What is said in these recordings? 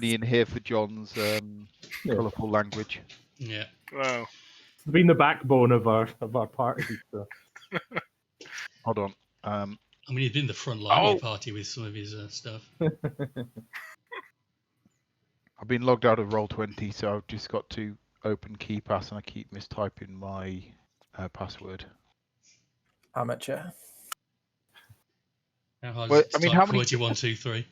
only in here for John's colourful language. Yeah. Wow. It's been the backbone of our party. So. Hold on. I mean, he's been the front line of your party with some of his stuff. I've been logged out of Roll20, so I've just got to open KeyPass, and I keep mistyping my password. Amateur. How hard Well, is it to I mean, type how many- QWERTY 1 2 3?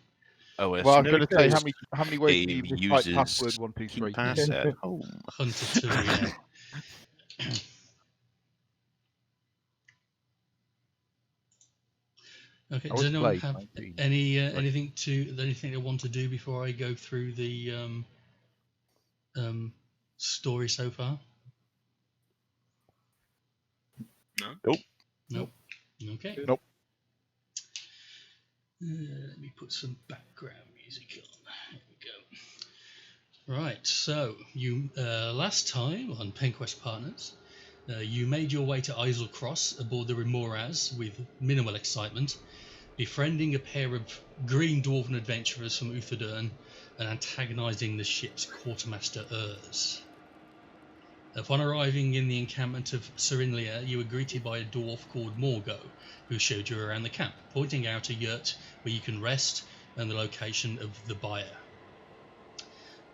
Oh, Well, I was going to say how many ways can you mistype uses password 1 2 3? KeyPass at home. Hunter 2, yeah. Okay, I does was anyone played have 19. anything they want to do before I go through the story so far? No. Nope. Okay. Nope. Let me put some background music on. There we go. Right, so you last time on PenQuest Partners, you made your way to Isle Cross aboard the Remoras with minimal excitement, befriending a pair of green dwarven adventurers from Uthadern and antagonising the ship's quartermaster Urs. Upon arriving in the encampment of Cyrinlia, you were greeted by a dwarf called Morgo, who showed you around the camp, pointing out a yurt where you can rest and the location of the buyer.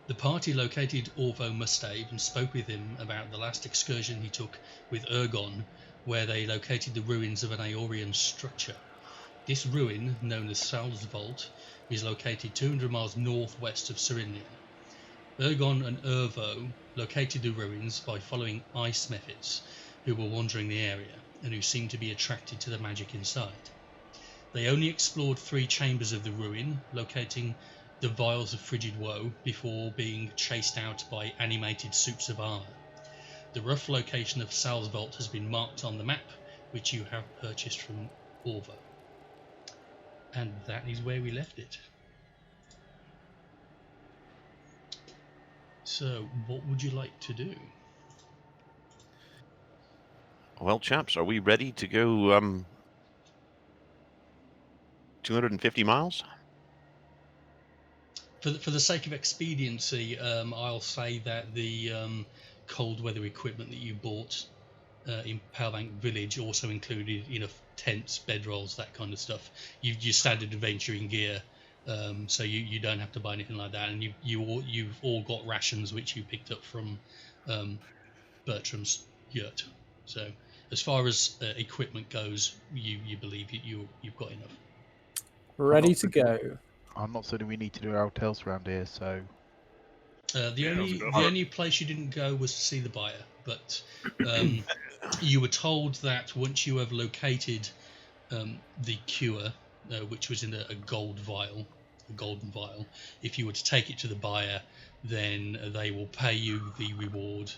The party located Orvo Mustave and spoke with him about the last excursion he took with Ergon, where they located the ruins of an Aeorian structure. This ruin, known as Salsvault, is located 200 miles northwest of Cyrinlia. Ergon and Ervo located the ruins by following ice methods who were wandering the area and who seemed to be attracted to the magic inside. They only explored 3 chambers of the ruin, locating the vials of frigid woe before being chased out by animated suits of armour. The rough location of Salsvault has been marked on the map, which you have purchased from Orvo. And that is where we left it. So, what would you like to do? Well, chaps, are we ready to go 250 miles? For the sake of expediency, I'll say that the cold weather equipment that you bought in Powerbank Village also included tents, bedrolls, that kind of stuff. Your standard adventuring gear, so you don't have to buy anything like that. And you've all got rations which you picked up from Bertram's yurt. So as far as equipment goes, you believe you've got enough. Ready to go. I'm not saying we need to do anything else around here, so... The only place you didn't go was to see the buyer, but you were told that once you have located the cure, which was in a golden vial, if you were to take it to the buyer, then they will pay you the reward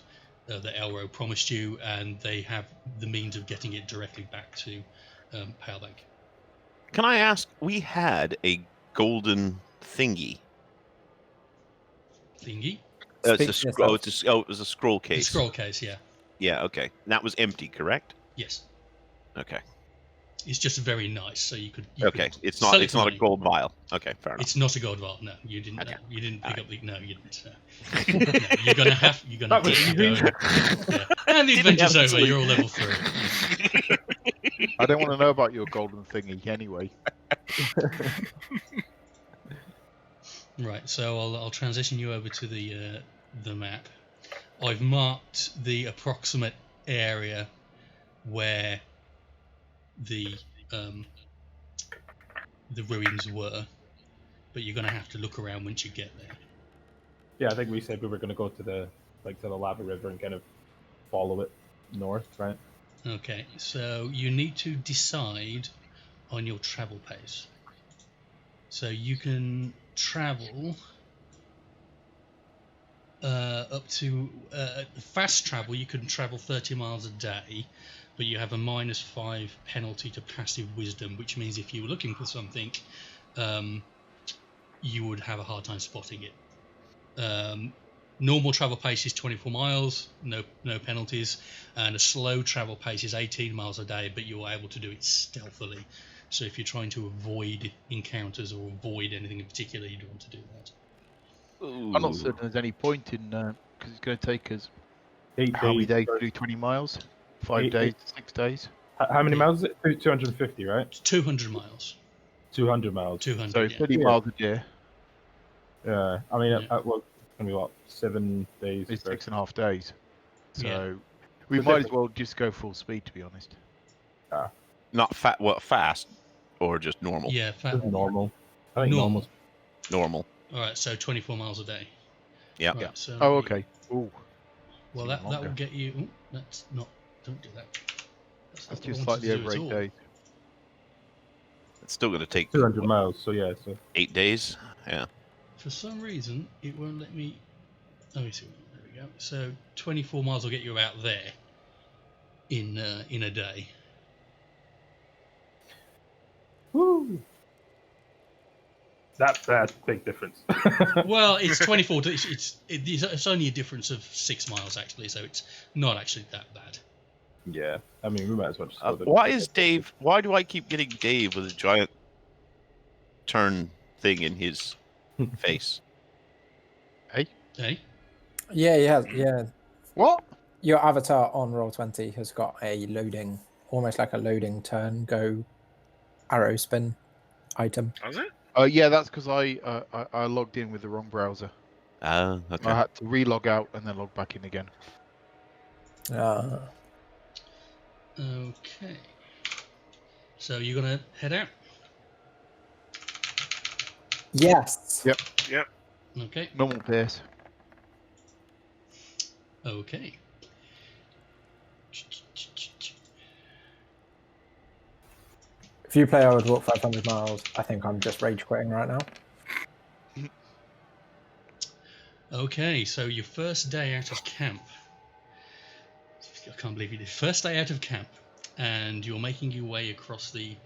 that Elro promised you, and they have the means of getting it directly back to Powerbank. Can I ask, we had a golden thingy. Thingy? It was a scroll case. The scroll case, yeah. Yeah, okay. That was empty, correct? Yes. Okay. It's just very nice, so you could. It's not a gold vial. Okay, fair enough. It's not a gold vial. No, you didn't. Okay. You didn't pick All up the. No, you didn't. No, you're gonna have. You're gonna. That was get to easy. go. Yeah. And the adventure's over. You're all level 3. I don't want to know about your golden thingy anyway. Right. So I'll transition you over to the map. I've marked the approximate area where the ruins were, but you're going to have to look around once you get there. Yeah, I think we said we were going to go to the lava river and kind of follow it north, right? Okay, so you need to decide on your travel pace. So you can travel up to fast travel. You can travel 30 miles a day, but you have a -5 penalty to passive wisdom, which means if you were looking for something, you would have a hard time spotting it. Normal travel pace is 24 miles, no penalties, and a slow travel pace is 18 miles a day, but you're able to do it stealthily. So if you're trying to avoid encounters or avoid anything in particular, you'd want to do that. I'm not Ooh. certain there's any point in because it's going to take us 8 how many days days. to do 20 miles? 5 Eight- days, 6 days. How many Yeah. miles is it? 250, right? It's 200 miles. 200 miles. 200. So Yeah. 30 Yeah. miles a day Yeah, I mean, Yeah. it's going to be what, 7 days? is first? 6.5 days. So Yeah. we It's might as different. well just go full speed, to be honest. Not fast or just normal. Yeah. Just normal. I think Normal. Normal. All right. So 24 miles a day. Yeah. Right. So. Oh, okay. Ooh, Well, it's that even will longer. get you. That's not. Don't do that. That's That's not what I just wanted slightly to do over at 8 all. days. It's still going to take 200 what, miles, so yeah. So 8 days. Yeah. For some reason, it won't let me. Let me see. There we go. So 24 miles will get you about there in a day. woo! That's a big difference. Well, it's 24. It's only a difference of 6 miles actually, so it's not actually that bad. Yeah, I mean, we might as well just go to Why is Dave? Why do I keep getting Dave with a giant turn thing in his face? Eh? Yeah, he has. Yeah, What? your avatar on Roll20 has got a loading, almost like a loading turn, go, arrow spin item. Was it? Yeah, that's because I logged in with the wrong browser. Ah, I okay. had to re-log out and then log back in again. Okay. So you're gonna head out. Yes. Yep. Yep. Okay. Normal pace. Okay. If you play I would walk 500 miles, I think I'm just rage quitting right now. Okay. So your first day out of camp. I can't believe you did. First day out of camp, and you're making your way across the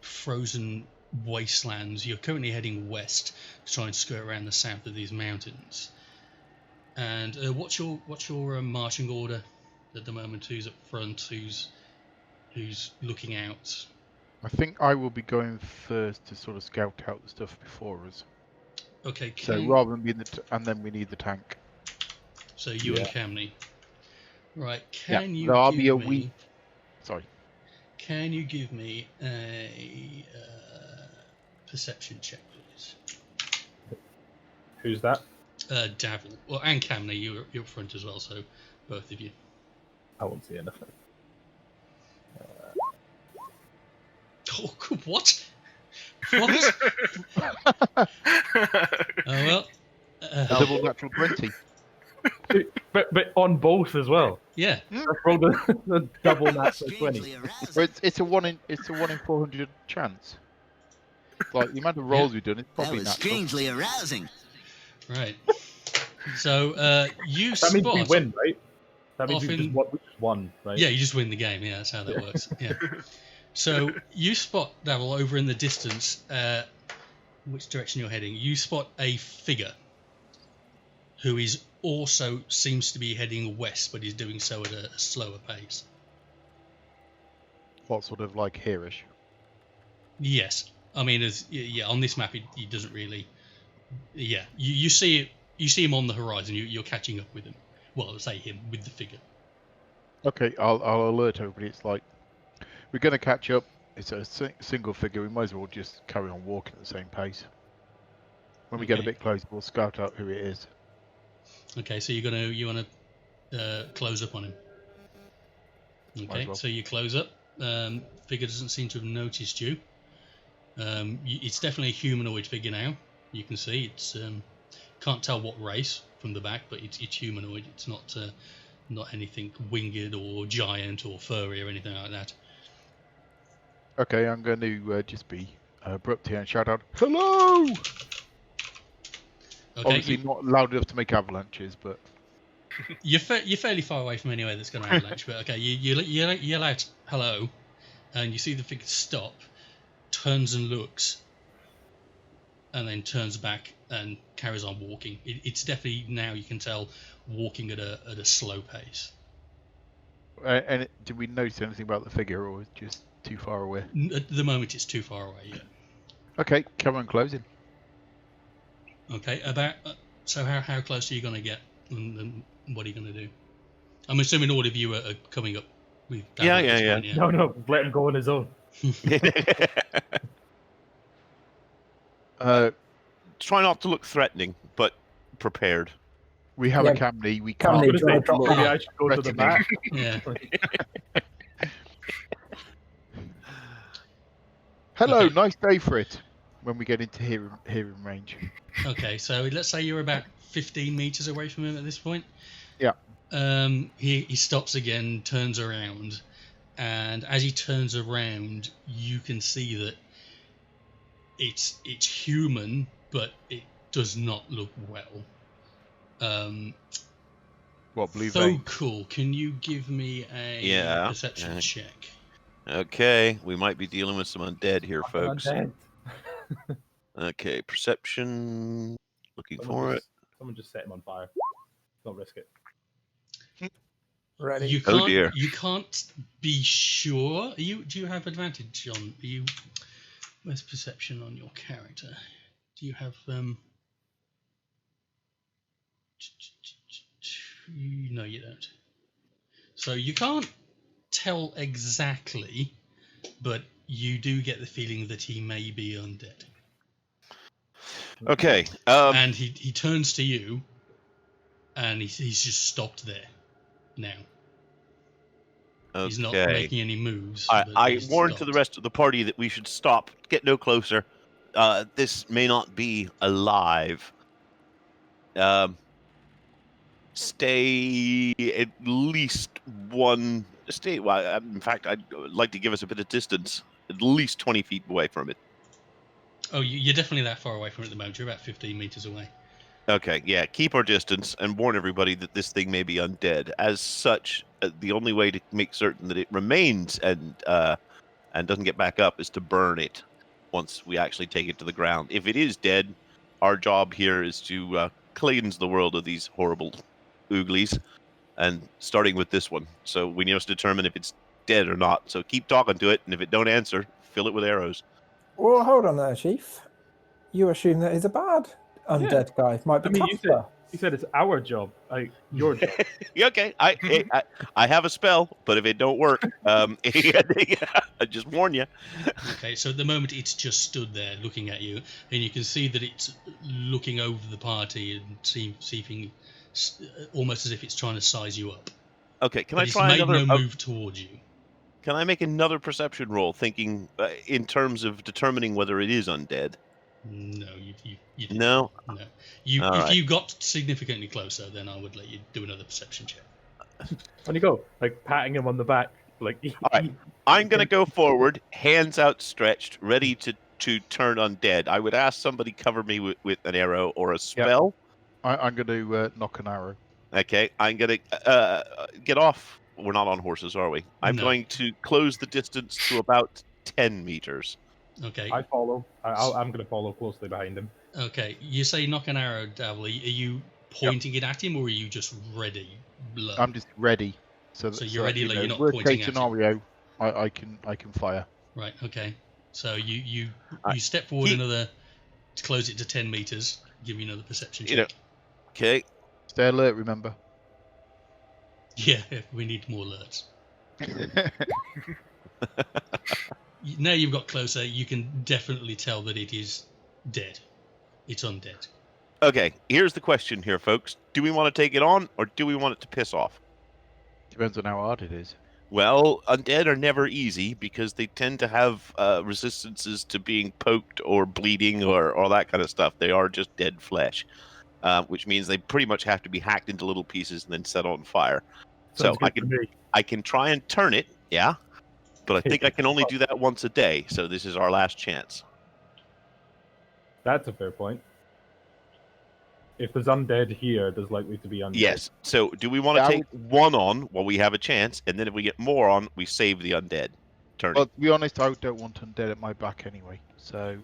frozen wastelands. You're currently heading west to try and skirt around the south of these mountains. And what's your marching order at the moment? Who's up front? Who's looking out? I think I will be going first to sort of scout out the stuff before us. Okay. So rather than being and then we need the tank. So you Yeah. and Camney. Right. Yeah, Can you there'll give be a me? week. Sorry. Can you give me a perception check, please? Who's that? Davil, well, and Camney, you're up front as well, so both of you. I won't see anything. Oh, what? What? Oh well. A double natural 20. But on both as well. Yeah. Let's roll the double natural 20. Well, it's a 1 in 400 chance. Like the amount of rolls we've done, it's probably That was natural. strangely arousing. Right. So you That means we spot. win, right? That means we often- just won, right? Yeah, you just win the game. Yeah, that's how that works. Yeah. So you spot Davil over in the distance. Which direction you're heading? You spot a figure who is also seems to be heading west, but he's doing so at a slower pace. What sort of like here-ish? Yes, I mean, on this map, he doesn't really. Yeah, you see him on the horizon. You're catching up with him. Well, say him with the figure. Okay, I'll alert everybody. It's like we're going to catch up. It's a single figure. We might as well just carry on walking at the same pace. When we get a Okay. bit closer, we'll scout out who it is. Okay, so you want to close up on him. Okay, well. so you close up. Figure doesn't seem to have noticed you. It's definitely a humanoid figure now. You can see it's can't tell what race from the back, but it's humanoid. It's not anything winged or giant or furry or anything like that. Okay, I'm going to just be abrupt here and shout out, "Hello!" Okay, Obviously not loud enough to make avalanches, but you're fairly far away from anywhere that's going to avalanche. But okay, you yell out hello, and you see the figure stop, turns and looks, and then turns back and carries on walking. It's definitely now you can tell walking at a slow pace. and did we notice anything about the figure, or was it just too far away? At the moment, it's too far away. Yeah. Okay, come on, closing. Okay. So how close are you going to get, and what are you going to do? I'm assuming all of you are coming up with Davil at this point, yeah. No, let him go on his own. Try not to look threatening, but prepared. We have Yeah. a Camney. We Camney, can't. do you wanna drop Maybe down? I should go to the back. Yeah. Hello, Okay. nice day for it. When we get into hearing range. Okay, so let's say you're about 15 meters away from him at this point. Yeah. He stops again, turns around, and as he turns around, you can see that it's human, but it does not look well. What, blue vein? Cool. Can you give me a perception check? Okay, we might be dealing with some undead here, folks. Undead. Okay, perception. Looking for it. Someone just set him on fire. Don't risk it. Ready? You Oh, can't. dear. You can't be sure. Do you have advantage on? Where's perception on your character? Do you have No, you don't. So you can't tell exactly, but you do get the feeling that he may be undead. Okay. And he turns to you, and he's just stopped there now. He's not making any moves. I warned to the rest of the party that we should stop, get no closer. This may not be alive. Stay at least one. Well, in fact, I'd like to give us a bit of distance, at least 20 feet away from it. Oh, you're definitely that far away from it at the moment. You're about 15 meters away. Okay, yeah, keep our distance and warn everybody that this thing may be undead. As such, the only way to make certain that it remains and doesn't get back up is to burn it once we actually take it to the ground. If it is dead, our job here is to cleanse the world of these horrible ooglies, and starting with this one. So we need to determine if it's dead or not. So keep talking to it, and if it don't answer, fill it with arrows. Well, hold on there, Chief. You assume that he's a bad undead guy. Might be tougher. You said it's our job, your job. Okay, I have a spell, but if it don't work, I just warn you. Okay, so at the moment it's just stood there looking at you, and you can see that it's looking over the party and seeming almost as if it's trying to size you up. Okay, can But I it's try made another? no move towards you. Can I make another perception roll, thinking in terms of determining whether it is undead? No, you didn't. No. No. All you got significantly closer, then I would let you do another perception check. When you go, patting him on the back, All right, I'm going to go forward, hands outstretched, ready to turn undead. I would ask somebody cover me with an arrow or a spell. I'm going to knock an arrow. Okay, I'm going to get off. We're not on horses, are we? I'm going to close the distance to about 10 meters. Okay. I follow. I'm going to follow closely behind him. Okay, you say knock an arrow, Davil. Are you pointing it at him, or are you just ready? I'm just ready. So you're ready, like you're not worst pointing case at scenario, I can fire. Right. Okay. So you step forward another to close it to 10 meters. Give me another perception check. Okay. Stay alert, remember. Yeah, we need more alerts. Now you've got closer, you can definitely tell that it is dead. It's undead. Okay, here's the question here, folks. Do we want to take it on, or do we want it to piss off? Depends on how hard it is. Well, undead are never easy because they tend to have resistances to being poked or bleeding or that kind of stuff. They are just dead flesh, which means they pretty much have to be hacked into little pieces and then set on fire. So I can try and turn it, yeah, but I think I can only do that once a day. So this is our last chance. That's a fair point. If there's undead here, there's likely to be undead. Yes. So do we want to take one on while we have a chance, and then if we get more on, we save the undead turn? Well, to be honest, I don't want undead at my back anyway. So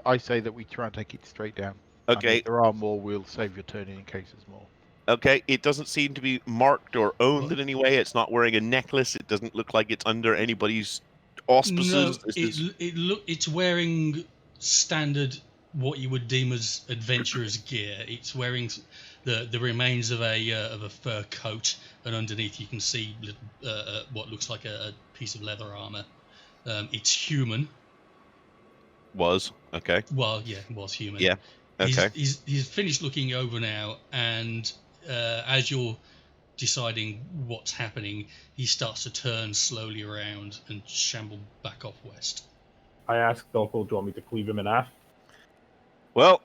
I say that we try and take it straight down. Okay. And if there are more, we'll save your turn in case there's more. Okay, it doesn't seem to be marked or owned in any way. It's not wearing a necklace. It doesn't look like it's under anybody's auspices. No, it's wearing standard what you would deem as adventurer's gear. It's wearing the remains of a fur coat, and underneath you can see what looks like a piece of leather armor. It's human. Was okay. Well, yeah, it was human. Yeah. Okay. He's finished looking over now, and as you're deciding what's happening, he starts to turn slowly around and shamble back off west. I asked Dolko, do you want me to cleave him in half? Well,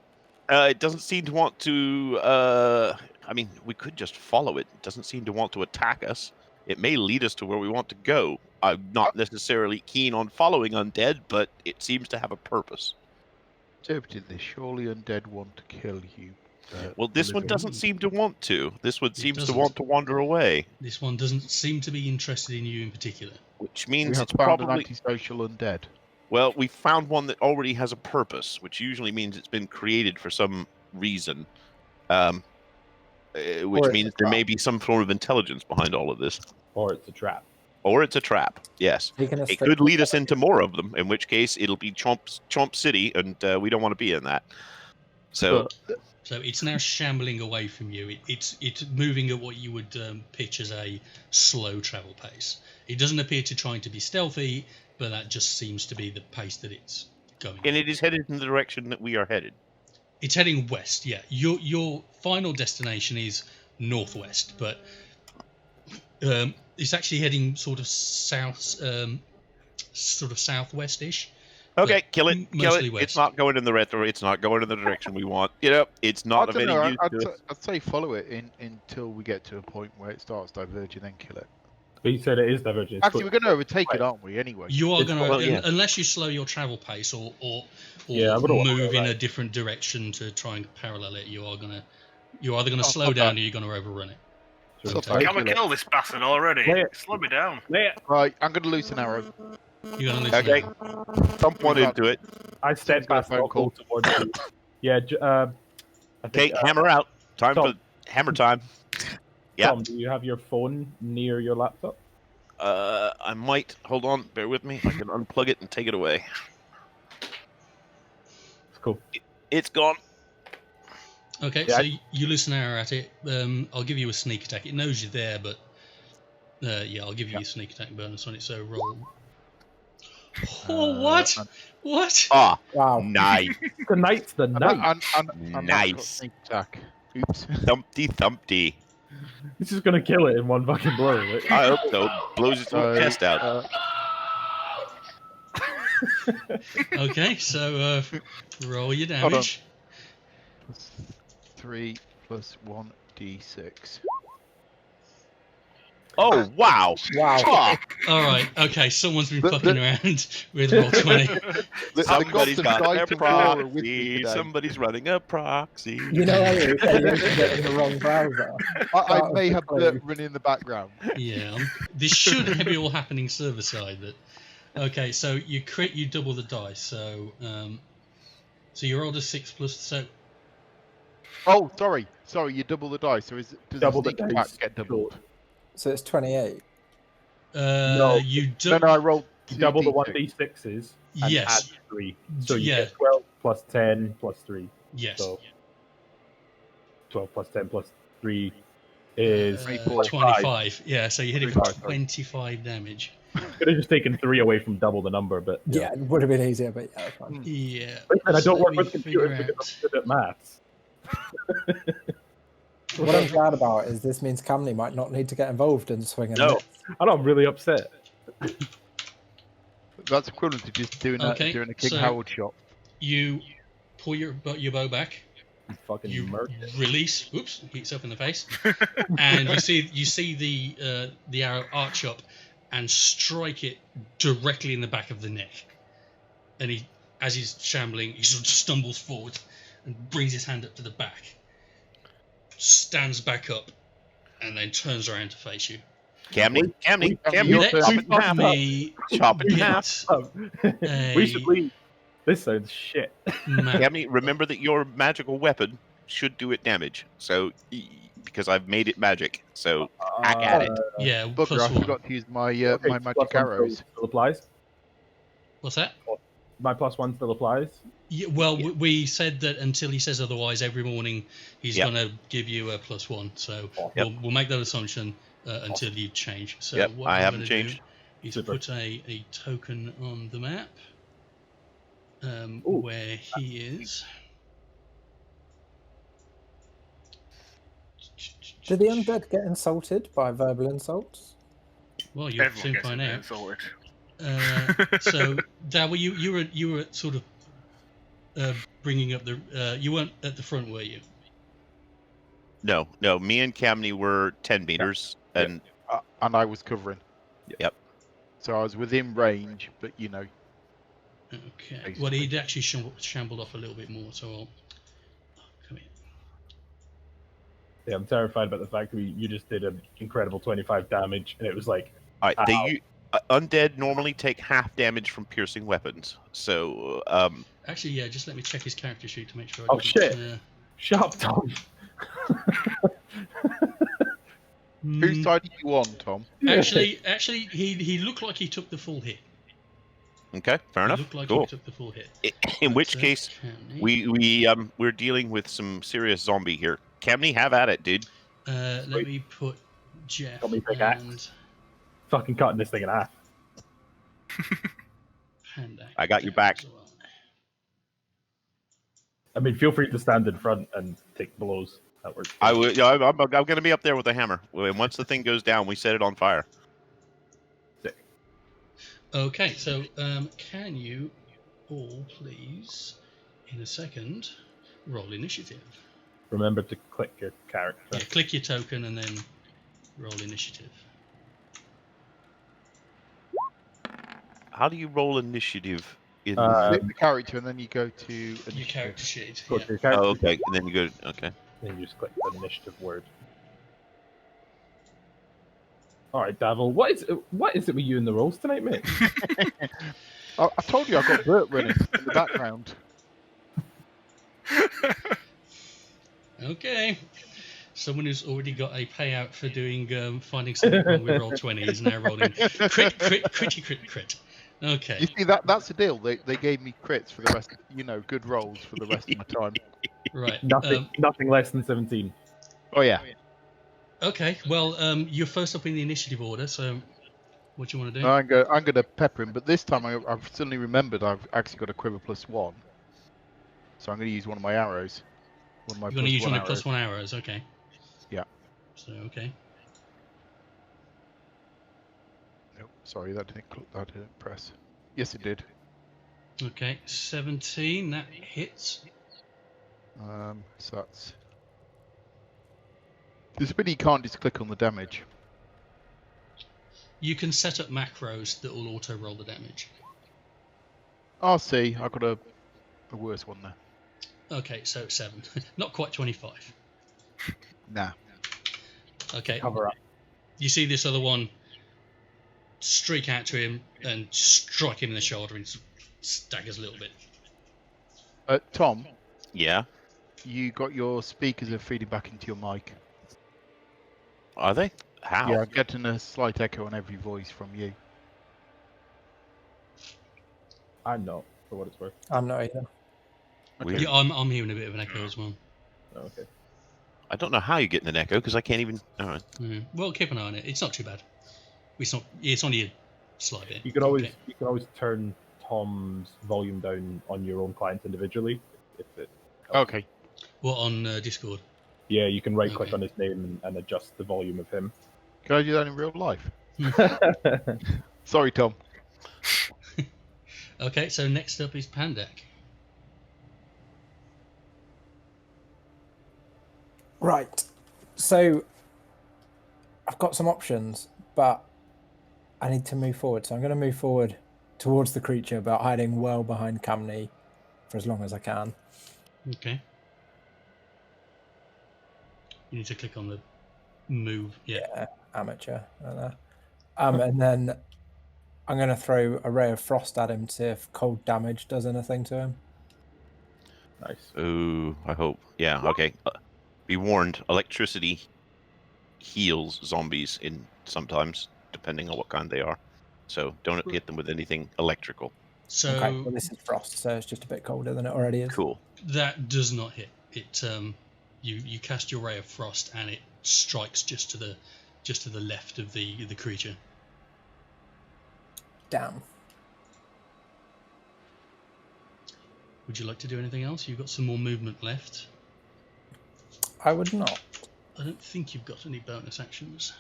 it doesn't seem to want to. I mean, we could just follow it. It doesn't seem to want to attack us. It may lead us to where we want to go. I'm not necessarily keen on following undead, but it seems to have a purpose. Interpreting this, surely undead want to kill you. Well, this one living. doesn't seem to want to. This one seems to doesn't. want to wander away, This one doesn't seem to be interested in you in particular. which We means have it's found an probably. antisocial undead. Well, we found one that already has a purpose, which usually means it's been created for some reason. Which Or means it's a there may trap. be some form of intelligence behind all of this. Or it's a trap. Or it's a trap, yes. Taking a It straight could lead us into more of them, in which case it'll be Chomp City, and we don't want to be in that. So, So it's now shambling away from you. It's moving at what you would pitch as a slow travel pace. It doesn't appear to trying to be stealthy, but that just seems to be the pace that it's going. and it is headed in the direction that we are headed. It's heading west. Yeah, your final destination is northwest, but it's actually heading sort of south, sort of southwest-ish. Okay, But kill it. mostly west. It's not going in the retro. It's not going in the direction we want. It's I not of don't any know. use to us. I'd say follow it until we get to a point where it starts diverging, then kill it. But you said it is divergent. Actually, we're going to overtake it, aren't we? Anyway. You are It's- going to, well, yeah. unless you slow your travel pace or Yeah, I would've wanted move to, in a like- different direction to try and parallel it, you're either going to Oh, slow not down bad. or you're going to overrun it. Should we Stop take that. Can we kill it. kill this bastard already? Play it. Slow me down. Yeah, Right, I'm going to loose an arrow. You're going to lose. Okay, thump one into it. I stepped got a past phone Dolko call. towards you. Yeah, I Okay, think, hammer out. Time Tom. for hammer time. Yeah. Tom, do you have your phone near your laptop? I might. Hold on. Bear with me. I can unplug it and take it away. It's cool. It's gone. Okay, Yeah. so you lose an arrow at it. I'll give you a sneak attack. It knows you're there, but yeah, I'll give you a sneak attack bonus on it. So roll. Oh, what? What? Ah, Wow. nice. The knight's the knight. I'm Nice. Sneak attack. Oops. Thumpty Thumpty. This is gonna kill it in one fucking blow. Right? I hope so. Blows its own chest out. Okay, so roll your Hold on. damage. 3 plus 1d6. Oh, wow. Wow. Ah, All right. Okay, someone's been The- fucking the- around with roll 20. somebody's gods got of a Dice and War are with me proxy. today. Somebody's running a proxy. You know how you say you opened it in the wrong browser? I That may was have the clue. running in the background. Yeah, this should be all happening server side. But okay, so you crit, you double the dice. So so you rolled a 6 plus. So Oh, sorry. You double the dice. So does Double the the sneak dice. attack get doubled? So it's 28. you Then I rolled Double the 2d6. 1d6s and yes, add 3. So you Yeah. get 12 plus 10 plus 3. yes. So 12 plus 10 plus 3 is. 25. Yeah, so you hit it for 25, sorry. 25 damage. Could have just taken 3 away from double the number, but Yeah, it would have been easier, but yeah, that's fine. Yeah. Listen, I don't so work let with me computers figure because I'm good at maths. What I'm glad about is this means Camley might not need to get involved in swinging. No. it. I'm really upset. That's equivalent to just doing Okay, a King so- Howard shot. You pull your bow back. Fucking You murdered it. release. Oops, hit yourself in the face. And you see the arrow arch up and strike it directly in the back of the neck. And he, as he's shambling, he sort of stumbles forward and brings his hand up to the back, stands back up, and then turns around to face you. Camney, Your Let turn. chop it in half. me Chop it in half. get We should leave. This sounds shit. Camney, remember that your magical weapon should do it damage. So, because I've made it magic. So, hack at it. Yeah, Bugger, plus I 1. forgot to use my Okay, my plus magic one arrows. still applies. What's that? my +1 still applies. Yeah, well, we said that until he says otherwise, every morning he's Yep. going to give you a +1. So Yep. we'll make that assumption until you change. So Yep, what I I'm haven't going to do changed. is Super. put a token on the map Ooh. where he is. Do the undead get insulted by verbal insults? Well, you'll Everyone soon gets find out. insulted. So, Dawa, you were sort of bringing up the. You weren't at the front, were you? No. Me and Camney were 10 meters, and And I was covering. Yep. So I was within range, but you know. Okay. Basically. Well, he'd actually shambled off a little bit more, so I'll come here. Yeah, I'm terrified about the fact that you just did an incredible 25 damage, and it was like, all right, undead normally take half damage from piercing weapons. So, Actually, yeah, just let me check his character sheet to make sure. Oh, shit. Shut up, Tom. Whose side are you on, Tom? Actually, he looked like he took the full hit. okay, fair He enough. looked like Cool. he took the full hit. In which So, case, Camney. we're dealing with some serious zombie here. Camney, have at it, dude. Let me put Jeff Got me big and axe. Fucking cutting this thing in half. Panda. I got your back. as well. I mean, feel free to stand in front and take blows. That works. I will. Yeah, I'm going to be up there with a hammer. And once the thing goes down, we set it on fire. Okay, so can you all please, in a second, roll initiative? Remember to click your character. Yeah, click your token and then roll initiative. How do you roll initiative? In Click the character and then you go to Your character sheet. Go Yeah. to your character, oh, okay, and then you go. Okay. then you just click the initiative word. All right, Davil, what is it with you in the rolls tonight, mate? I told you I got Bert running in the background. Okay. Someone who's already got a payout for doing finding something wrong with Roll20 is now rolling crit. Okay. You see that's the deal. They gave me crits for the rest. Good rolls for the rest of my time. Right. Nothing less than 17. Oh yeah. Okay. Well, you're first up in the initiative order. So, what do you want to do? I'm gonna pepper him, but this time I've suddenly remembered I've actually got a quiver +1, so I'm gonna use one of my arrows. You're going to use one of your +1 arrows. Okay. Yeah. So okay. Nope, sorry, that didn't press. Yes, it did. Okay. 17. That hits. So that's. This bit you can't just click on the damage. You can set up macros that will auto roll the damage. I'll see. I've got a worse one there. Okay, so 7. Not quite 25. Nah. Okay. Cover up. You see this other one streak out to him and strike him in the shoulder and staggers a little bit. Tom, Yeah. you got your speakers are feeding back into your mic. Are they? How? Yeah, I'm getting a slight echo on every voice from you. I'm not, for what it's worth. I'm not either. Weird. Yeah, I'm hearing a bit of an echo as well. Oh, okay. I don't know how you get an echo because I can't even. All right. Yeah. Well, keep an eye on it. It's not too bad. It's only a slight bit. You can always turn Tom's volume down on your own client individually. If it helps. Okay. What, on Discord? Yeah, you can right click Okay. on his name and adjust the volume of him. Can I do that in real life? Sorry, Tom. Okay, so next up is Pandak. Right. So I've got some options, but I need to move forward. So I'm going to move forward towards the creature, but hiding well behind Camney for as long as I can. Okay. You need to click on the move. Yeah. Amateur. And then I'm going to throw a ray of frost at him to see if cold damage does anything to him. Nice. Ooh, I hope. Yeah. Okay. Be warned. Electricity heals zombies sometimes, depending on what kind they are. So don't hit them with anything electrical. So Okay, well, this is frost, so it's just a bit colder than it already is. Cool. that does not hit. It you cast your ray of frost and it strikes just to the left of the creature. Damn. Would you like to do anything else? You've got some more movement left. I would not. I don't think you've got any bonus actions.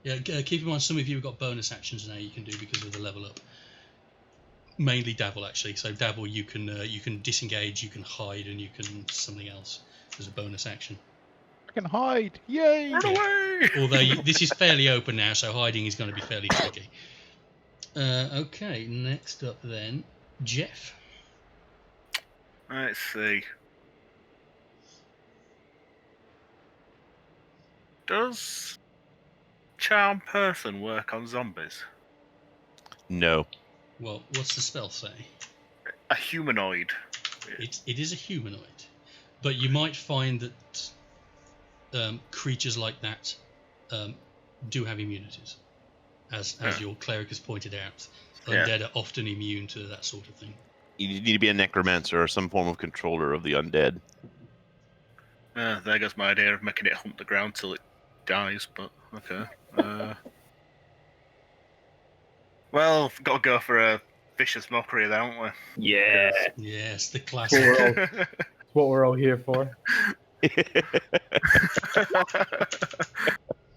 Yeah, keep in mind some of you have got bonus actions now you can do because of the level up. Mainly dabble actually. So dabble you can disengage, you can hide, and you can something else as a bonus action. I can hide! Yay! Run away! Although this is fairly open now, so hiding is going to be fairly tricky. Okay, next up then, Jeff. Let's see. Does Charm Person work on zombies? No. Well, what's the spell say? A humanoid. It is a humanoid, but you might find that creatures like that do have immunities, as your cleric has pointed out. Undead are often immune to that sort of thing. You need to be a necromancer or some form of controller of the undead. There goes my idea of making it hunt the ground till it dies, but okay. Well, got to go for a vicious mockery, then, haven't we? Yeah. Yes, the That's classic. what we're all here for.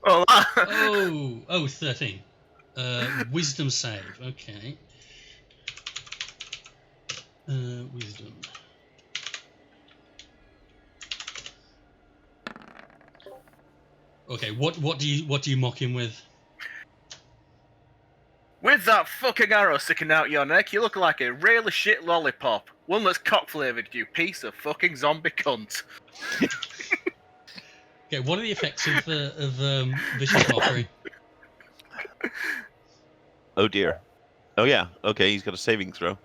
Well, Oh, 13. Wisdom save. Okay. Wisdom. Okay, what do you mock him with? with that fucking arrow sticking out your neck, you look like a really shit lollipop. One that's cock-flavoured, you piece of fucking zombie cunt. Okay, what are the effects of vicious mockery? Oh dear. Oh yeah. Okay, he's got a saving throw.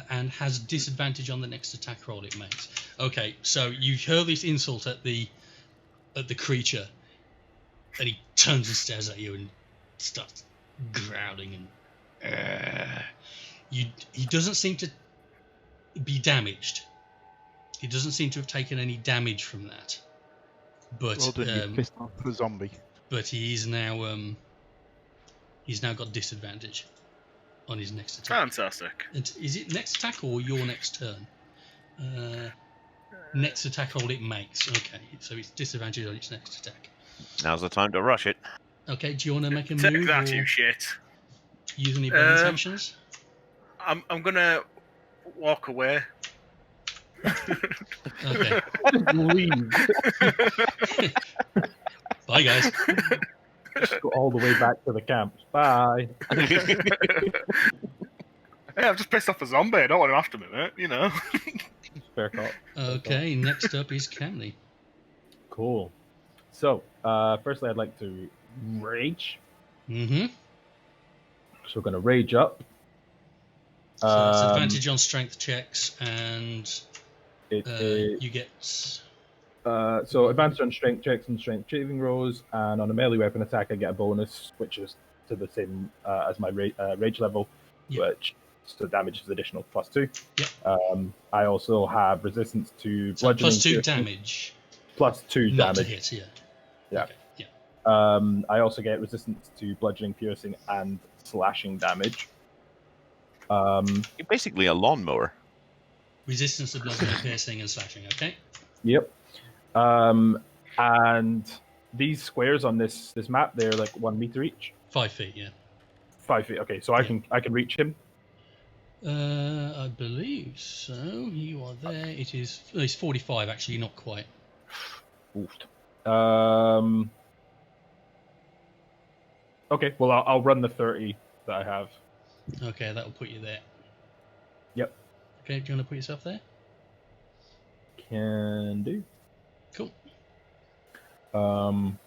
And has disadvantage on the next attack roll it makes. Okay, so you hurl this insult at the creature, and he turns and stares at you and starts growling and he doesn't seem to be damaged. He doesn't seem to have taken any damage from that. But Well done, you pissed off the zombie. but he's now got disadvantage on his next attack. Fantastic. And is it next attack or your next turn? Next attack roll it makes. Okay, so it's disadvantage on its next attack. Now's the time to rush it. Okay, do you want to make a Take move that, or you shit. use any bonus actions? I'm gonna walk away. Okay, Leave. bye guys. Just go all the way back to the camp. Bye. Yeah, I'm just pissed off a zombie. I don't want him after me, mate. You know. Fair call. Okay, next up is Camley. Cool. So, firstly, I'd like to rage. Mm-hmm. So we're going to rage up. So it's advantage on strength checks, and It is, you get. so advantage on strength checks and strength saving rolls, and on a melee weapon attack, I get a bonus, which is to the same as my rage level, Yep. which so damage is additional +2. Yep. I also have resistance to So bludgeoning. plus 2 piercing- damage. +2 Not to damage. hit, yeah. Yeah. Okay, yeah. I also get resistance to bludgeoning, piercing, and slashing damage. You're basically a lawnmower. Resistance to bludgeoning, piercing, and slashing. Okay. Yep. And these squares on this map, they're like 1 meter each. 5 feet, yeah. 5 feet. Okay, so I can reach him. I believe so. You are there. It is. It's 45 actually, not quite. Oofed. Okay, well I'll run the 30 that I have. Okay, that'll put you there. Yep. Okay, do you want to put yourself there? Can do. Cool. And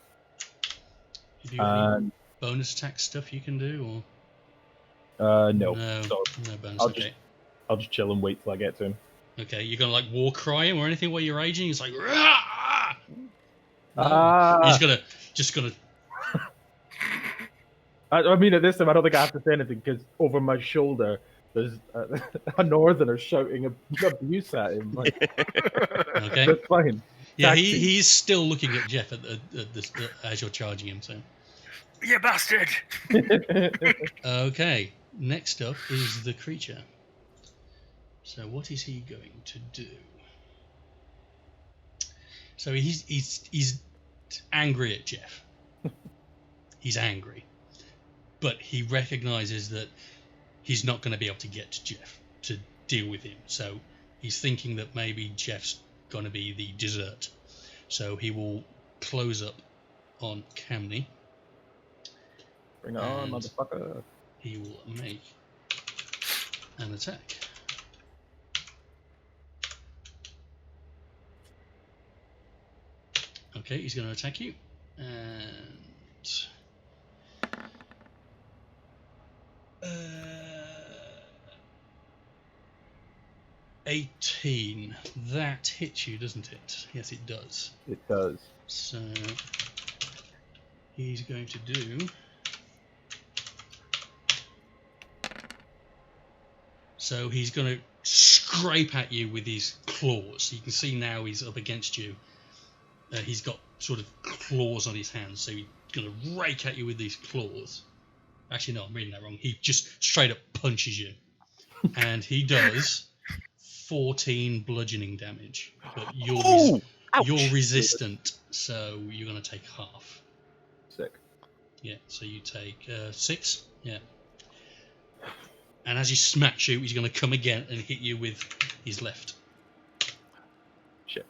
Do you have any bonus attack stuff you can do, no. No, So no bonus. I'll Okay. I'll just chill and wait till I get to him. Okay, you're gonna like war cry him or anything while you're raging? It's like, "Rah!" No. Ah. He's just gonna. I mean, at this time, I don't think I have to say anything because over my shoulder, there's a northerner shouting abuse at him. Like, Okay. that's fine. Yeah, Taxi. he's still looking at Jeff as you're charging him. So. You bastard! Okay. Next up is the creature. So what is he going to do? So he's angry at Jeff. He's angry, but he recognizes that he's not going to be able to get to Jeff to deal with him. So he's thinking that maybe Jeff's going to be the dessert. So he will close up on Camney. Bring it on, And motherfucker. he will make an attack. Okay, he's going to attack you. And 18. That hits you, doesn't it? Yes, it does. It does. So he's going to do. So he's going to scrape at you with his claws. You can see now he's up against you. He's got sort of claws on his hands, so he's going to rake at you with these claws. Actually, no, I'm reading that wrong. He just straight up punches you. And he does 14 bludgeoning damage. But you're resistant, so you're going to take half. Sick. Yeah, so you take 6. Yeah. And as he smacks you, he's going to come again and hit you with his left. Shit.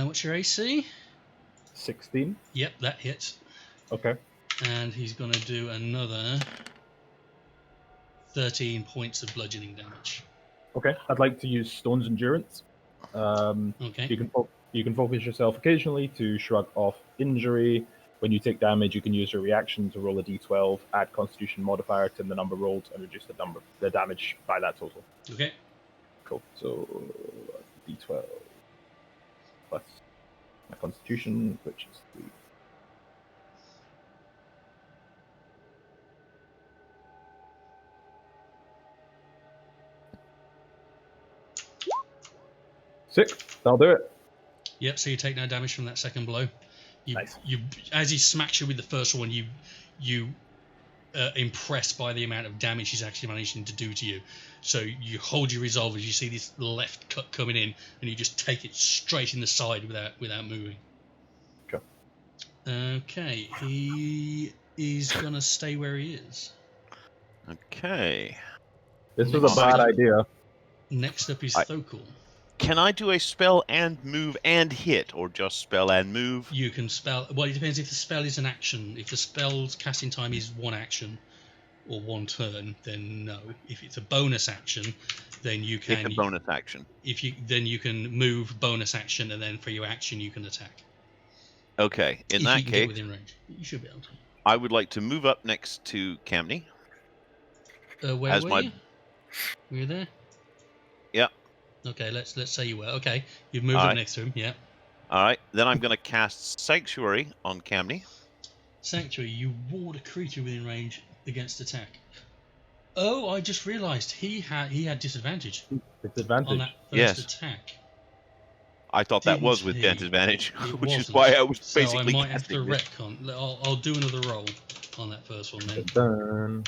What's your AC? 16. Yep, that hits. Okay. And he's going to do another 13 points of bludgeoning damage. Okay. I'd like to use Stone's Endurance. Okay. You can focus yourself occasionally to shrug off injury. When you take damage, you can use your reaction to roll a d12, add Constitution modifier to the number rolled, and reduce the damage by that total. Okay. Cool. So d12 plus my Constitution, which is 3. Six. That'll do it. Yep, so you take no damage from that second blow. Nice. As he smacks you with the first one, you impressed by the amount of damage he's actually managing to do to you. So you hold your resolve as you see this left cut coming in, and you just take it straight in the side without moving. Sure. Okay, he is gonna stay where he is. Okay. This was a bad idea. Next up is Thokul. Can I do a spell and move and hit, or just spell and move? You can spell. Well, it depends if the spell is an action. If the spell's casting time is one action or one turn, then no. If it's a bonus action, then you can. It's a bonus action. Then you can move bonus action, and then for your action you can attack. Okay. In that you can case, get within range, you should be able to. I would like to move up next to Camney. Where as were my- you? Were you there? Yeah. Okay, let's say you were. Okay, you've moved All up right. next to him. Yeah. All right. Then I'm going to cast Sanctuary on Camney. Sanctuary, you ward a creature within range against attack. Oh, I just realised he had disadvantage Disadvantage. on that first Yes. attack. I thought that Didn't was with he? disadvantage, It which is wasn't. why I was So basically I might have to casting this. retcon. I'll do another roll on that first one then. Dun. On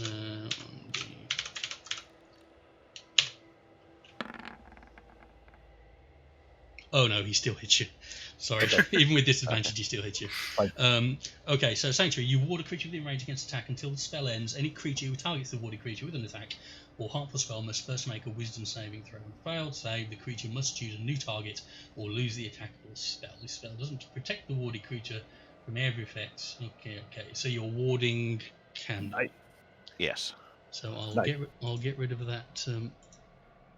the- Oh no, he still hits you. Sorry, even with disadvantage, he still hits you. Fine. Okay, so Sanctuary, you ward a creature within range against attack until the spell ends. Any creature who targets the warded creature with an attack or harmful spell must first make a Wisdom saving throw. Failed save, the creature must choose a new target or lose the attackable spell. This spell doesn't protect the warded creature from every effect. Okay. So you're warding Camden. Nice. Yes. So I'll Nice. get rid of that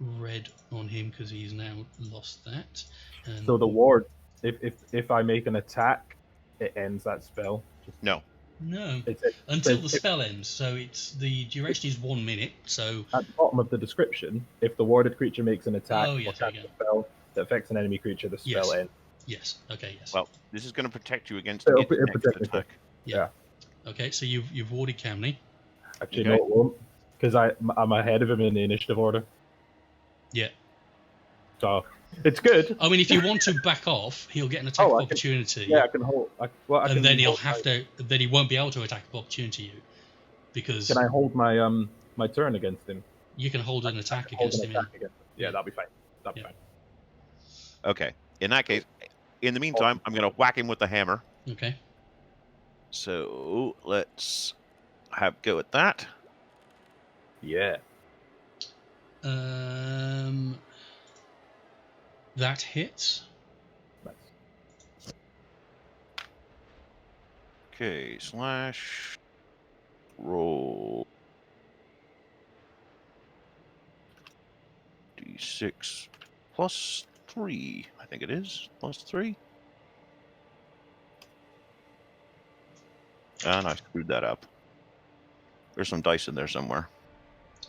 red on him because he's now lost that. And So the ward, if I make an attack, it ends that spell. No. no, It's until the if- spell ends. So it's the duration is 1 minute. So at the bottom of the description. If the warded creature makes an attack Oh, yeah, or there you casts a spell that affects an enemy creature, the spell Yes. ends. Yes. Okay. Yes. Well, this is going to protect you against It'll its it'll next protect me. attack. Yeah. Okay. So you've warded Camney. Actually, Okay. no, it won't, because I'm ahead of him in the initiative order. Yeah. So it's good. I mean, if you want to back off, he'll get an attack Oh, of I can- opportunity. Yeah, I can hold. And then he'll have to. Then he won't be able to attack of opportunity you, because Can I hold my my turn against him? you can hold an I attack can hold against an him. attack against him. Yeah, Yeah. that'll be fine. That'll be Yeah. fine. Okay. In that case, in the meantime, I'm going to whack him with the hammer. Okay. So let's have go at that. Yeah. That hits. Nice. Okay, slash roll d6 plus 3. I think it is plus 3. And I screwed that up. There's some dice in there somewhere.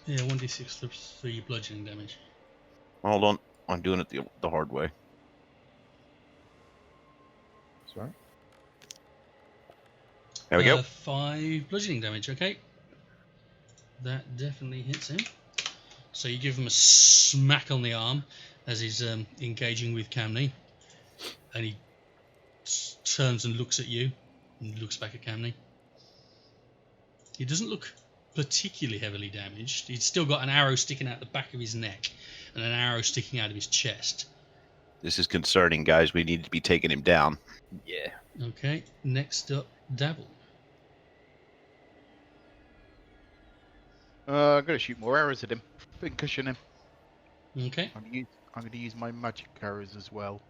Yeah, 1d6 plus 3 bludgeoning damage. Hold on, I'm doing it the hard way. Sorry. There we go. 5 bludgeoning damage. Okay. That definitely hits him. So you give him a smack on the arm as he's engaging with Camney, and he turns and looks at you, and looks back at Camney. He doesn't look particularly heavily damaged. He's still got an arrow sticking out the back of his neck and an arrow sticking out of his chest. This is concerning, guys. We need to be taking him down. Yeah. Okay, next up, Dabble. I'm going to shoot more arrows at him. Concussion him. Okay, I'm going to use my magic arrows as well.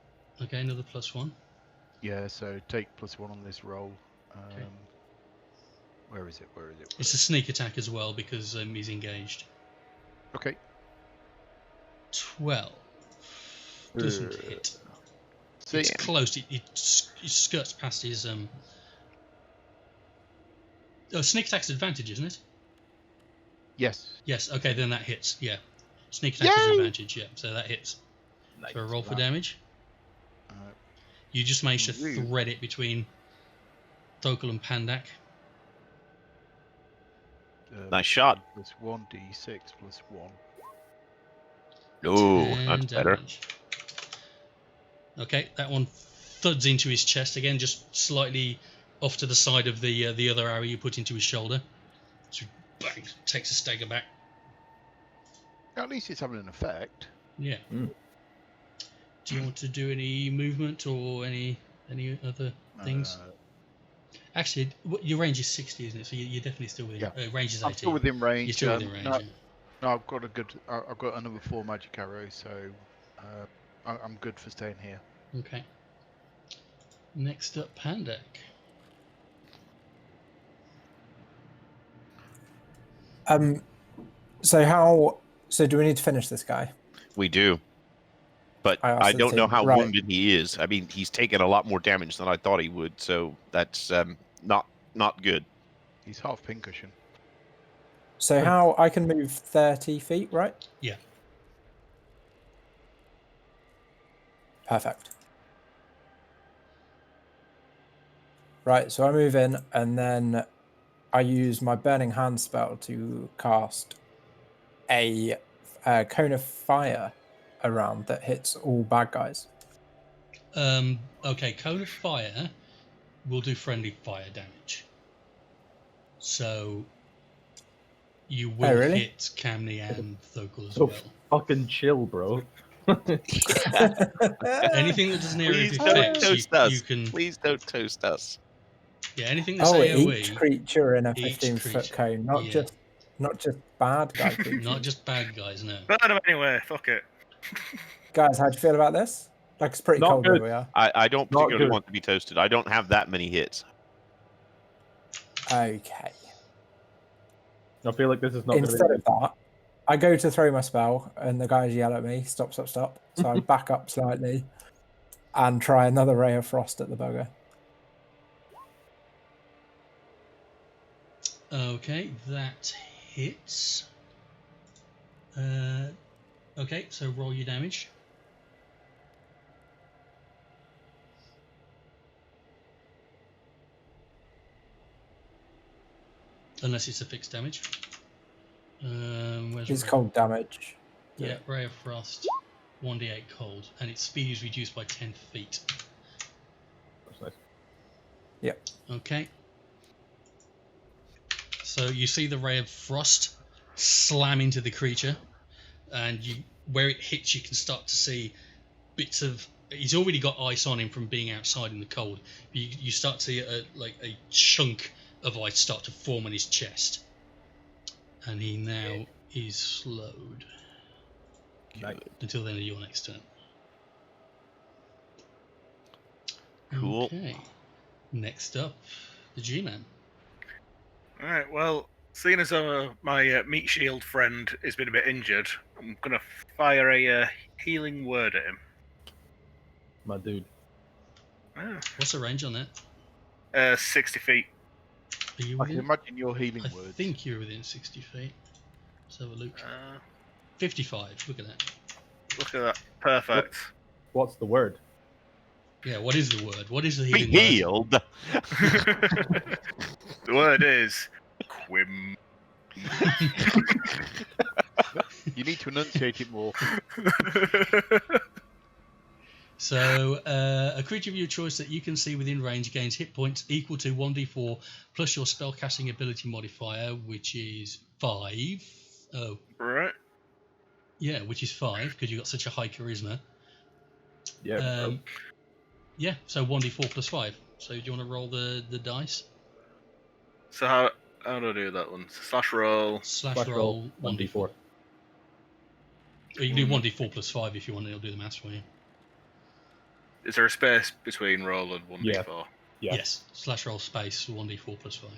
okay, another +1. Yeah, so take +1 on this roll. Okay. Where is it? Where is it? It's a sneak attack as well because he's engaged. Okay. 12. Doesn't hit. See, It's close. It skirts past his. Oh, sneak attack's advantage, isn't it? yes. Yes. Okay, then that hits. Yeah. Sneak attack is Yay! advantage. Yeah. So that hits. Nice. So a roll for damage. Uh, You just managed to Ooh. thread it between Thokul and Pandak. Nice shot. +1 d6 +1. No, 10 that's better. damage. Okay, that one thuds into his chest again, just slightly off to the side of the other arrow you put into his shoulder. So bang, takes a stagger back. At least it's having an effect. Yeah. Mm. Do you want to do any movement or any other things? Actually, your range is 60, isn't it? So you're definitely still within. Yeah. Range is 18. I'm still within range. You're still within range. No, Yeah. no, I've got a good. I've got another 4 magic arrows, so I'm good for staying here. Okay. Next up, Pandak. So do we need to finish this guy? We do. But I asked I the don't know team. how Right. wounded he is. I mean, he's taken a lot more damage than I thought he would, so that's not good. He's half pincushion. So how I can move 30 feet, right? Yeah. Perfect. Right, so I move in and then I use my Burning Hand spell to cast a cone of fire around that hits all bad guys. Okay, Cone of Fire will do friendly fire damage. So you will really? hit Camney and Thokul as So well. fucking chill, bro. Anything that doesn't area Please of don't effects, toast you us. can. Please don't toast us. Yeah, anything that's AoE. each creature in a Each 15-foot creature, cone, not yeah. just bad guy creatures. Not just bad guys, no. Burn him anyway, fuck it. Guys, how do you feel about this? Like, it's pretty Not cold good. where we are. I don't Not particularly good. want to be toasted. I don't have that many hits. Okay. I feel like this is not. Instead of that, I go to throw my spell, and the guys yell at me, stop, stop, stop. So I back up slightly and try another ray of frost at the bugger. Okay, that hits. Okay, so roll your damage. unless it's a fixed damage. Where's It's Ray? cold damage. Yeah, Ray of Frost, 1d8 cold, and its speed is reduced by 10 feet. That's nice. Yep. Okay. So you see the Ray of Frost slam into the creature, and where it hits, you can start to see bits of. He's already got ice on him from being outside in the cold. You start to see a chunk of ice start to form on his chest, and he now is slowed until the end of your next turn. Cool. Okay. Next up, the G-Man. Alright, well, seeing as my meat shield friend has been a bit injured, I'm going to fire a healing word at him. My dude. Ah. What's the range on that? 60 feet. Are you I can within? imagine your healing I words. think you're within 60 feet. Let's have a look. 55. Look at that. Look at that. Perfect. What's the word? Yeah, what is the word? What is the Be healing word? healed. The word is Quim. You need to enunciate it more. So, a creature of your choice that you can see within range gains hit points equal to 1d4 plus your spellcasting ability modifier, which is 5. Oh, Right. yeah, which is 5 because you've got such a high charisma. Yeah. Yeah, so 1d4 plus 5. So, do you want to roll the dice? So how do I do that one? Slash roll. Slash roll 1d4. Or you can do 1d4 plus 5 if you want, it'll do the maths for you. Is there a space between roll and 1d4? Yeah. Yeah. Yes, slash roll space 1d4 plus 5.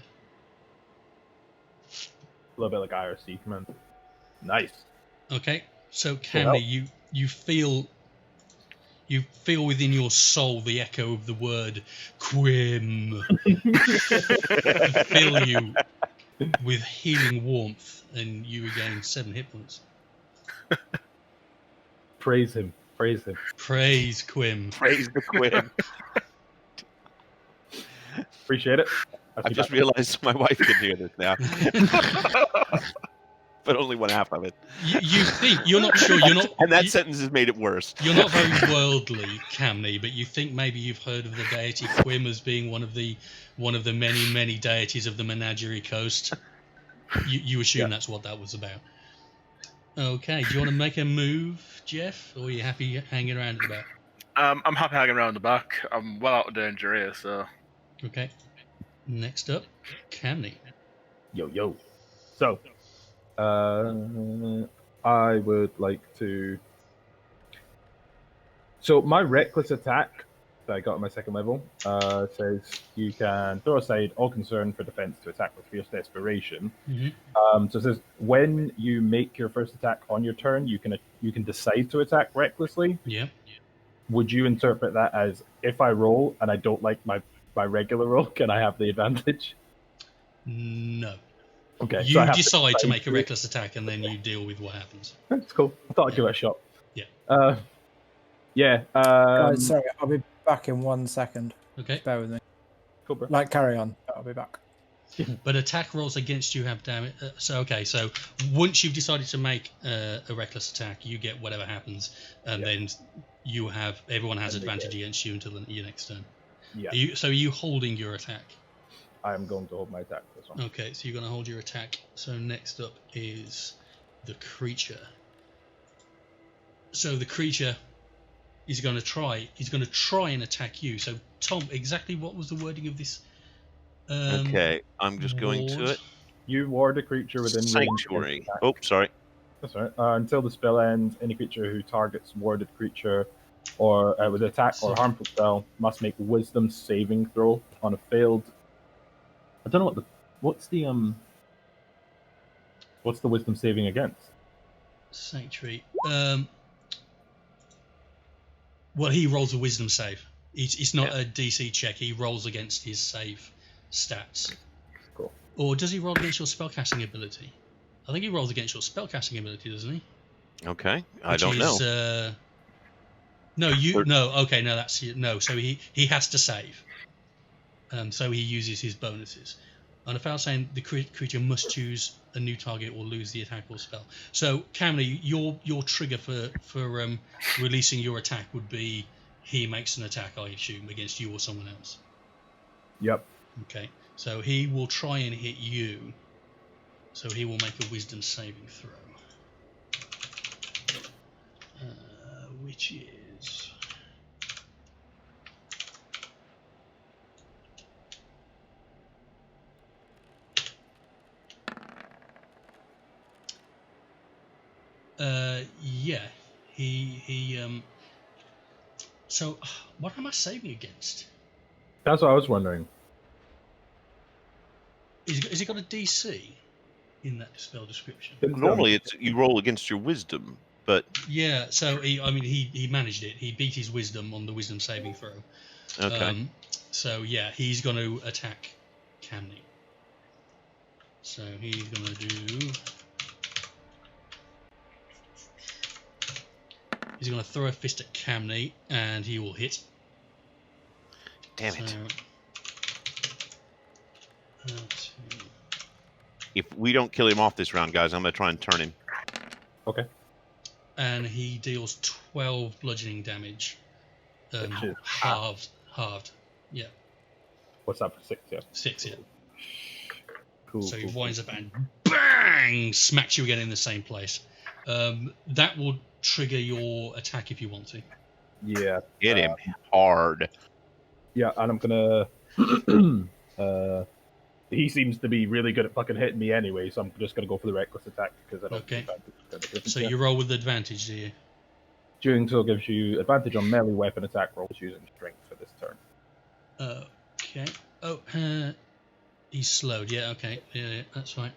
A little bit like IRC command. Nice. Okay, so Cammy, you feel within your soul the echo of the word Quim fill you with healing warmth, and you regain 7 hit points. Praise him. Praise him. Praise Quim. Praise the Quim. Appreciate it. I just realized my wife can hear this now. But only one half of it. You think you're not sure. You're not, And that sentence has made it worse. You're not very worldly, Camney, but you think maybe you've heard of the deity Quim as being one of the many deities of the Menagerie Coast. You assume that's what that was about. Okay, do you want to make a move, Jeff, or are you happy hanging around at the back? I'm happy hanging around the back. I'm well out of danger here, so. Okay. Next up, Camney. Yo. So, I would like to. So my reckless attack that I got at my second level says you can throw aside all concern for defense to attack with fierce desperation. Mm-hmm. So it says when you make your first attack on your turn, you can decide to attack recklessly. Yeah. Would you interpret that as if I roll and I don't like my regular roll, can I have the advantage? No. Okay. You so I have decide to make a do it. reckless attack, and then you deal with what happens. That's cool. I thought I'd give it a shot. Yeah. Yeah. Guys, sorry, I'll be back in 1 second. Okay. Just bear with me. Cool, bro. Like, carry on. I'll be back. But attack rolls against you have damage. So once you've decided to make a reckless attack, you get whatever happens, and then everyone has advantage against you until your next turn. Yeah. Are you holding your attack? I am going to hold my attack for this one. Okay, so you're going to hold your attack. So next up is the creature. So the creature is going to try. He's going to try and attack you. So Tom, exactly what was the wording of this? Okay, I'm just going to ward? it. You ward a creature within range. Sanctuary. Oh, sorry. That's right. Until the spell ends, any creature who targets warded creature or with attack or harmful spell must make Wisdom saving throw on a failed. I don't know what's the Wisdom saving against? Sanctuary. Well, he rolls a Wisdom save. It's not a DC check. He rolls against his save stats. Cool. Or does he roll against your spellcasting ability? I think he rolls against your spellcasting ability, doesn't he? Okay, I don't know. So he has to save. So he uses his bonuses. On a fail saying the creature must choose a new target or lose the attack or spell. So, Camley, your trigger for releasing your attack would be he makes an attack, I assume, against you or someone else. Yep. Okay, so he will try and hit you. So he will make a wisdom saving throw. Which is... yeah, he so what am I saving against? That's what I was wondering. Is it got a DC in that spell description? Normally, it's you roll against your wisdom, but Yeah, so he managed it. He beat his wisdom on the wisdom saving throw. okay. So yeah, he's going to attack Camney. So he's going to do... He's going to throw a fist at Camney, and he will hit. Damn it! So, If we don't kill him off this round, guys, I'm going to try and turn him. Okay. and he deals 12 bludgeoning damage. Which is Halved. Yeah. What's that for 6? Yeah. 6, yeah. Cool. So he cool, winds up and bang! Smacks you again in the same place. That will trigger your attack if you want to. Yeah. Hit him hard. Yeah, and I'm gonna. He seems to be really good at fucking hitting me anyway, so I'm just gonna go for the reckless attack because I don't. Okay. think So you roll with advantage, do you? Doing so gives you advantage on melee weapon attack rolls using strength for this turn. Okay. Oh, he's slowed. Yeah. Okay. Yeah, that's fine.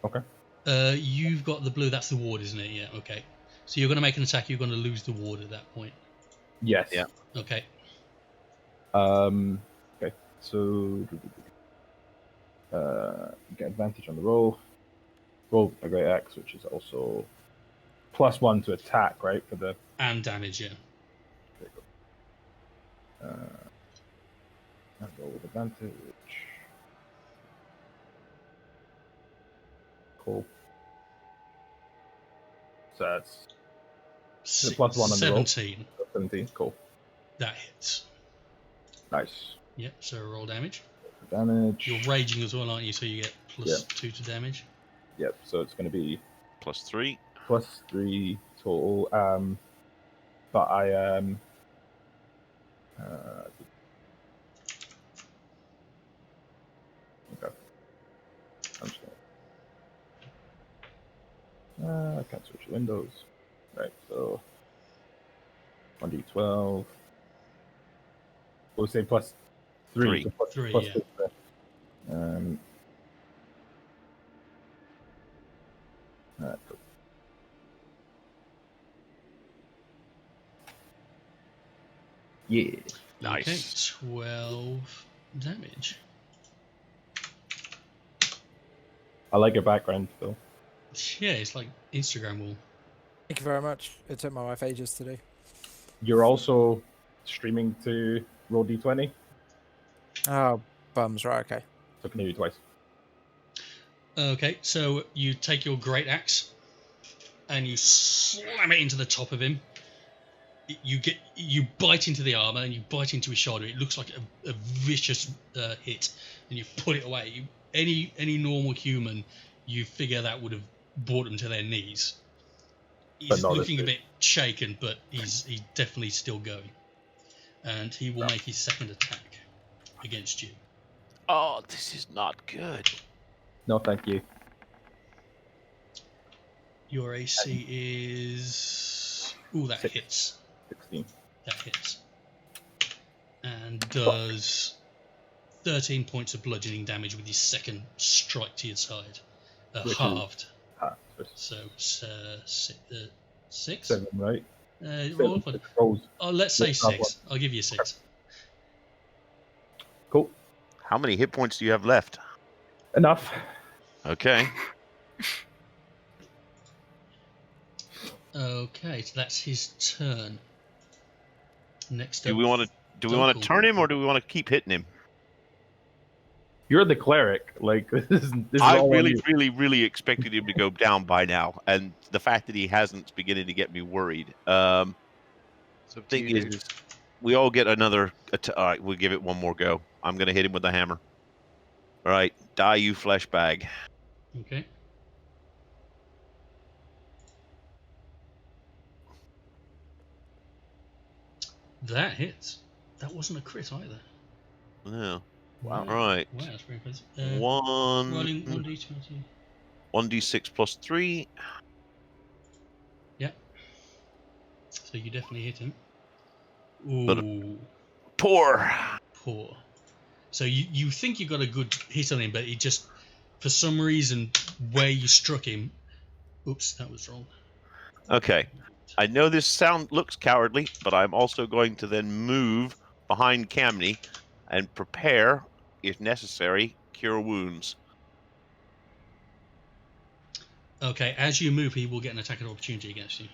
Okay. You've got the blue. That's the ward, isn't it? Yeah. Okay. So you're going to make an attack. You're going to lose the ward at that point. Yes. Yeah. Okay. Okay. So get advantage on the roll. Roll a great axe, which is also +1 to attack, right? For the And damage. Yeah. And roll with advantage. Cool. So that's Si- +1 on the roll. 17. 17. Cool. That hits. Nice. Yep. So roll damage. Damage. You're raging as well, aren't you? So you get plus 2 to damage. Yep. So it's going to be +3. +3 total. But I okay. I'm just gonna, I can't switch windows. Right. So 1d12. We'll say +3. Three. So plus, 3, plus yeah. 6 there. Alright, cool. Yeah. Nice. Okay, 12 damage. I like your background, Phil. Yeah, it's like Instagram wall. Thank you very much. It took my wife ages to do. You're also streaming to roll d20, Oh, bums. Right, okay. so can you twice. Okay, so you take your great axe and you slam it into the top of him. You bite into the armor and you bite into his shoulder. It looks like a vicious hit, and you put it away. Any normal human, you figure that would have brought them to their knees. He's looking a bit shaken, but he's definitely still going, and he will make his second attack against you. Oh, this is not good. No, thank you. Your AC is... Ooh, that 6. hits. 16. That hits. And does 13 points of bludgeoning damage with his second strike to your side. Which is- Halved. So So, 6? 7, right? Roll 7 for, rolls. oh, let's say Let's have 6. I'll give you 6. Cool. How many hit points do you have left? Enough. Okay. Okay, so that's his turn. Next Do up, we want to turn him, or Dunkel. do we want to keep hitting him? You're the cleric. Like this is I all on really, you. really, really expected him to go down by now, and the fact that he hasn't is beginning to get me worried. It's up to Thing you, is, dude. we all get another. All right, we'll give it one more go. I'm gonna hit him with the hammer. All right, die, you flesh bag. Okay. That hits. That wasn't a crit either. Yeah. Wow. No. Right. Wow, that's very impressive. One. Rolling 1d20. 1d6 plus 3. Yep. So you definitely hit him. But- Ooh, Poor. poor. So you think you got a good hit on him, but he just, for some reason, where you struck him. Oops, that was wrong. Okay. I know this looks cowardly, but I'm also going to then move behind Camney and prepare, if necessary, cure wounds. Okay, as you move, he will get an attack of opportunity against you.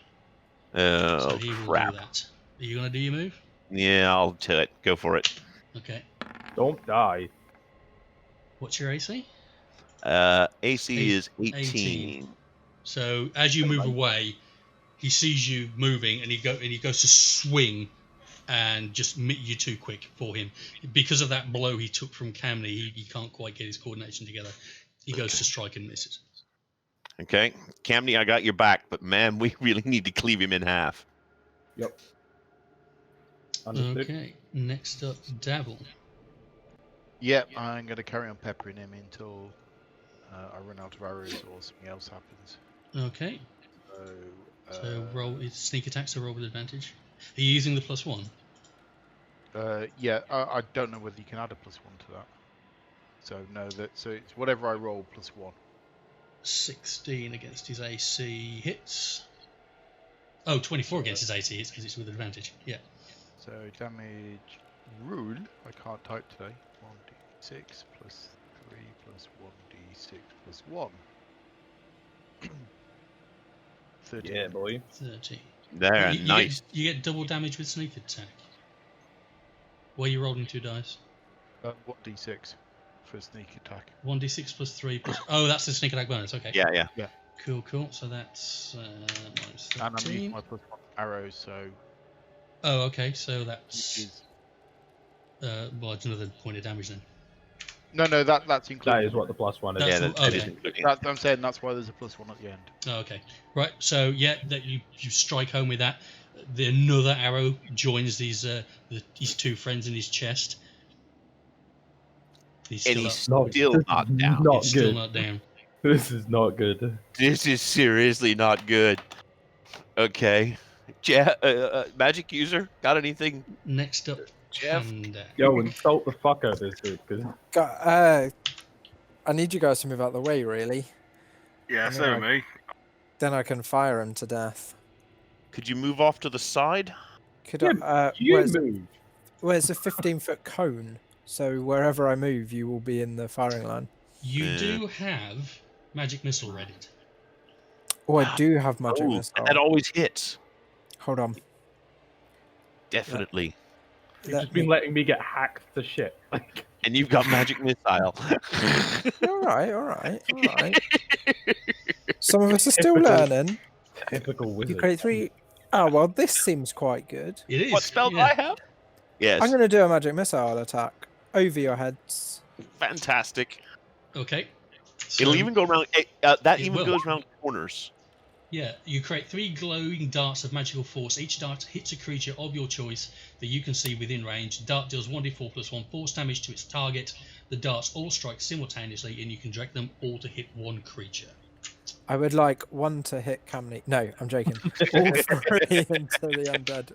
Oh, So he will crap. do that. Are you going to do your move? Yeah, I'll tell it. Go for it. Okay. Don't die. What's your AC? AC is 18. So as you move away, he sees you moving, and he goes to swing, and just you too quick for him. Because of that blow he took from Camney, he can't quite get his coordination together. He goes to strike and misses. Okay. Camney, I got your back, but man, we really need to cleave him in half. Yep. Understood. Okay. Next up, Davil. Yep, I'm going to carry on peppering him until I run out of arrows or something else happens. Okay. So So, roll. It's sneak attack, so roll with advantage. Are you using the +1? yeah, I don't know whether you can add a +1 to that. So no, so it's whatever I roll +1. 16 against his AC hits. Oh, 24 against his AC hits because it's with advantage. Yeah. So damage rule, I can't type today. 1d6 plus 3 plus 1d6 plus 1. 13. Yeah, boy. 13. There, You nice. you get double damage with sneak attack. Where you rolling 2 dice? What d6 for sneak attack? 1d6 plus 3 plus. Oh, that's the sneak attack bonus. Okay. Yeah. Cool. So that's minus 13. And I'm using my +1 arrows, so Oh, okay. So that's is well, it's another point of damage then. no, that's included. That is what the +1 is. That's Yeah, the- that is okay. including. I'm saying that's why there's a +1 at the end. Oh, okay. Right. So yeah, that you strike home with that. Another arrow joins his 2 friends in his chest. He's And still he's up. still not down. Not He's good. still not down. This is not good. This is seriously not good. Okay. Magic user, got anything? Next up, Jeff? Panda. Yo, insult the fuck out of this dude. Cause I need you guys to move out of the way, really. Yeah, I so know, me. Then I can fire him to death. Could you move off to the side? Could Yeah, I? you Where's move. a 15-foot cone? So wherever I move, you will be in the firing line. You Yeah. do have magic missile ready. Oh, I do have magic Oh, missile. that always hits. Hold on. Definitely. You've Let just been me- letting me get hacked to shit. And you've got magic missile. All right. Some of us are still learning. Typical You wizard. create 3. Oh well, this seems quite good. It is. What spell do yeah. I have? Yes. I'm going to do a magic missile attack over your heads. Fantastic. Okay. It'll So, even go around. That It even will. goes around corners. Yeah, you create 3 glowing darts of magical force. Each dart hits a creature of your choice that you can see within range. The dart deals 1d4 plus 1 force damage to its target. The darts all strike simultaneously, and you can direct them all to hit one creature. I would like 1 to hit Camney. No, I'm joking. All 3 into the undead.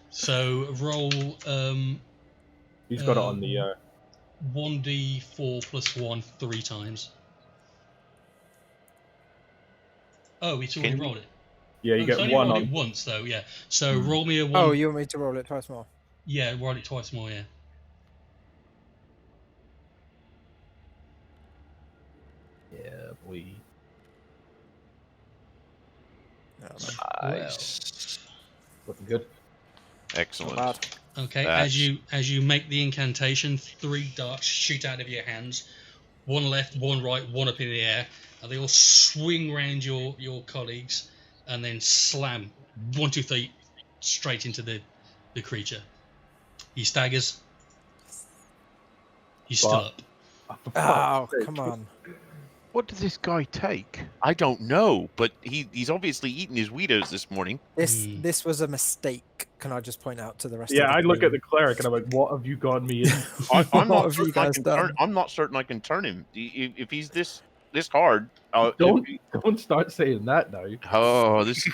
So roll He's got it on the. 1d4 plus 1 3 times. Oh, it's already Can you- rolled it. Yeah, you It's get only 1 rolled on. it once though. Yeah. So roll me a 1. Oh, you want me to roll it twice more? Yeah, roll it twice more. Yeah. Yeah, boy. No, no. Nice. Looking good. Excellent. Not bad. Okay, That's- as you make the incantation, 3 darts shoot out of your hands. one left, one right, one up in the air, and they all swing round your colleagues, and then slam 1, 2, 3 straight into the creature. He staggers. He's still up. Oh, come on. What does this guy take? I don't know, but he's obviously eaten his Weedos this morning. This was a mistake. Can I just point out to the rest of Yeah, the I look team? at the cleric and I'm like, what have you gotten me in? I'm What not have you certain I guys can done? turn. I'm not certain I can turn him. If he's this hard. Don't start saying that now. Oh, this.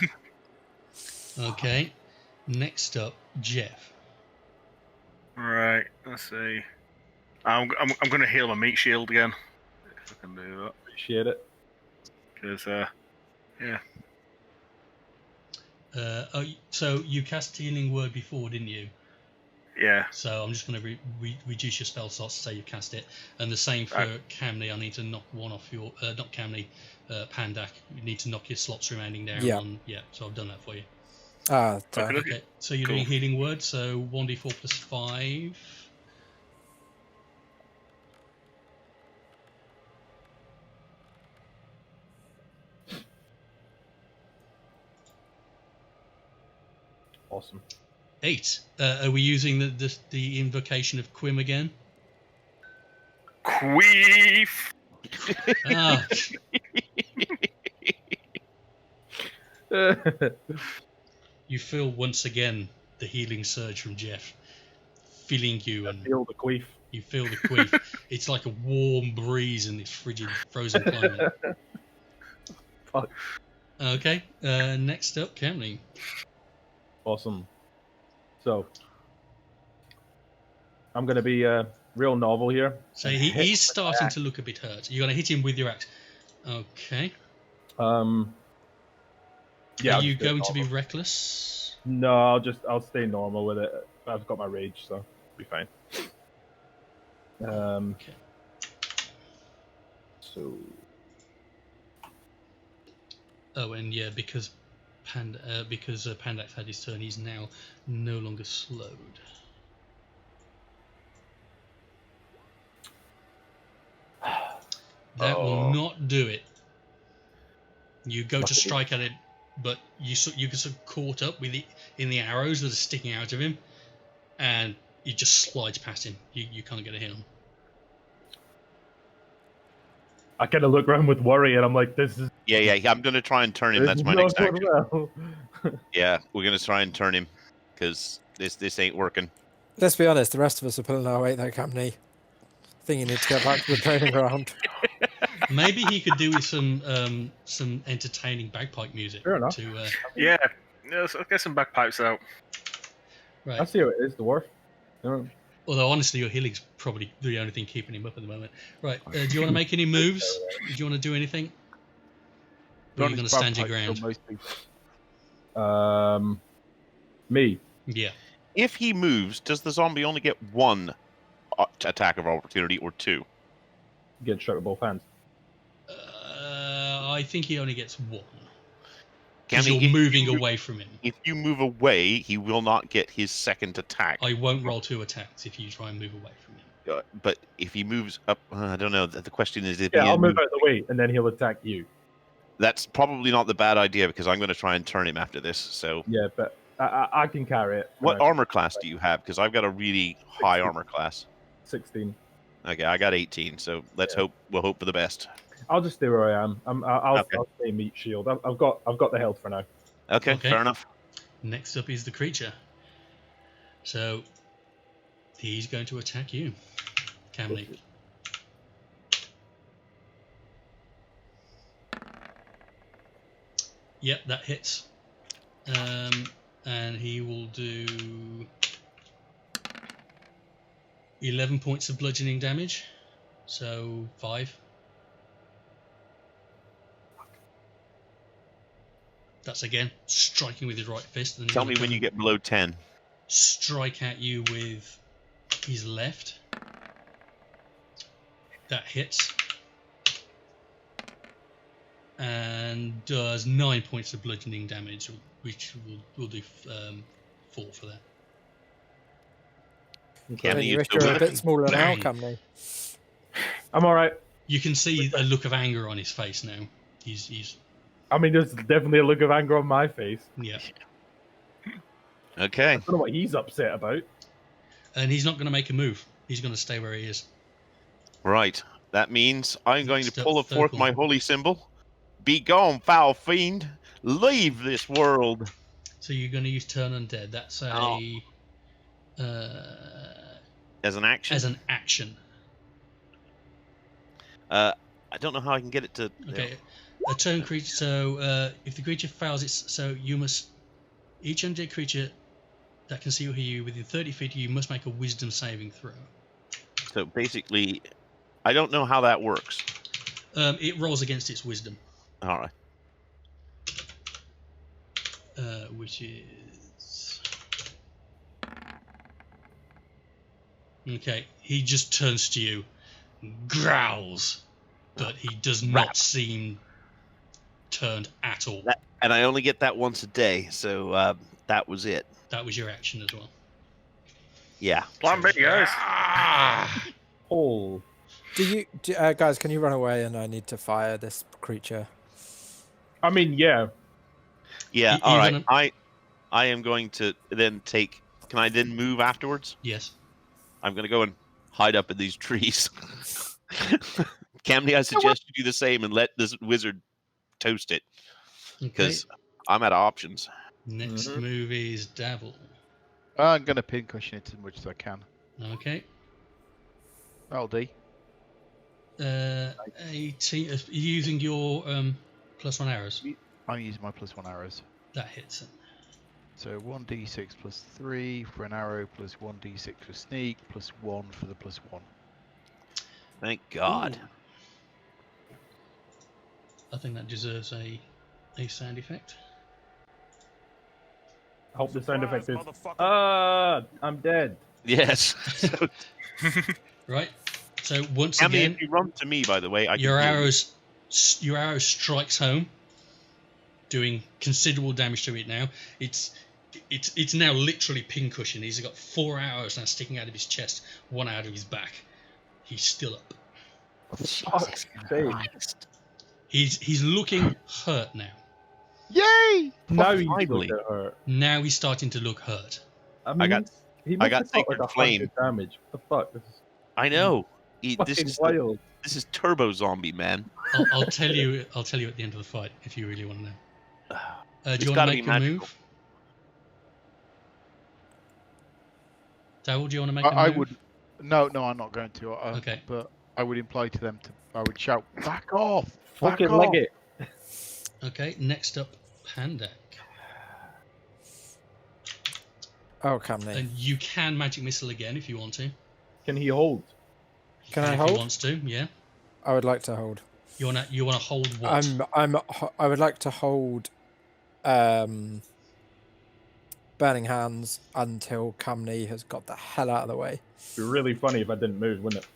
Okay. Next up, Jeff. Right, let's see. I'm going to heal my meat shield again. If I can do that. Appreciate it. Because, yeah. So you cast Healing Word before, didn't you? Yeah. So I'm just going to reduce your spell slots to say you cast it, and the same for Camney. I need to knock one off your not Camney, Pandak. You need to knock your slots remaining down. Yeah. So I've done that for you. Okay. So you're doing Healing Word. So 1d4 plus 5. Awesome. 8. Are we using the invocation of Quim again? Queef! Ah, you feel once again the healing surge from Jeff, filling you, and Feel the queef. you feel the queef. It's like a warm breeze in this frigid, frozen climate. Fuck. Okay, next up, Camney. Awesome. So, I'm going to be real novel here. So he's starting to look a bit hurt. You're going to hit him with your axe. Okay. Yeah. Are you going to be reckless? No, I'll stay normal with it. I've got my rage, so be fine. Okay. So. Oh, and yeah, because Pandak's had his turn, he's now no longer slowed. That will not do it. You go to strike at it, but you get sort of caught up with in the arrows that are sticking out of him, and he just slides past him. You can't get a hit on. I kind of look around with worry, and I'm like, "This is." Yeah. I'm going to try and turn him. That's my next action. Well. Yeah, we're going to try and turn him because this ain't working. Let's be honest, the rest of us are pulling our weight, though, Camney. I think you need to get back to the training ground. Maybe he could do with some entertaining bagpipe music. Fair enough. Yeah. Let's get some bagpipes out. Right. I see what it is, dwarf. Although honestly, your healing's probably the only thing keeping him up at the moment. Right. Do you want to make any moves? Do you want to do anything? Or are you going to stand your ground? Me. Yeah. If he moves, does the zombie only get one attack of opportunity or two? Get shot with both hands. I think he only gets one. Can Because you're moving away from him. If you move away, he will not get his second attack. I won't roll 2 attacks if you try and move away from him. But if he moves up, I don't know. The question is, if I'll move out of the way, and then he'll attack you. That's probably not the bad idea because I'm going to try and turn him after this. So yeah, but I can carry it. What armor class do you have? Because I've got a really high armor class. 16. Okay, I got 18. So let's hope. We'll hope for the best. I'll just stay where I am. I'll stay meat shield. I've got the health for now. Okay, fair enough. Next up is the creature. So he's going to attack you, Camley. Yep, that hits. And he will do 11 points of bludgeoning damage. So 5. That's again striking with his right fist. And Tell me when you get below 10. Strike at you with his left. That hits. And does 9 points of bludgeoning damage, which will do 4 for that. You wish you were a bit smaller now, Camney. I'm all right. You can see a look of anger on his face now. He's I mean, there's definitely a look of anger on my face. yeah, I Okay. don't know what he's upset about. and he's not going to make a move. He's going to stay where he is. Right. That means I'm going to Next up, pull forth Thurple. my holy symbol. Be gone, foul fiend. Leave this world. So you're going to use turn undead. That's a As an action. as an action. I don't know how I can get it to. Okay, a turn creature. So if the creature fails, you must each undead creature that can see or hear you within 30 feet of you must make a Wisdom saving throw. So basically, I don't know how that works. It rolls against its Wisdom, All right. which is okay. He just turns to you, growls, but he does not seem turned at all. And I only get that once a day, so that was it. That was your action as well. Yeah. Plan B, guys. Oh, Guys, can you run away? And I need to fire this creature. I mean, yeah. Yeah. You All right. gonna- I am going to then take. Can I then move afterwards? Yes. I'm going to go and hide up in these trees. Camney, I suggest you do the same and let this wizard toast it, Okay. because I'm out of options. Next move is Davil. I'm going to pincushion it as much as I can. Okay. That'll do. 18. Using your +1 arrows. I'm using my +1 arrows. That hits it. So 1d6 plus 3 for an arrow, plus 1d6 for sneak, plus 1 for the +1. Thank God. Ooh. I think that deserves a sound effect. I hope the sound effect is. I'm dead. Yes. So, Right. So once Camney, again, if you run to me, by the way, I your can heal you. arrow strikes home, doing considerable damage to it. Now it's now literally pincushion. He's got 4 arrows now sticking out of his chest, 1 out of his back. He's still up. Fuck's sake. He's looking hurt now. Yay! Now he's Finally. looking at her. Now he's starting to look hurt. I mean, got- he I must got have got like Sacred 100 damage. What the fuck? This is I know. This fucking is wild. this is Turbo Zombie, man. I'll tell you. I'll tell you at the end of the fight if you really want to know. Do It's you want gotta to be make a magical. move? Darryl, do you want to make I, a I move? would. No, I'm not going to. Okay. But I would imply to them I would shout, "Back off! Back Fucking off!" leg it. Okay. Next up, Pandak. Oh, Camney. And you can magic missile again if you want to. Can he hold? Can I if hold? He wants to. Yeah. I would like to hold. You wanna hold what? I would like to hold Burning Hands until Camney has got the hell out of the way. It'd be really funny if I didn't move, wouldn't it?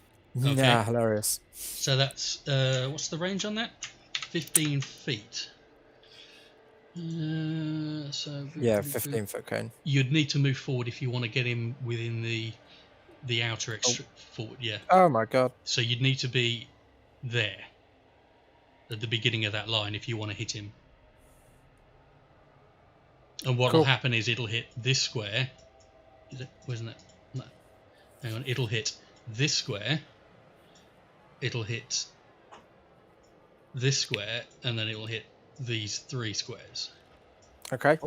Okay. Yeah, hilarious. So that's what's the range on that? 15 feet. So Yeah, 15-foot cone. You'd need to move forward if you want to get him within the outer extra forward. Yeah. Oh my god. So you'd need to be there at the beginning of that line if you want to hit him. And what will Cool. happen is it'll hit this square. Is it? Wasn't it? No. Hang on. It'll hit this square. It'll hit this square, and then it'll hit these 3 squares. Okay.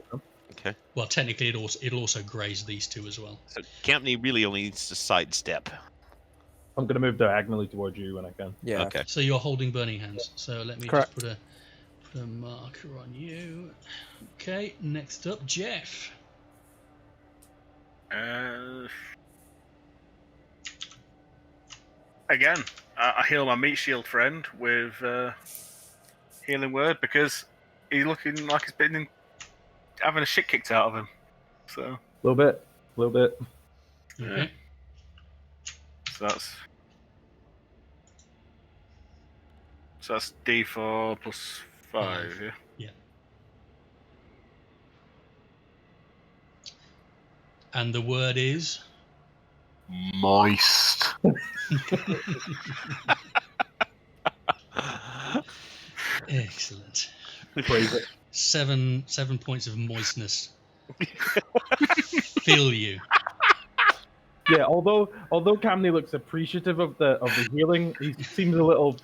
Okay. Well, technically, it'll also graze these 2 as well. So Campney really only needs to sidestep. I'm gonna move diagonally towards you when I can. Yeah. Okay. So you're holding Burning Hands. So let me Correct. just put a marker on you. Okay. Next up, Jeff. Again, I heal my meat shield friend with healing word because he's looking like he's been having a shit kicked out of him. So A little bit. Okay. so that's D4 plus 5. Yeah. And the word is Moist. Excellent. Praise it. 7 points of moistness fill you. Yeah, although Camney looks appreciative of the healing, he seems a little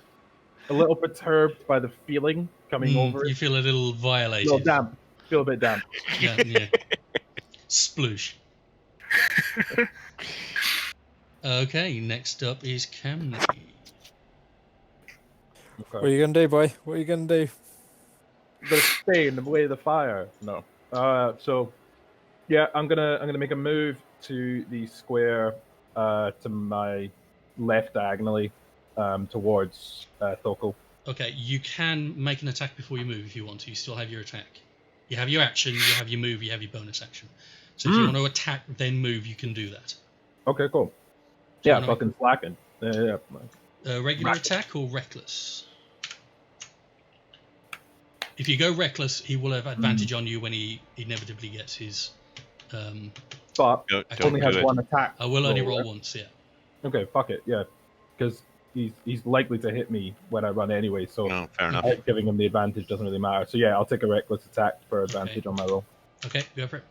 perturbed by the feeling coming over. You feel a little A violated. little damp. Feel a bit damp. Yeah. Sploosh. Okay, next up is Camney. What are you gonna do, boy? What are you gonna do? I'm gonna stay in the way of the fire. No. So yeah, I'm gonna make a move to the square to my left diagonally towards Thokul. Okay, you can make an attack before you move if you want to. You still have your attack. You have your action, you have your move, you have your bonus action. So if you want to attack, then move, you can do that. Okay, cool. Do you Yeah, wanna fucking slacking. Yeah. regular attack or reckless? If you go reckless, he will have advantage on you when he inevitably gets his. But Don't only do has it. one attack. I will only roll right? once, yeah. Okay, fuck it, yeah. Because he's likely to hit me when I run anyway, so No, fair enough. giving him the advantage doesn't really matter. So yeah, I'll take a reckless attack for advantage on my roll. Okay, go for it.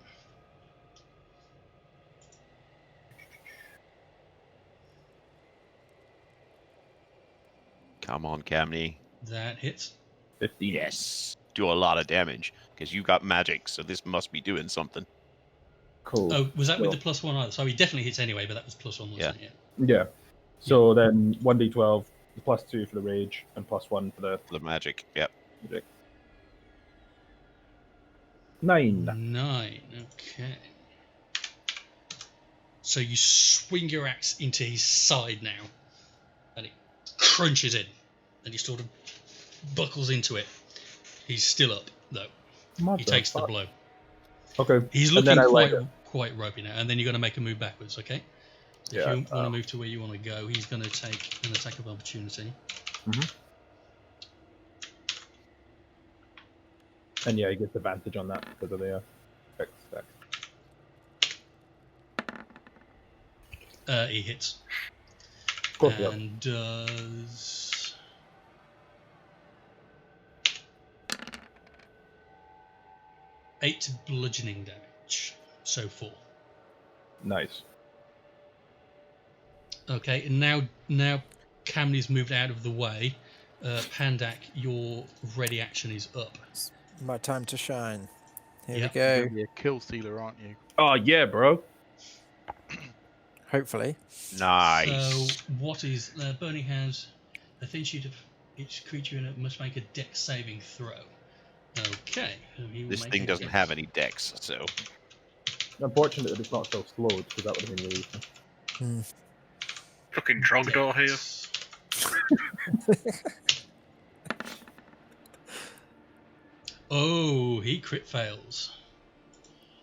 Come on, Camney. That hits. 15. Yes. Do a lot of damage because you got magic, so this must be doing something. Cool. Oh, was that with So- the +1 either? So he definitely hits anyway, but that was +1, wasn't it? Yeah. So then 1d12, +2 for the rage, and +1 for the The magic. Yep. magic. 9. 9. Okay. So you swing your axe into his side now, and it crunches in, and he sort of buckles into it. He's still up though. He takes the blow. Okay. He's And looking then I quite ropey now, and then you're going to make a move backwards. Okay. If Yeah, you want to move to where you want to go, he's going to take an attack of opportunity. And yeah, he gets advantage on that because of the effect stack. He hits. Of course, yeah. And does 8 bludgeoning damage. So 4. Nice. Okay, and now Camney's moved out of the way. Pandak, your ready action is up. My time to shine. Here Yep. we You're go. gonna be a kill stealer, aren't you? Oh yeah, bro. Hopefully. Nice. So what is Bernie has a thin sheet of each creature in it must make a dex saving throw. Okay. So he will This make thing a doesn't dex. have any decks, so Unfortunate that it's not so slowed because that would have been really useful. Fucking Trogdor here. Oh, he crit fails.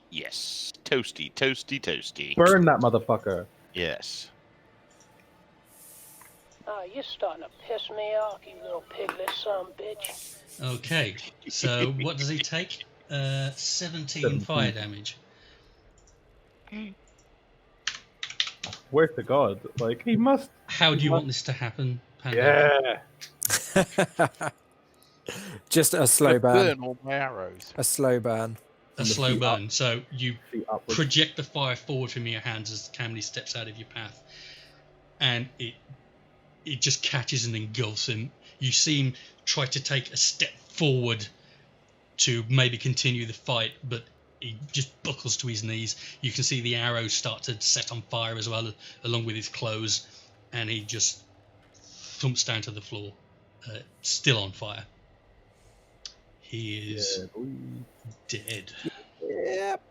yes. Toasty, toasty, toasty. Burn that motherfucker. Yes. Oh, you're starting to piss me off, you little piglet son of a bitch. Okay. So what does he take? 17 fire damage. Where's to God? Like he must. How do you want this to happen, Panda? Yeah. Just a slow burn. Burn all my arrows. A slow burn. A slow burn. So you Feet upwards. project the fire forward from your hands as Camney steps out of your path, and it just catches and engulfs him. You see him try to take a step forward to maybe continue the fight, but he just buckles to his knees. You can see the arrows start to set on fire as well, along with his clothes, and he just thumps down to the floor, still on fire. He is dead. Yep.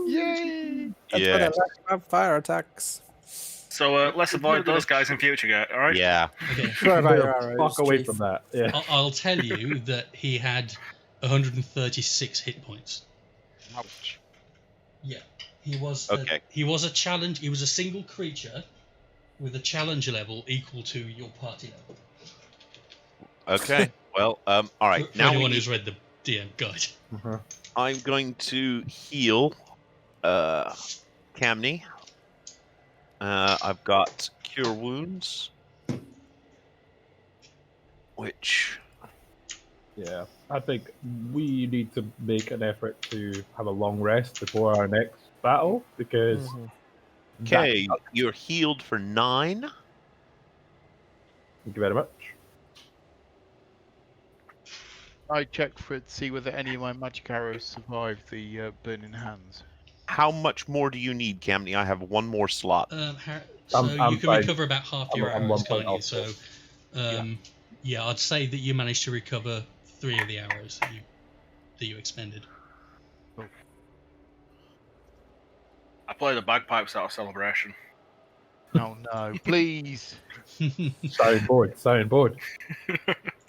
Yay! That's Yeah. what I like about fire attacks. So let's avoid those guys in future, guys. All right. Yeah. Okay. Sorry about your arrows. Fuck away Chief. from that. Yeah. I'll tell you that he had 136 hit points. Ouch. Yeah, he was. Okay. He was a challenge. He was a single creature with a challenge level equal to your party level. Okay. Well, all right. For Now anyone we who's read the DM guide. I'm going to heal Camney. I've got Cure Wounds, which Yeah, I think we need to make an effort to have a long rest before our next battle because. Mhm. Okay, you're healed for 9. Thank you very much. I checked to see whether any of my magic arrows survived the burning hands. How much more do you need, Camney? I have one more slot. So I'm you can fine. recover about half your I'm arrows, 1 point can't you? off, So, yeah, I'd say that you managed to recover 3 of the arrows that you expended. I play the bagpipes out of celebration. Oh no, please. Sound board.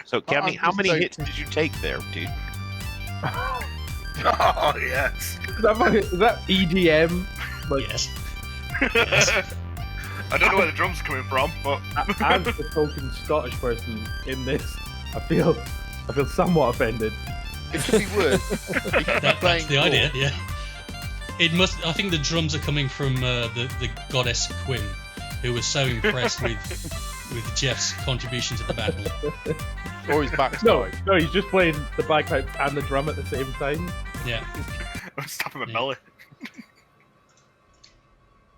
So, Camney, I'm how just many so- hits did you take there, dude? Oh yes. Is that EDM? Like, Yes. I don't know where the drums are coming from, but as the token Scottish person in this, I feel somewhat offended. It could be worse. That's the idea. Yeah. It must. I think the drums are coming from the goddess Quinn, who was so impressed with Jeff's contribution to the battle. Or his backside. No, he's just playing the bagpipes and the drum at the same time. Yeah. I'm stopping my Yeah. belly.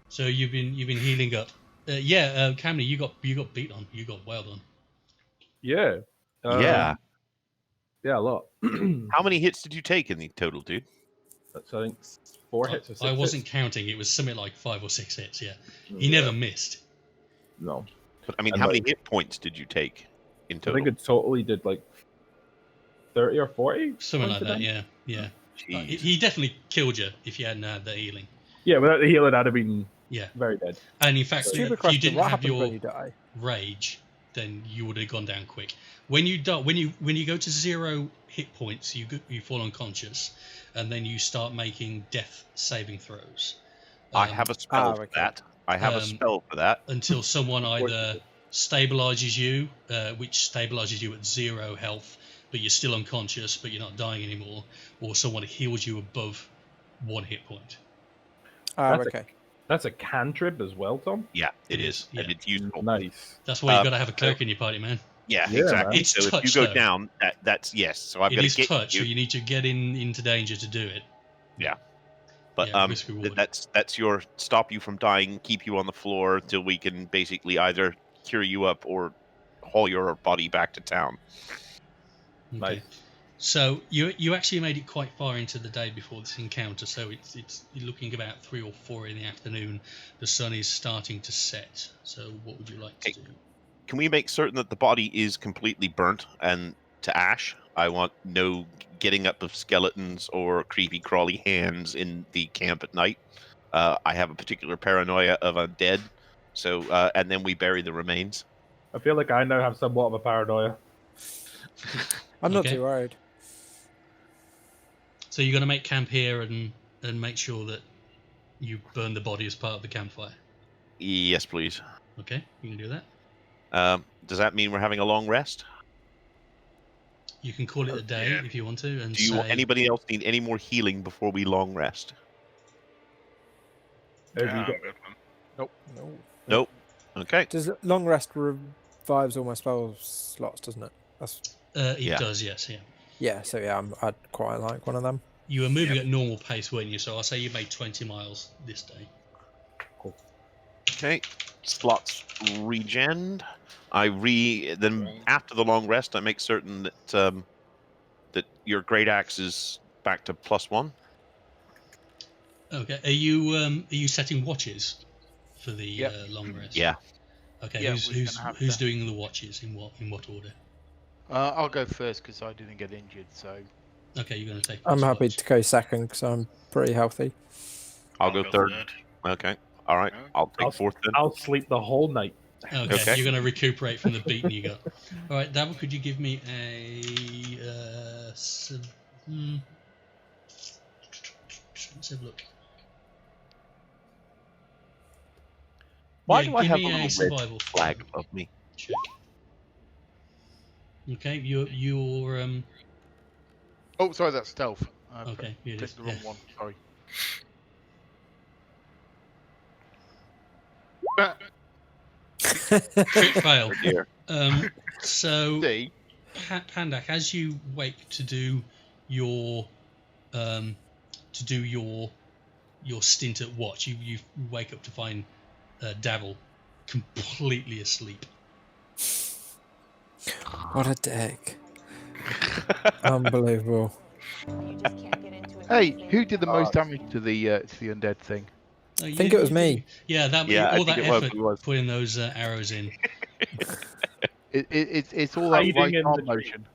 So you've been healing up. Camney, you got beat on. You got wailed on. Yeah. Yeah. Yeah, a lot. How many hits did you take in the total, dude? That's, I think 4 hits or 6 I wasn't hits. counting. It was something like 5 or 6 hits. Yeah. He never missed. No. But, I mean, And how many like- hit points did you take in I total? think it totally did like 30 or 40. Something like points of that. damage. Yeah. Jeez. He definitely killed you if you hadn't had the healing. Yeah, without the healing, I'd have been Yeah. very dead. And in fact, Stupid if you question. didn't What have happens your when you die? rage, then you would have gone down quick. When you die, when you go to 0 hit points, you fall unconscious, and then you start making death saving throws. I have a spell for okay. that. I have a spell for that. Until someone either stabilizes you, which stabilizes you at 0 health, but you're still unconscious, but you're not dying anymore, or someone heals you above 1 hit point. That's Okay. That's a cantrip as well, Tom. Yeah, it is. Yeah. And it's useful. Nice. That's why you got to have a cleric in your party, man. Yeah, Yeah, exactly. man. It's So if touch, you go though. down, that's yes. So I've It got to is get touch, you. so you need to get into danger to do it. But Yeah, risk reward. that's your stop you from dying, keep you on the floor till we can basically either cure you up or haul your body back to town. Okay. Nice. So you actually made it quite far into the day before this encounter. So it's you're looking about 3 or 4 in the afternoon. The sun is starting to set. So what would you like to do? Can we make certain that the body is completely burnt and to ash? I want no getting up of skeletons or creepy crawly hands in the camp at night. I have a particular paranoia of undead. So and then we bury the remains. I feel like I now have somewhat of a paranoia. I'm not Okay. too worried. So you're going to make camp here and make sure that you burn the body as part of the campfire. Yes, please. Okay, you can do that. Does that mean we're having a long rest? You can call it a day Yeah. if you want to, and Do you say anybody else need any more healing before we long rest? Have Yeah, you I'm got- good, man. No. Nope. Okay. Does long rest revives all my spell slots, doesn't it? That's it Yeah. does, yes, yeah. yeah. So yeah, I'd quite like one of them. You were moving at normal pace, weren't you? So I'll say you made 20 miles this day. Okay. Slots regened. Then after the long rest, I make certain that that your great axe is back to +1. Okay. Are you setting watches for the Yep. long rest? Yeah. Okay. Yeah, who's we're gonna have who's to. doing the watches in what order? I'll go first because I didn't get injured. So Okay, you're going to take. I'm first happy watch. to go second because I'm pretty healthy. I'll go third. Okay. All right. Okay. I'll take fourth then. I'll sleep the whole night. Okay, Okay. you're going to recuperate from the beating you got. All right, Davil, could you give me a? Let's have a look. Why Yeah, do I give have me a a little survival red flag above me? check. Okay, you're oh, sorry, that's stealth. I okay. It is, clicked the wrong yeah. one. Sorry. Crit fail. Oh dear. So See, Pandak, as you wake to do your stint at watch, you wake up to find Dabble completely asleep. What a dick. Unbelievable. Hey, who did the most damage to the undead thing? I think it was me. Yeah, Yeah, I all think that it was, effort it was. putting those arrows in. It's all that Hiding right in arm the tree. motion.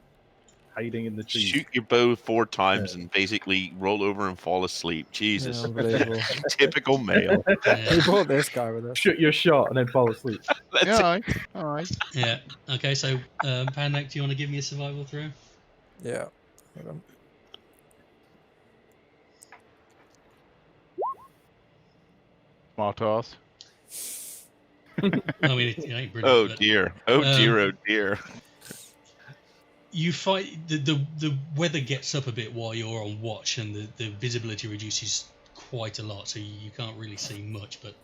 Hiding in the trees. Shoot your bow 4 times and basically roll over and fall asleep. Yeah, Jesus. unbelievable. Typical male. Yeah. We brought this guy with us. Shoot your shot and then fall asleep. That's Yeah, it. all right. Yeah. Okay, so Pandak, do you want to give me a survival throw? Yeah. Hold on. Smart ass. I mean, it ain't brilliant. Oh but dear. Oh dear. Oh dear. you fight the weather gets up a bit while you're on watch, and the visibility reduces quite a lot, so you can't really see much. But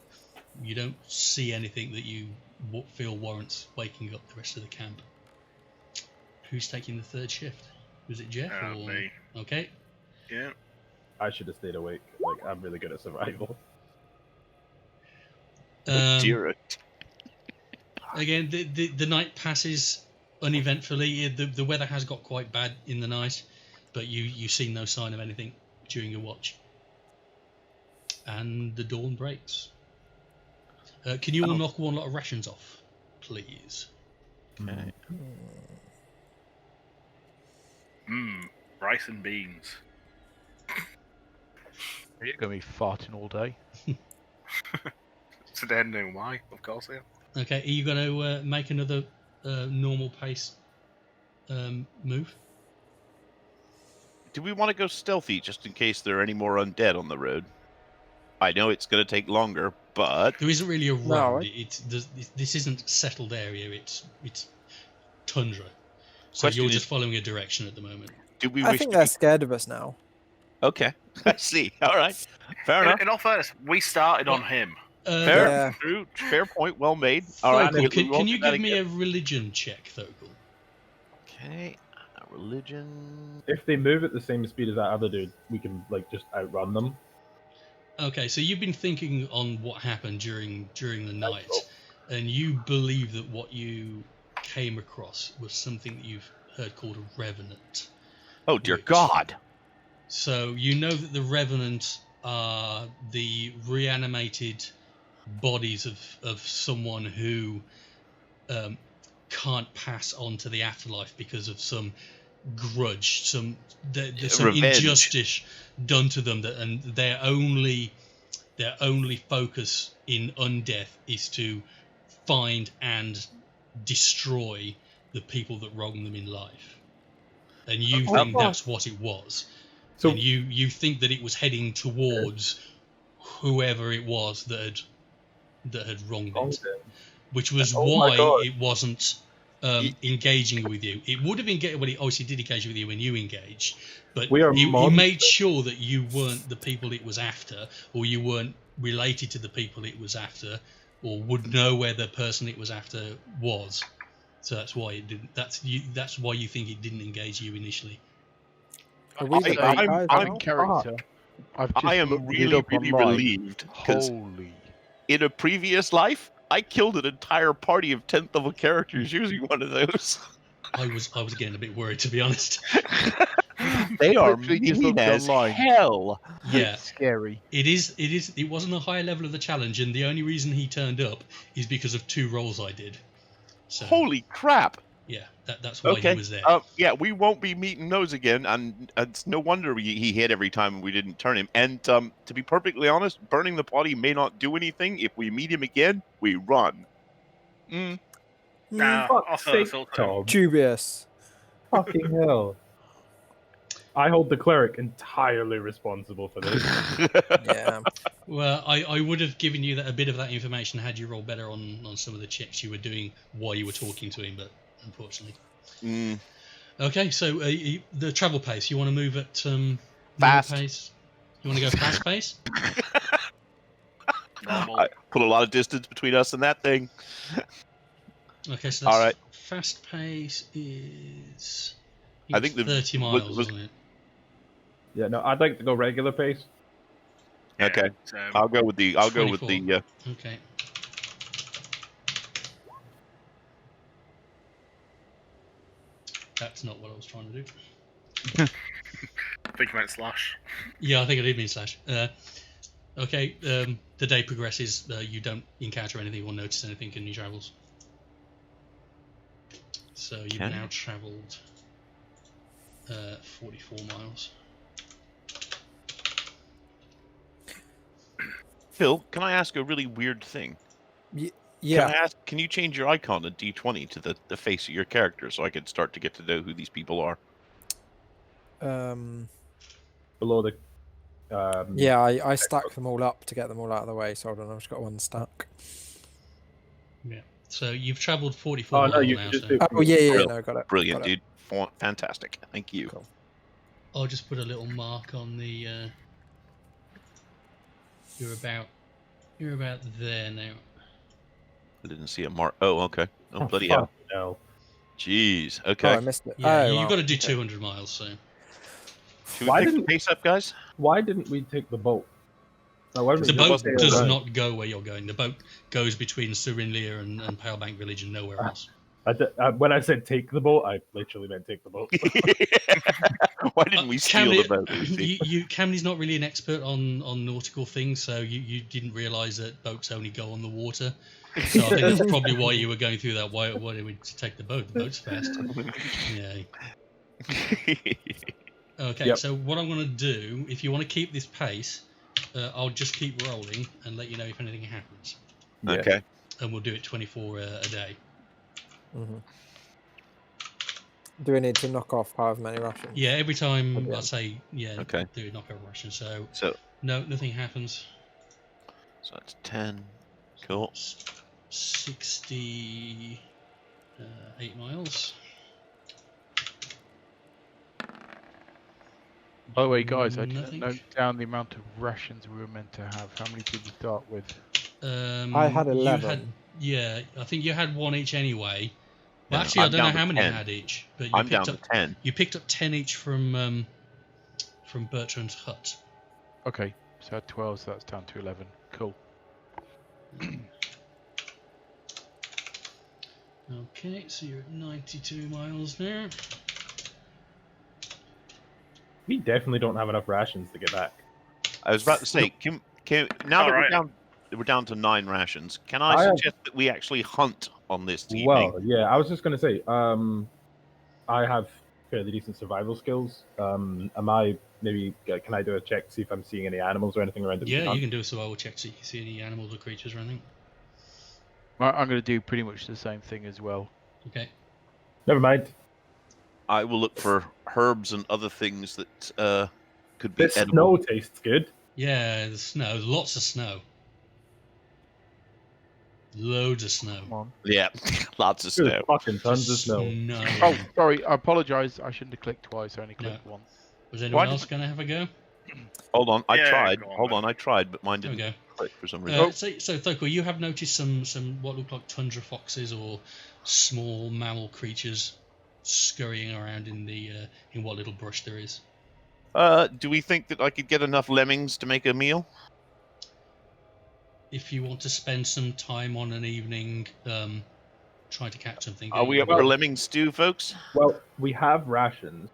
you don't see anything that you feel warrants waking up the rest of the camp. Who's taking the third shift? Was it Jeff or Me. Okay? Yeah. I should have stayed awake. Like, I'm really good at survival. Oh dear. Again, the night passes uneventfully. The weather has got quite bad in the night, but you see no sign of anything during your watch. And the dawn breaks. Can you all knock one lot of rations off, please? Okay. Rice and beans. You're going to be farting all day. So they know why, of course, yeah. Okay, are you going to make another normal pace move? Do we want to go stealthy just in case there are any more undead on the road? I know it's going to take longer, but There isn't really a road. No, This isn't a settled area. It's tundra. So Question you're is- just following a direction at the moment. do we I wish think to they're scared of us now. Okay. I see. All right. Fair enough. In all fairness, we started on him. Fair. Yeah. True. Fair point. Well made. All right. Thogel, we can won't you do that give me again. a religion check, Thogel? Okay. Religion. If they move at the same speed as that other dude, we can like just outrun them. Okay, so you've been thinking on what happened during the night, and you believe that what you came across was something that you've heard called a revenant. Oh dear Which- God. So you know that the revenant are the reanimated bodies of someone who can't pass on to the afterlife because of some grudge, there's some Revenge. injustice done to them, and their only focus in undeath is to find and destroy the people that wronged them in life. And you think that's what it was. So And you think that it was heading towards whoever it was that had wronged it, which was Oh my why God. it wasn't engaging with you. It would have engaged. Well, it obviously did engage with you when you engaged, but We are he monsters. made sure that you weren't the people it was after, or you weren't related to the people it was after, or would know where the person it was after was. So that's why it didn't. That's why you think it didn't engage you initially. Are we the bad guys I'm now? in character. I've just I am looked it really, up really online. relieved because Holy. in a previous life, I killed an entire party of 10th level characters using one of those. I was getting a bit worried, to be honest. They are Literally just mean looked as online. hell. Yeah. It's scary. It wasn't a high level of the challenge, and the only reason he turned up is because of 2 rolls I did. So Holy crap. yeah, that's why Okay. he was there. Yeah, we won't be meeting those again, and it's no wonder he hit every time we didn't turn him. And to be perfectly honest, burning the body may not do anything. If we meet him again, we run. Nah, Fuck's I'll throw sake, this all to him. Tom. Dubious. Fucking hell. I hold the cleric entirely responsible for this. Yeah. Well, I would have given you a bit of that information had you rolled better on some of the checks you were doing while you were talking to him, but unfortunately. Okay, so the travel pace. You want to move at normal Fast. pace? You want to go fast pace? Normal. I put a lot of distance between us and that thing. Okay, so that's All right. fast pace is. I think the 30 miles, wasn't it? Yeah, no, I'd like to go regular pace. Okay. So, I'll go with the. 24. Okay. That's not what I was trying to do. I think you meant slash. Yeah, I think I did mean slash. Okay, the day progresses. You don't encounter anything or notice anything in your travels. So you've Okay. now travelled 44 miles. Phil, can I ask a really weird thing? Can I ask? Can you change your icon to D20 to the face of your character so I can start to get to know who these people are? Below the. Yeah, I stack them all up to get them all out of the way. So hold on, I've just got one stack. Yeah. So you've travelled 44 Oh miles no, you now. can just So do. Oh yeah, Brilliant. no, got it. Brilliant, got it. dude. Fantastic. Thank you. Cool. I'll just put a little mark on the. You're about there now. I didn't see a mark. Oh, okay. Oh, Oh, bloody fuck hell. no. Jeez. Oh, Okay. I missed it. Yeah, oh, you've wow. got to do Okay. 200 miles. So Should we Why pick the didn't- pace up, guys? Why didn't we take the boat? No, why didn't the we boat just stay does around? not go where you're going. The boat goes between Surinlia and Palebank Village and nowhere else. When I said take the boat, I literally meant take the boat. Why didn't we steal the boat? Camney's not really an expert on nautical things, so you didn't realise that boats only go on the water. So I think that's probably why you were going through that. Why did we take the boat? The boat's fast. Yeah. Okay, Yep. so what I'm going to do, if you want to keep this pace, I'll just keep rolling and let you know if anything happens. Yeah. Okay. And we'll do it 24 a day. Mm-hmm. Do we need to knock off however many rations? Yeah, every time Okay. I say, Okay. do a knockover ration. So, So no, nothing happens. that's 10. Cool. 68 miles. By the way, guys, I didn't Nothing. note down the amount of rations we were meant to have. How many did we start with? I had 11. I think you had one each anyway. Well, Yeah, actually, I I'm don't know down to how many you 10. had each, but you I'm picked down up to 10. you picked up 10 each from Bertrand's hut. Okay, so I had 12, so that's down to 11. Cool. Okay, so you're at 92 miles now. We definitely don't have enough rations to get back. I was about to say, now that Alright. we're down to 9 rations, can I I have- suggest that we actually hunt on this evening? Well, yeah, I was just going to say, I have fairly decent survival skills. Can I do a check, see if I'm seeing any animals or anything around? Yeah, you can do a survival check so you can see any animals or creatures or anything. I'm going to do pretty much the same thing as well. Okay. Never mind. I will look for herbs and other things that could be This edible. snow tastes good. Yeah, the snow. Lots of snow. Loads of snow. Come on. Yeah, lots of There's snow. fucking tons of snow. Snow. Oh, sorry, I apologise. I shouldn't have clicked twice. I only No. clicked once. Was anyone Why else going to have a go? Hold on, I Yeah, tried. go on, Hold then. on, I tried, but mine There we didn't go. click for some reason. So Thoko, you have noticed some what look like tundra foxes or small mammal creatures scurrying around in what little brush there is. Do we think that I could get enough lemmings to make a meal? If you want to spend some time on an evening trying to catch something, Are we up for lemming stew, folks? Well, we have rations.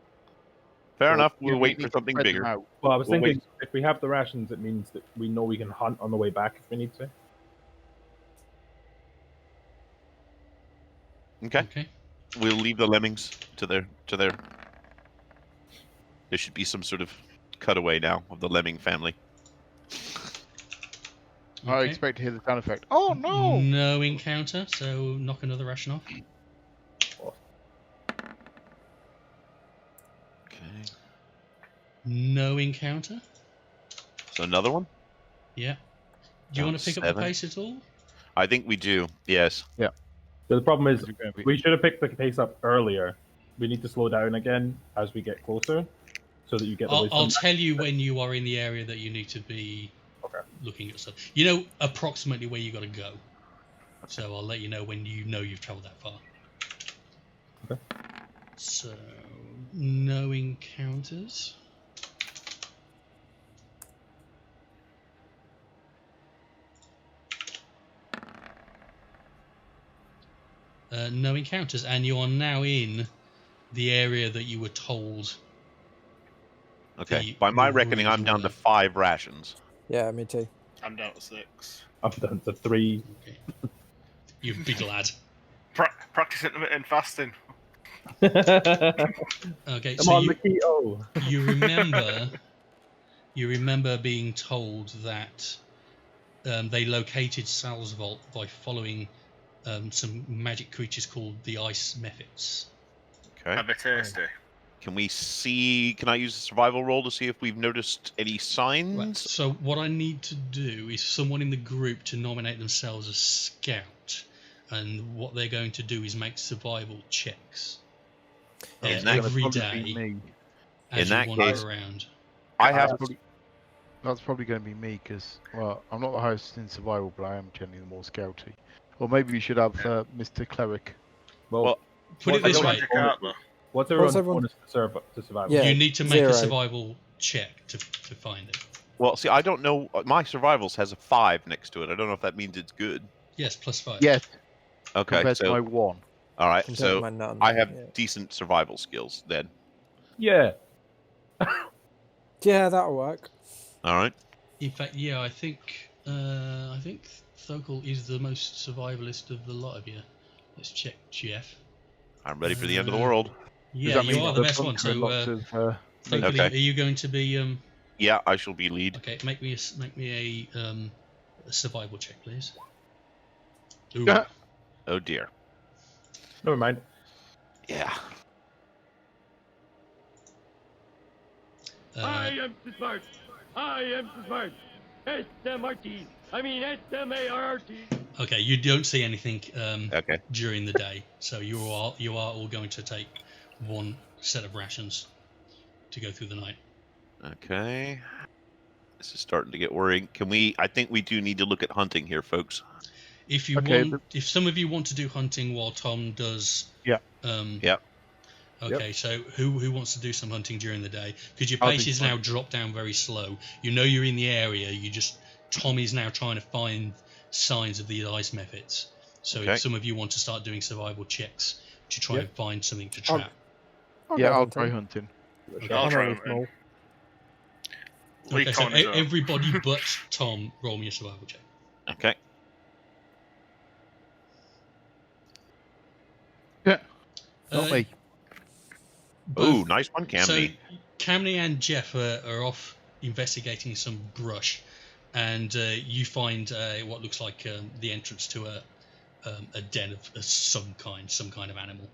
Fair Well, enough. Yeah, We'll we wait need for to something spread them bigger. out. Well, I was We'll thinking if we have the rations, it means that we know we can hunt on the way back if we need to. Okay. We'll leave the lemmings to their. There should be some sort of cutaway now of the lemming family. I Okay. expect to hear the sound effect. Oh no! No encounter, so knock another ration off. Okay. No encounter. So another one. Yeah. Do you Down want to pick up the 7. pace at all? I think we do. Yes. So the problem is, We're gonna be- we should have picked the pace up earlier. We need to slow down again as we get closer, so that you get the wisdom. I'll tell you when you are in the area that you need to be Okay. looking at stuff. You know approximately where you got to go. So I'll let you know when you know you've travelled that far. Okay. So, no encounters. No encounters, and you are now in the area that you were told. Okay. By my reckoning, I'm down to 5 rations. Yeah, me too. I'm down to 6. I'm down to 3. Okay. You big lad. Practice intermittent fasting. Okay, I'm so on the keto. you remember being told that they located Salsvault by following some magic creatures called the Ice Mephits. Okay. A bit tasty. Can I use a survival roll to see if we've noticed any signs? Right. So what I need to do is someone in the group to nominate themselves as scout, and what they're going to do is make survival checks every day Me. as In you that wander case, around. I have That's probably going to be me because, well, I'm not the highest in survival, but I am generally the more scouty. Or maybe we should have Mr. Cleric. Well, Put it this way: Magic out, though. what's What's everyone's everyone- bonus to survival? Yeah, you need to make 0. a survival check to find it. Well, see, I don't know. My survivals has a 5 next to it. I don't know if that means it's good. Yes, +5. Yes, Okay, compared to so my 1. all right, Compared to so my none, I have yeah. decent survival skills then. Yeah. Yeah, that'll work. All right. In fact, yeah, I think Thokul is the most survivalist of the lot of you. Let's check, Jeff. I'm ready for the end of the world. Yeah, you are the best one. So, Lots of, Thokul, Okay. are you going to be Yeah, I shall be lead. Okay, make me a survival check, please. Ooh. Yeah. Oh dear. Never mind. Yeah. am smart. I am smart. S-M-R-T. I mean S-M-A-R-R-T. Okay, you don't see anything Okay. during the day, so you are all going to take one set of rations to go through the night. Okay. This is starting to get worrying. I think we do need to look at hunting here, folks. If you Okay, want, if some of you want to do hunting while Tom does, Yeah. Yep. Okay, so who wants to do some hunting during the day? Because your I'll pace do is now dropped down very slow. You know you're in the area. Tom is now trying to find signs of these ice methods. So Okay. if some of you want to start doing survival checks to try and find something to I'll- trap. I'll Yeah, go I'll hunting. try hunting. I'll I'm try only hunting. small. Okay, so Con as well. everybody but Tom, roll me a survival check. Okay. Yeah, not me. Oh, nice one, Cammy. So Camney and Jeff are off investigating some brush, and you find what looks like the entrance to a den of some kind of animal.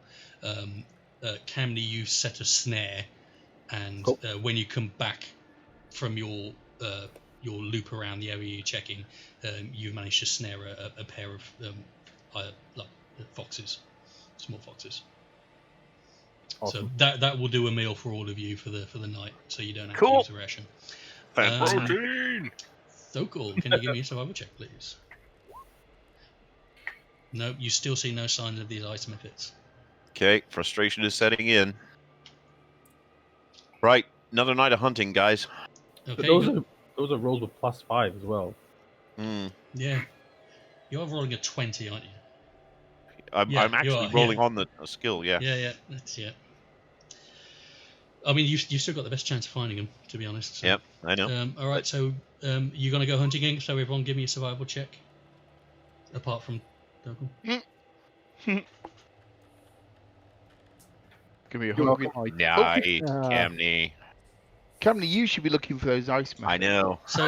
Camney, you set a snare, and Cool. when you come back from your loop around the area you're checking, you've managed to snare a pair of foxes, small foxes. Awesome. So that will do a meal for all of you for the night, so you don't have Cool. to use a ration. Protein! Thokul, can you give me a survival check, please? No, you still see no signs of these ice methods. Okay, frustration is setting in. Right, another night of hunting, guys. But Okay, those are rolls with +5 as well. yeah. You're rolling a 20, aren't you? I'm Yeah, you actually are, rolling yeah. on the skill, yeah. Yeah, that's yeah. I mean, you've still got the best chance of finding them, to be honest. So. Yep, I know. All right, so you're going to go hunting again, so everyone give me a survival check. Apart from Thokul. Give me a hungry night. Nice, Ah. Camney. Camney, you should be looking for those ice men. I know. So,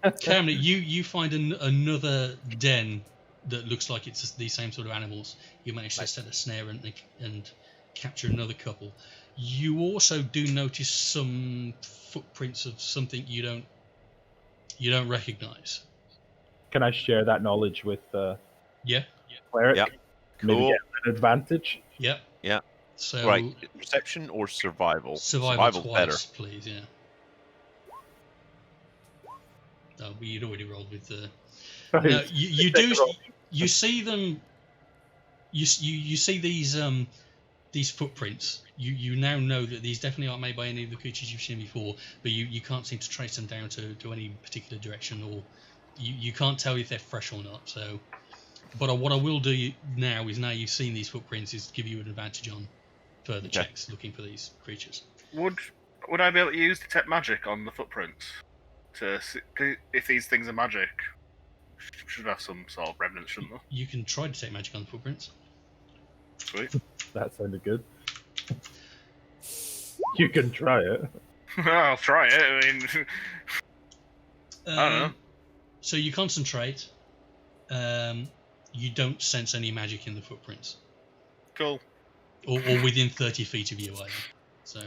Camney, you find another den that looks like it's these same sort of animals. You manage to set a snare and capture another couple. You also do notice some footprints of something you don't recognize. Can I share that knowledge with Yeah. Cleric? Yep. Maybe Cool. get an advantage? Yep. Yeah. So Right, perception or survival? survival Survival's twice, please. Yeah. Oh, but you'd already rolled with the. No, You see them. You see these footprints. You now know that these definitely aren't made by any of the creatures you've seen before, but you can't seem to trace them down to any particular direction, or you can't tell if they're fresh or not. So, but what I will do now you've seen these footprints is give you an advantage on further checks looking for these creatures. Would I be able to use detect magic on the footprints to see, if these things are magic? Should have some sort of remnants, shouldn't they? You can try to take magic on the footprints. Sweet. That sounded good. You can try it. I'll try it. I mean, I don't know. So you concentrate. You don't sense any magic in the footprints. Cool. Or within 30 feet of you either. So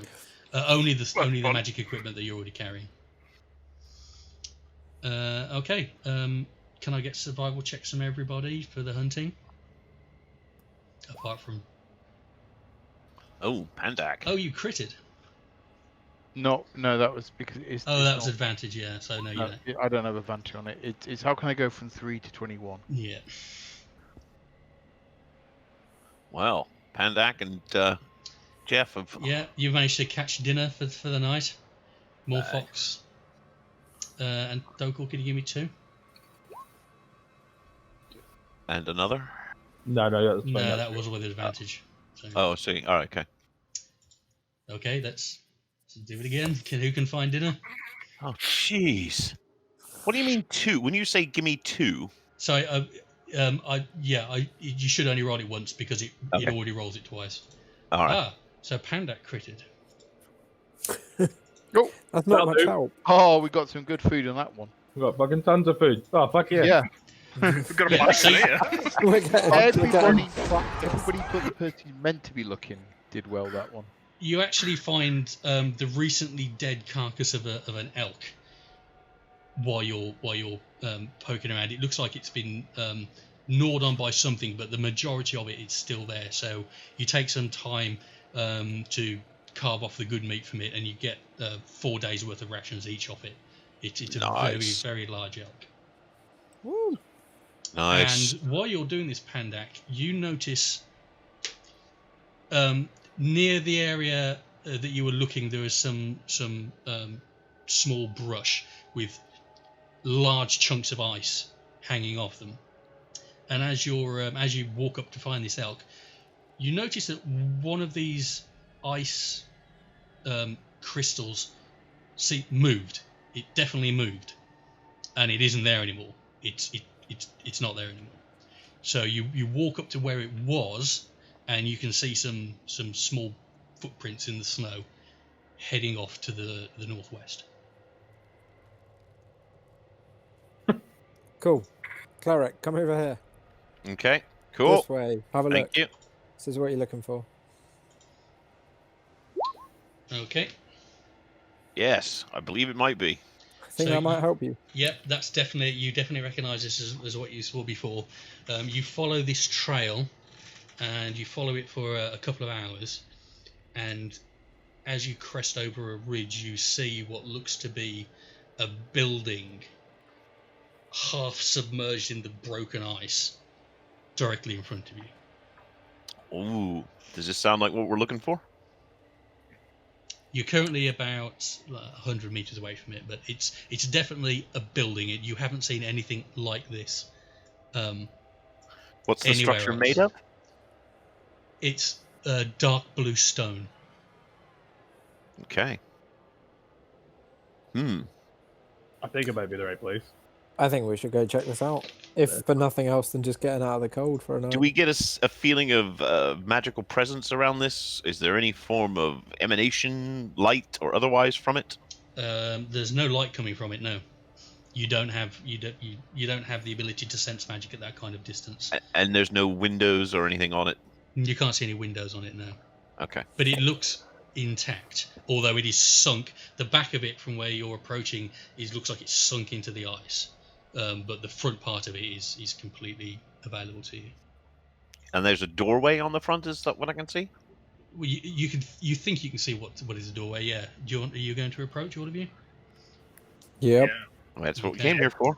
only the Well, fun. magic equipment that you're already carrying. Okay. Can I get survival checks from everybody for the hunting? Apart from... Oh, Pandak. Oh, you critted. No, that was because it's. Oh, it's that was not- advantage, yeah. So no, you no, don't. I don't have advantage on it. It's how can I go from 3 to 21? Yeah. Well, Pandak and Jeff have. Yeah, you managed to catch dinner for the night. More fox. And Dokul, can you give me 2? And another? No, that's fine. No, that was with advantage. So, Oh, I see. All right, okay. okay, let's do it again. Who can find dinner? Oh, jeez. What do you mean 2? When you say give me 2, So, you should only roll it once because it Okay. already rolls it twice. all right. So Pandak critted. Oh, That's not That'll much do. help. oh, we got some good food on that one. We've got fucking tons of food. Oh, fuck yeah. Yeah. We've got a Yeah, box so- in here. We're getting Everybody, practice. everybody but the person who's meant to be looking did well that one. You actually find the recently dead carcass of an elk while you're poking around. It looks like it's been gnawed on by something, but the majority of it is still there. So you take some time to carve off the good meat from it, and you get 4 days worth of rations each off it. It's a Nice. very large elk. Woo. Nice. And while you're doing this, Pandak, you notice near the area that you were looking, there was some small brush with large chunks of ice hanging off them. And as you walk up to find this elk, you notice that one of these ice crystals moved. It definitely moved, and it isn't there anymore. It's not there anymore. So you walk up to where it was, and you can see some small footprints in the snow heading off to the northwest. Cool. Cleric, come over here. Okay, cool. This way. Have a look. Thank you. This is what you're looking for. Okay. Yes, I believe it might be. I think So that might help you. Yep, you definitely recognise this as what you saw before. You follow this trail, and you follow it for a couple of hours, and as you crest over a ridge, you see what looks to be a building half submerged in the broken ice directly in front of you. Ooh, does this sound like what we're looking for? You're currently about 100 meters away from it, but it's definitely a building. You haven't seen anything like this. What's the Anywhere structure else. made of? It's dark blue stone. Okay. I think it might be the right place. I think we should go check this out. If for nothing else than just getting out of the cold for a night. Do we get a feeling of magical presence around this? Is there any form of emanation, light, or otherwise from it? There's no light coming from it. No, you don't have the ability to sense magic at that kind of distance. And there's no windows or anything on it? You can't see any windows on it now. Okay. But it looks intact, although it is sunk. The back of it, from where you're approaching, looks like it's sunk into the ice. But the front part of it is completely available to you. And there's a doorway on the front, is that what I can see? Well, you think you can see what is a doorway? Yeah. Are you going to approach, all of you? Yep. Yeah. Well, that's what we Okay. came here for.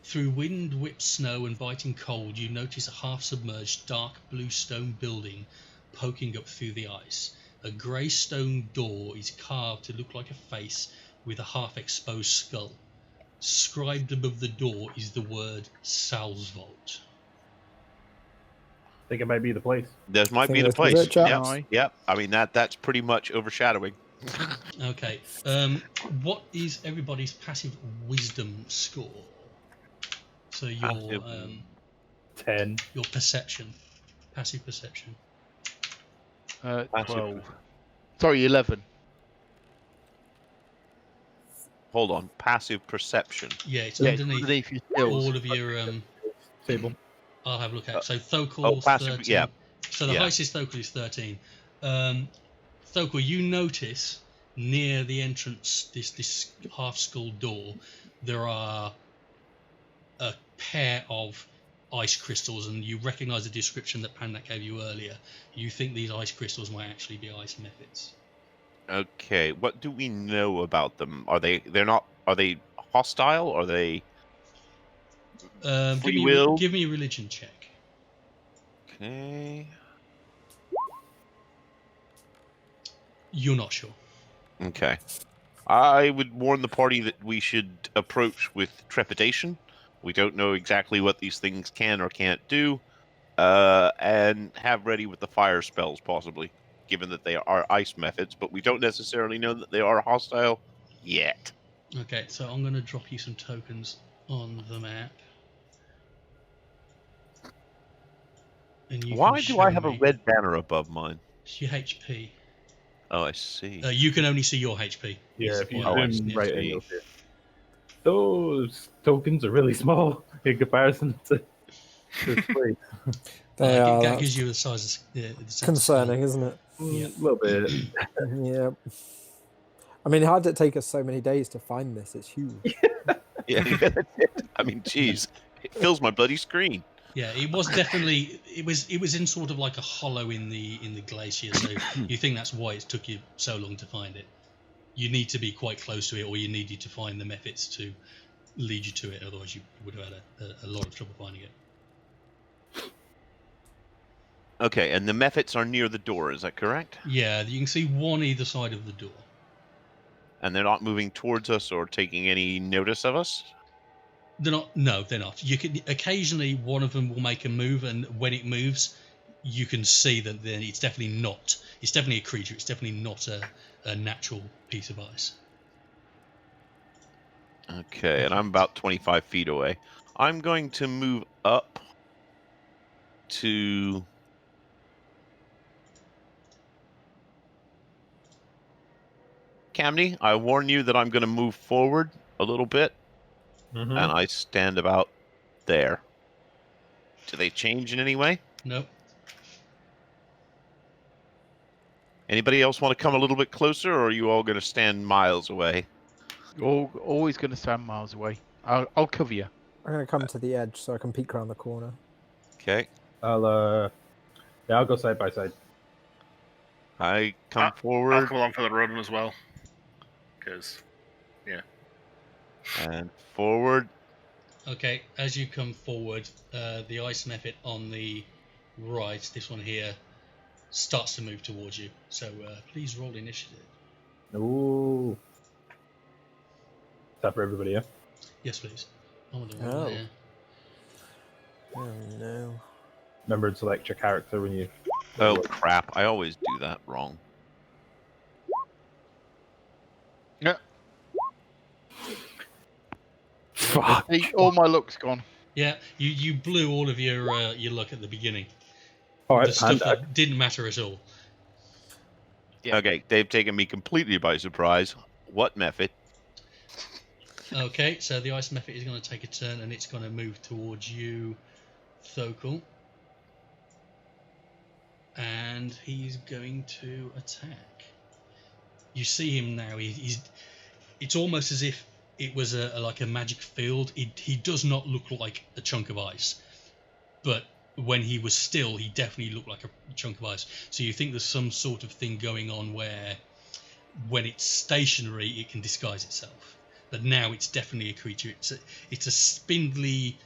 Through wind-whipped snow and biting cold, you notice a half-submerged, dark blue stone building poking up through the ice. A grey stone door is carved to look like a face with a half-exposed skull. Scribed above the door is the word Salsvault. I think it might be the place. This might Think be the this was place. it, chaps? Yep. Aye. Yep. I mean that's pretty much overshadowing. Okay. What is everybody's passive wisdom score? So your Passive- 10. your perception, passive perception. 12. Sorry, 11. Hold on. Passive perception. Yeah, it's Yeah, it's underneath underneath your skills. all of your. Table. I'll have a look at it. So Thokul, passive, 13. yeah. So the Yeah. highest is Thokul is 13. Thokul, you notice near the entrance, this half skull door, there are a pair of ice crystals, and you recognise the description that Pandak gave you earlier. You think these ice crystals might actually be ice mephits. Okay. What do we know about them? Are they hostile? Are they Give Free me will? give me a religion check. okay? You're not sure. Okay. I would warn the party that we should approach with trepidation. We don't know exactly what these things can or can't do, and have ready with the fire spells, possibly, given that they are ice methods, but we don't necessarily know that they are hostile yet. Okay, so I'm going to drop you some tokens on the map. And you Why can do I show have a me red banner above mine? your HP. Oh, I see. You can only see your HP. Yeah, is if you what I I zoom need right to in, do. you'll see it. Those tokens are really small in comparison to this place. They are. That That's gives you the size of the concerning, isn't it? Yeah. A little bit. Yeah. I mean, how did it take us so many days to find this? It's huge. Yeah, that's it. I mean, geez, it fills my bloody screen. Yeah, it was definitely it was in sort of like a hollow in the glacier, so you think that's why it took you so long to find it. You need to be quite close to it, or you needed to find the methods to lead you to it, otherwise you would have had a lot of trouble finding it. Okay, and the methods are near the door, is that correct? Yeah, you can see one either side of the door. And they're not moving towards us or taking any notice of us? They're not. No, they're not. You can occasionally one of them will make a move, and when it moves, you can see that then it's definitely not. It's definitely a creature. It's definitely not a natural piece of ice. Okay, and I'm about 25 feet away. I'm going to move up to... Camney, I warn you that I'm going to move forward a little bit, Mhm. and I stand about there. Do they change in any way? Nope. Anybody else want to come a little bit closer, or are you all going to stand miles away? Always going to stand miles away. I'll cover you. I'm going to come to the edge so I can peek around the corner. Okay. I'll go side by side. I come I'll forward come along for the run as well. Because, and forward. Okay, as you come forward, the ice mephit on the right, this one here, starts to move towards you. So please roll initiative. Ooh. Is that for everybody, yeah? Yes, please. I want to roll Oh. here. Oh no. Remember to select your character when you... Oh, crap. I always do that wrong. Yeah. Fuck. Hey, all my luck's gone. Yeah, you blew all of your luck at the beginning. Alright, The stuff Pandak. that didn't matter at all. Yeah. Okay, they've taken me completely by surprise. What method? Okay, so the ice mephit is going to take a turn, and it's going to move towards you, Thokul. And he's going to attack. You see him now. He's. It's almost as if it was like a magic field. He does not look like a chunk of ice, but when he was still, he definitely looked like a chunk of ice. So you think there's some sort of thing going on where, when it's stationary, it can disguise itself. but now it's definitely a creature. It's a spindly,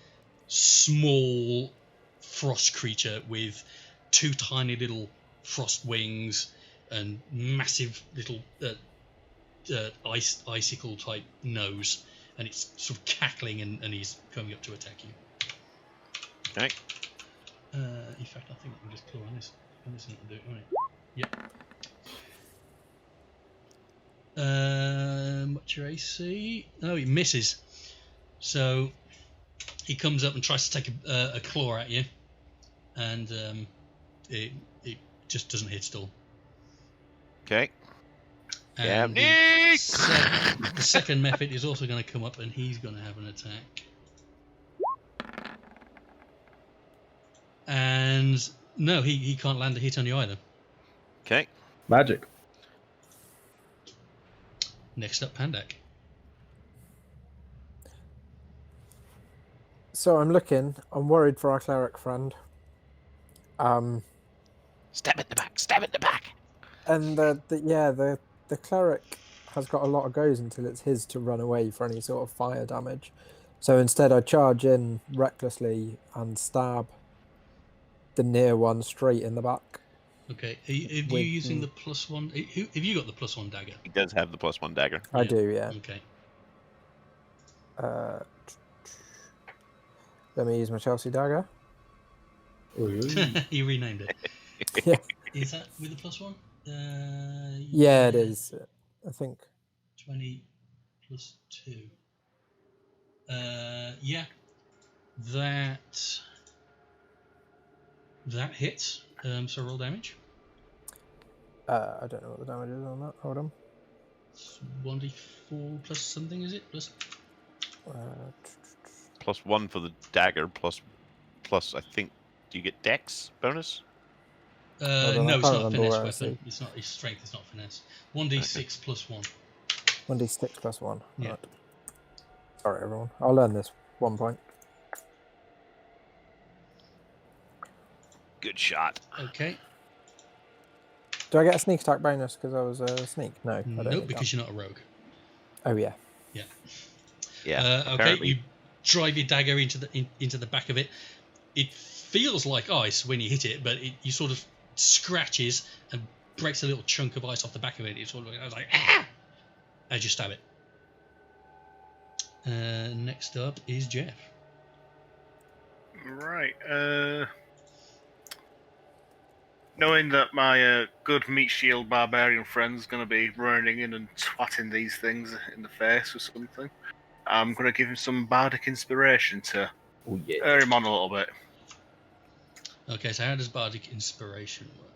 small frost creature with 2 tiny little frost wings and massive little icicle type nose, and it's sort of cackling, and he's coming up to attack you. Okay. In fact, I think I can just pull on this and do it, right? Yep. What's your AC? Oh, he misses. So he comes up and tries to take a claw at you, and it just doesn't hit at all. Okay. And Camney! the second method is also going to come up, and he's going to have an attack. And no, he can't land a hit on you either. Okay. Magic. Next up, Pandak. So I'm looking. I'm worried for our cleric friend. Stab in the back. Stab in the back. And the cleric has got a lot of goes until it's his to run away for any sort of fire damage. So instead, I charge in recklessly and stab the near one straight in the back. Okay, are you using the +1? Have you got the +1 dagger? He does have the +1 dagger. I do, yeah. Okay. Let me use my Chelsea dagger. You renamed it. Yeah. Is that with the +1? Yeah, it is. I think. 20 + 2. Yeah. That hits. So roll damage. I don't know what the damage is on that. Hold on. It's 1d4 plus something, is it? Plus. +1 for the dagger. Plus, I think. Do you get Dex bonus? on, No, I it's can't not a remember finesse where I weapon. see. It's not. It's strength. It's not finesse. 1d6 plus 1. 1d6 plus 1. Yeah. Right. Sorry, everyone. I'll learn this 1 point. Good shot. Okay. Do I get a sneak attack bonus because I was a sneak? No, I don't. Nope, get because that. you're not a rogue. Oh yeah. Yeah. Yeah. Okay. apparently. You drive your dagger into the back of it. It feels like ice when you hit it, but you sort of scratches and breaks a little chunk of ice off the back of it. It's sort of like ah! As you stab it. Next up is Jeff. Right. Knowing that my good meat shield barbarian friend's going to be running in and twatting these things in the face or something, I'm going to give him some bardic inspiration to Oh yeah. urge him on a little bit. Okay, so how does bardic inspiration work?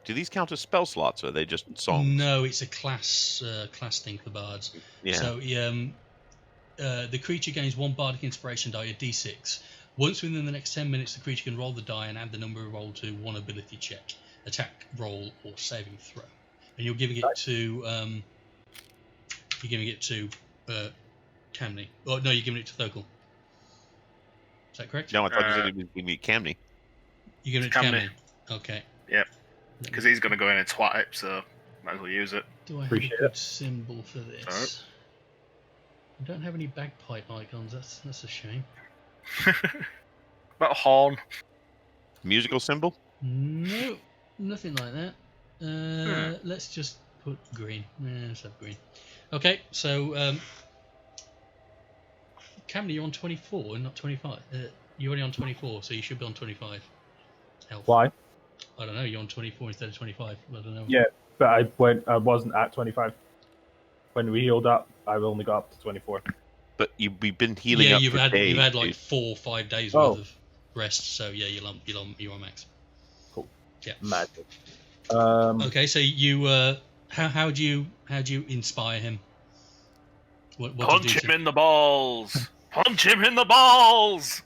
Do these count as spell slots, or are they just songs? No, it's a class thing for bards. Yeah. So the creature gains 1 bardic inspiration die, a d6. Once within the next 10 minutes, the creature can roll the die and add the number rolled to 1 ability check, attack, roll, or saving throw. And you're giving it to Camney. Oh no, you're giving it to Thokul. Is that correct? No, I thought you said it would be Camney. You're giving it to Camney. Camney. Okay. Yep. Let Because me- he's going to go in and twat it, so might as well use it. Do I have Appreciate a good it. symbol for this? Alright. I don't have any bagpipe icons. That's a shame. About a horn. Musical symbol? No, nothing like that. Let's just put green. Let's have green. Okay, so Camney, you're on 24 and not 25. You're only on 24, so you should be on 25. Health. Why? I don't know. You're on 24 instead of 25. I don't know. Yeah, but I wasn't at 25. When we healed up, I only got up to 24. But we've been healing Yeah, up you've for had days. like 4 or 5 days Oh. worth of rest. So yeah, you're on max. Cool. Yeah. Magic. Okay, so you how do you inspire him? What do you Punch do him in the balls! Punch him in the balls!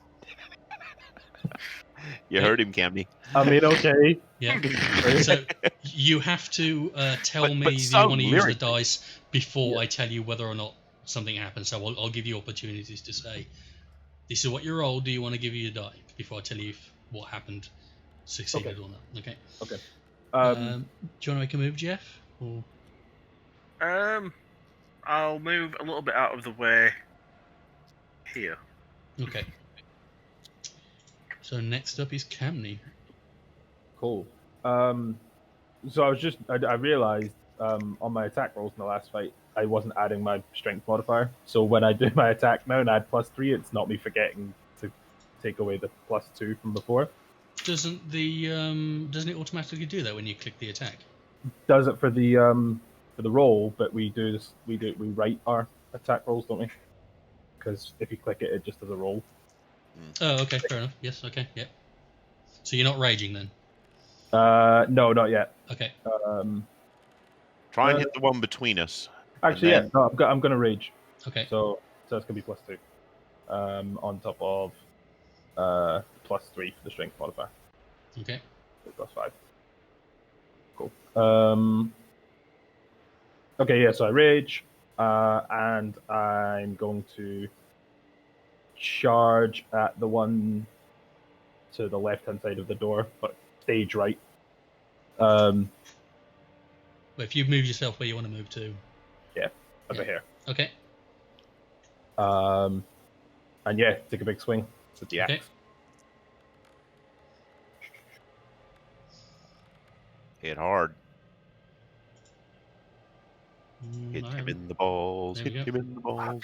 You heard him, Camney. I mean, okay. Yeah. So you have to tell But me that you so want to use the lyrically. dice before Yeah. I tell you whether or not something happens. So I'll give you opportunities to say, this is what you rolled. Do you want to give you a die before I tell you if what happened succeeded or not? Okay. Okay. Do you want to make a move, Jeff? Or... I'll move a little bit out of the way here. Okay. So next up is Camney. Cool. So I realized on my attack rolls in the last fight, I wasn't adding my strength modifier. So when I do my attack now and add +3, it's not me forgetting to take away the +2 from before. Doesn't it automatically do that when you click the attack? Does it for the roll, but we write our attack rolls, don't we? Because if you click it, it just does a roll. Oh, okay, fair enough. Yes, okay, yeah. So you're not raging then? No, not yet. Okay. Try and hit the one between us. Actually, then- yeah. No, I'm gonna rage. Okay. So that's gonna be +2. On top of +3 for the strength modifier. Okay. So +5. Cool. Okay, yeah. So I rage, and I'm going to charge at the one to the left-hand side of the door, but stage right. Well, if you move yourself where you want to move to. Over here. Okay. And yeah, take a big swing with the axe. Okay. Hit hard. Hit Alright. him in the balls. There we Hit go. him in the balls.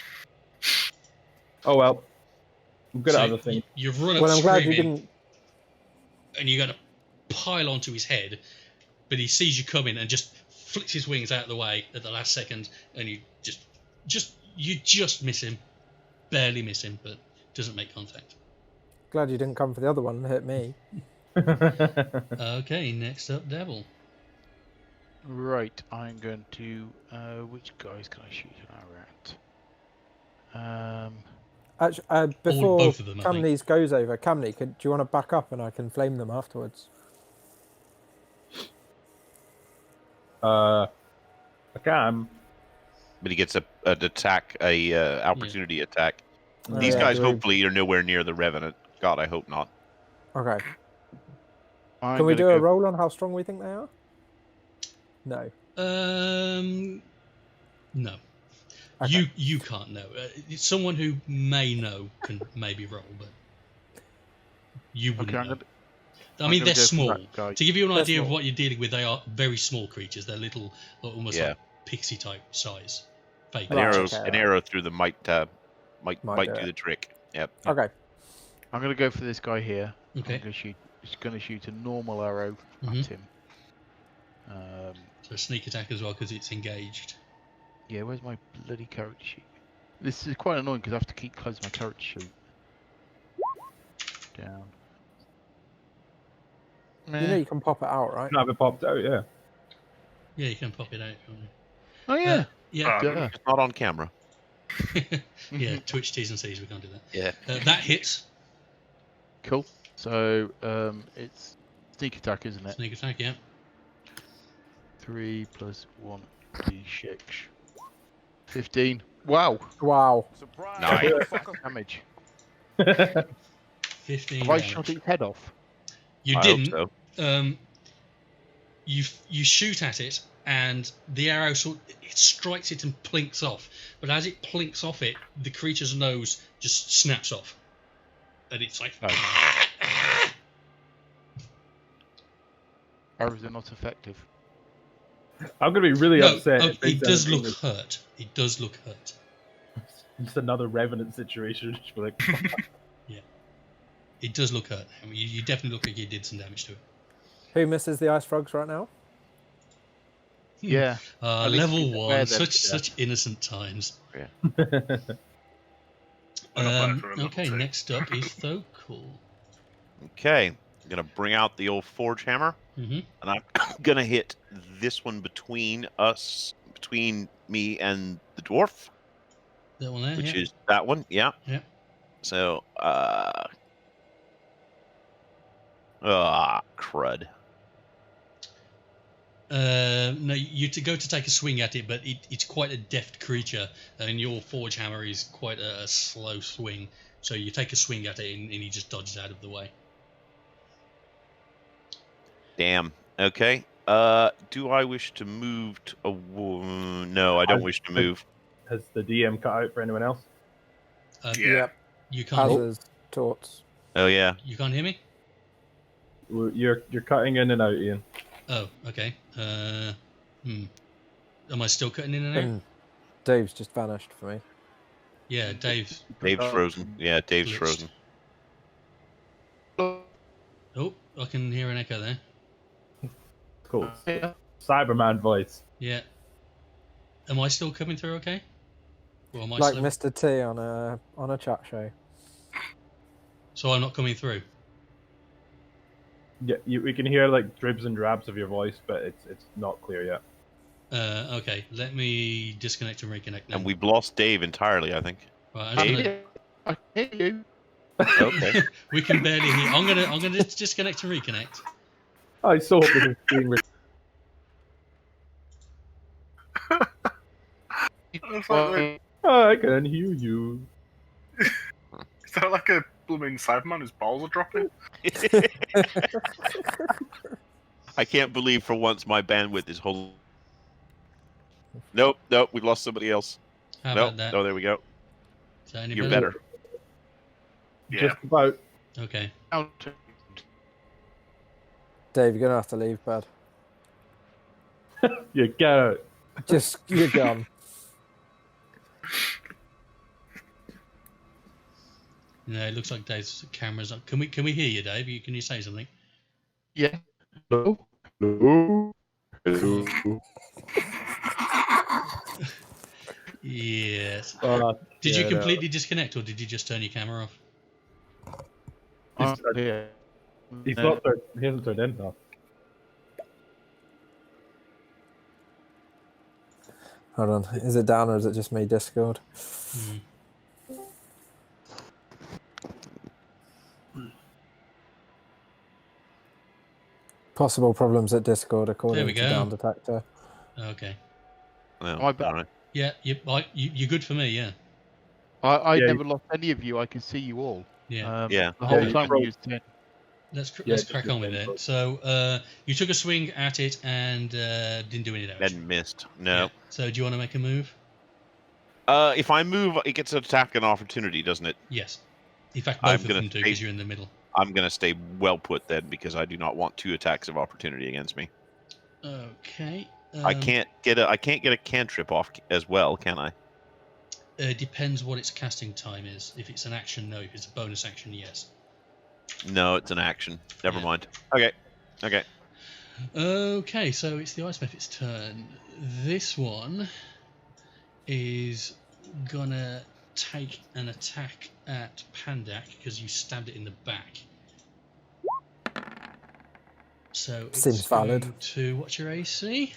Oh well. I'm good So at other things. You've run up Well, I'm glad you screaming, didn't. and you got to pile onto his head, but he sees you coming and just flicks his wings out of the way at the last second, and you just miss him, barely miss him, but doesn't make contact. Glad you didn't come for the other one and hit me. Okay, next up, Devil. Right, I'm going to. Which guys can I shoot an arrow at? Actually, before both of them, I think. Camney's goes over, Camney, do you want to back up and I can flame them afterwards? I can. But he gets an attack, opportunity attack. Oh, These yeah, guys do we- hopefully are nowhere near the Revenant. God, I hope not. Okay. I'm Can we gonna do a go- roll on how strong we think they are? No. No. Okay. You can't know. It's someone who may know can maybe roll, but you wouldn't Okay, I'm know. gonna, I mean, I'm gonna they're go for small. that guy. To give you an They're idea of small. what you're dealing with, they are very small creatures. They're little, almost Yeah. like pixie type size. Fake. An Right, arrow, okay, an right. arrow through them might Might do do the it. trick. Yep. Okay. I'm going to go for this guy here. Okay. I'm going to shoot. Just going to shoot a normal arrow Mhm. at him. So sneak attack as well because it's engaged. Yeah, where's my bloody character sheet? This is quite annoying because I have to keep close my character sheet. Down. You know you can pop it out, right? Can have it popped out, yeah. Yeah, you can pop it out. Can't you? Oh yeah. Yeah. Duh. It's not on camera. Yeah. Twitch T's and C's. We can't do that. Yeah. That hits. Cool. So it's sneak attack, isn't it? Sneak attack. Yeah. 3 plus 1 d6. 15. Wow. Wow. Nice. Damage. 15. Have I damage. shot its head off? You I didn't. hope so. You shoot at it, and the arrow it strikes it and plinks off. But as it plinks off it, the creature's nose just snaps off, and it's like. Oh. Arrows are not effective. I'm gonna be really No, upset. oh, if they it does send look English. hurt. It does look hurt. Just another Revenant situation. Just be like, It does look hurt. I mean, you definitely look like you did some damage to it. Who misses the ice frogs right now? Yeah. At least Level we can wear 1, them such innocent times. I'm not bad for a level Okay, 2. next up is Thokul. Okay. I'm gonna bring out the old forge hammer, Mm-hmm. and I'm gonna hit this one between me and the dwarf, That one there, which yeah. is that one. Yeah. Yeah. So, crud. No, you go to take a swing at it, but it's quite a deft creature, and your forge hammer is quite a slow swing. So you take a swing at it, and he just dodges out of the way. Damn. Okay. Do I wish to move to no, I don't wish to move. Has the DM cut out for anyone else? Yeah. Yep. You can't. Others, Torts. Oh yeah. You can't hear me. You're cutting in and out, Ian. Oh, okay. Am I still cutting in and out? And Dave's just vanished for me. Yeah, Dave's Dave's frozen. Yeah, Dave's glitched. frozen. Oh, I can hear an echo there. Cool. Cyberman voice. Yeah. Am I still coming through okay? Or am I Like slow? Mr. T on a chat show. So I'm not coming through. Yeah, we can hear like dribs and drabs of your voice, but it's not clear yet. Okay, let me disconnect and reconnect now. And we've lost Dave entirely, I think. Right, I'm just Dave? gonna... I hear you. Okay. We can barely hear. I'm gonna disconnect and reconnect. I so hope this is being It's like, I can hear you. is that like a blooming Cyberman whose balls are dropping? I can't believe for once my bandwidth is holding. Nope, we've lost somebody else. How Nope. about that? Oh, there we go. Is that any You're better. Yeah. Just about. Okay. Dave, you're gonna have to leave, bud. You get it. Just you're gone. No, it looks like Dave's camera's up. Can we hear you, Dave? Can you say something? Yeah. Hello. Hello. Hello. Yes. Did Yeah, you completely disconnect, or did you just turn your camera off? I'm here. He's not. He hasn't turned in though. Hold on. Is it down or is it just me, Discord? Hmm. Possible problems at Discord according we to go. Down Detector. Okay. Well, I bet. all right. Yeah, you're good for me. Yeah. I Yeah, never lost any of you. I can see you all. Yeah. Yeah. The whole you time froze. we used to. Let's just crack the on with same it. boat. So you took a swing at it and didn't do any damage. And missed. No. Yeah. So do you want to make a move? If I move, it gets an attack and opportunity, doesn't it? Yes. In fact, I'm both of gonna them do stay- because you're in the middle. I'm gonna stay well put then because I do not want 2 attacks of opportunity against me. Okay. I can't get a cantrip off as well, can I? Depends what its casting time is. If it's an action, no. If it's a bonus action, yes. No, it's an action. Never Yeah. mind. Okay. Okay, so it's the Ice Mephit's turn. This one is gonna take an attack at Pandak because you stabbed it in the back. So it's Seems valid. going to what's your AC?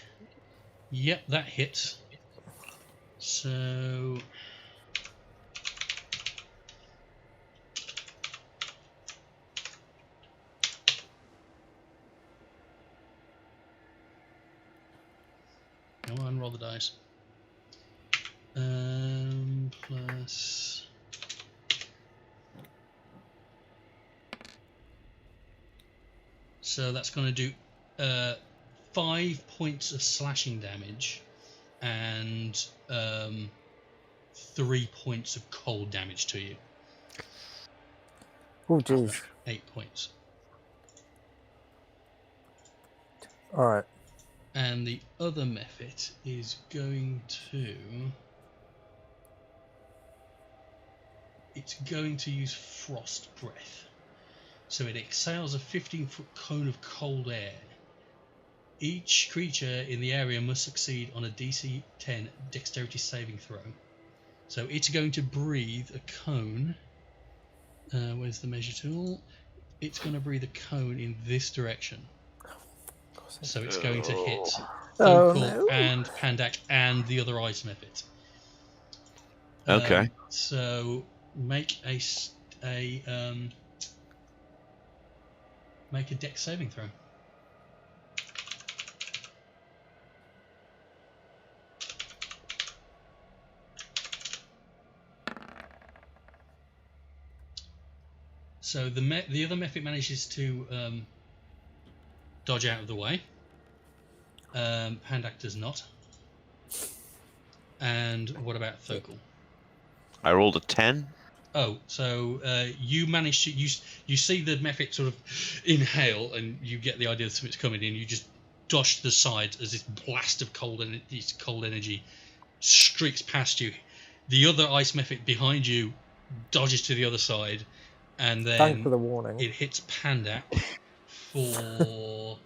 Yep, that hits. So come on, roll the dice. Plus. So that's going to do 5 points of slashing damage and 3 points of cold damage to you. Oh, jeez. 8 points. All right. And the other Mephit is going to... It's going to use Frost Breath. So it exhales a 15-foot cone of cold air. Each creature in the area must succeed on a DC 10 dexterity saving throw. So it's going to breathe a cone. Where's the measure tool? It's going to breathe a cone in this direction. So it's going to hit Oh, Vocal no. and Pandak and the other Ice Mephit. Okay. So make a dex saving throw. So the other Mephit manages to dodge out of the way. Pandak does not. And what about Thokul? I rolled a 10. Oh, so you manage to you see the Mephit sort of inhale, and you get the idea that something's coming in. You just dodge to the side as this blast of cold energy streaks past you. The other ice Mephit behind you dodges to the other side, and then Thanks for the warning. it hits Pandak for.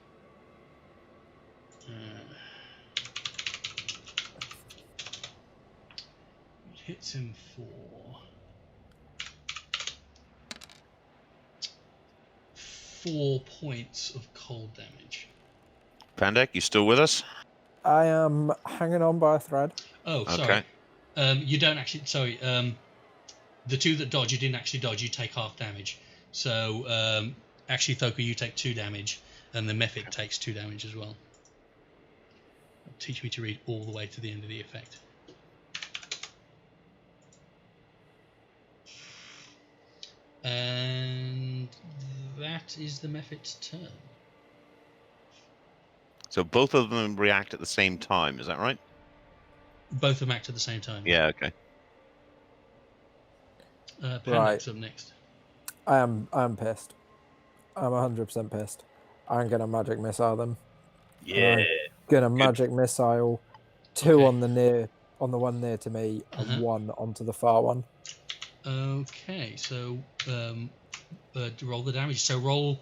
It hits him for 4 points of cold damage. Pandak, you still with us? I am hanging on by a thread. Oh, sorry. You don't actually. Sorry. The two that dodge, you didn't actually dodge. You take half damage. So actually, Thokul, you take 2 damage, and the Mephit takes 2 damage as well. Teach me to read all the way to the end of the effect. And that is the Mephit's turn. So both of them react at the same time, is that right? Both of them act at the same time. Yeah, okay. Pandak's up next. I'm pissed. I'm 100% pissed. I'm gonna magic missile them. Yeah. I'm gonna magic missile 2 on the one near to me and 1 onto the far one. Okay, so roll the damage. So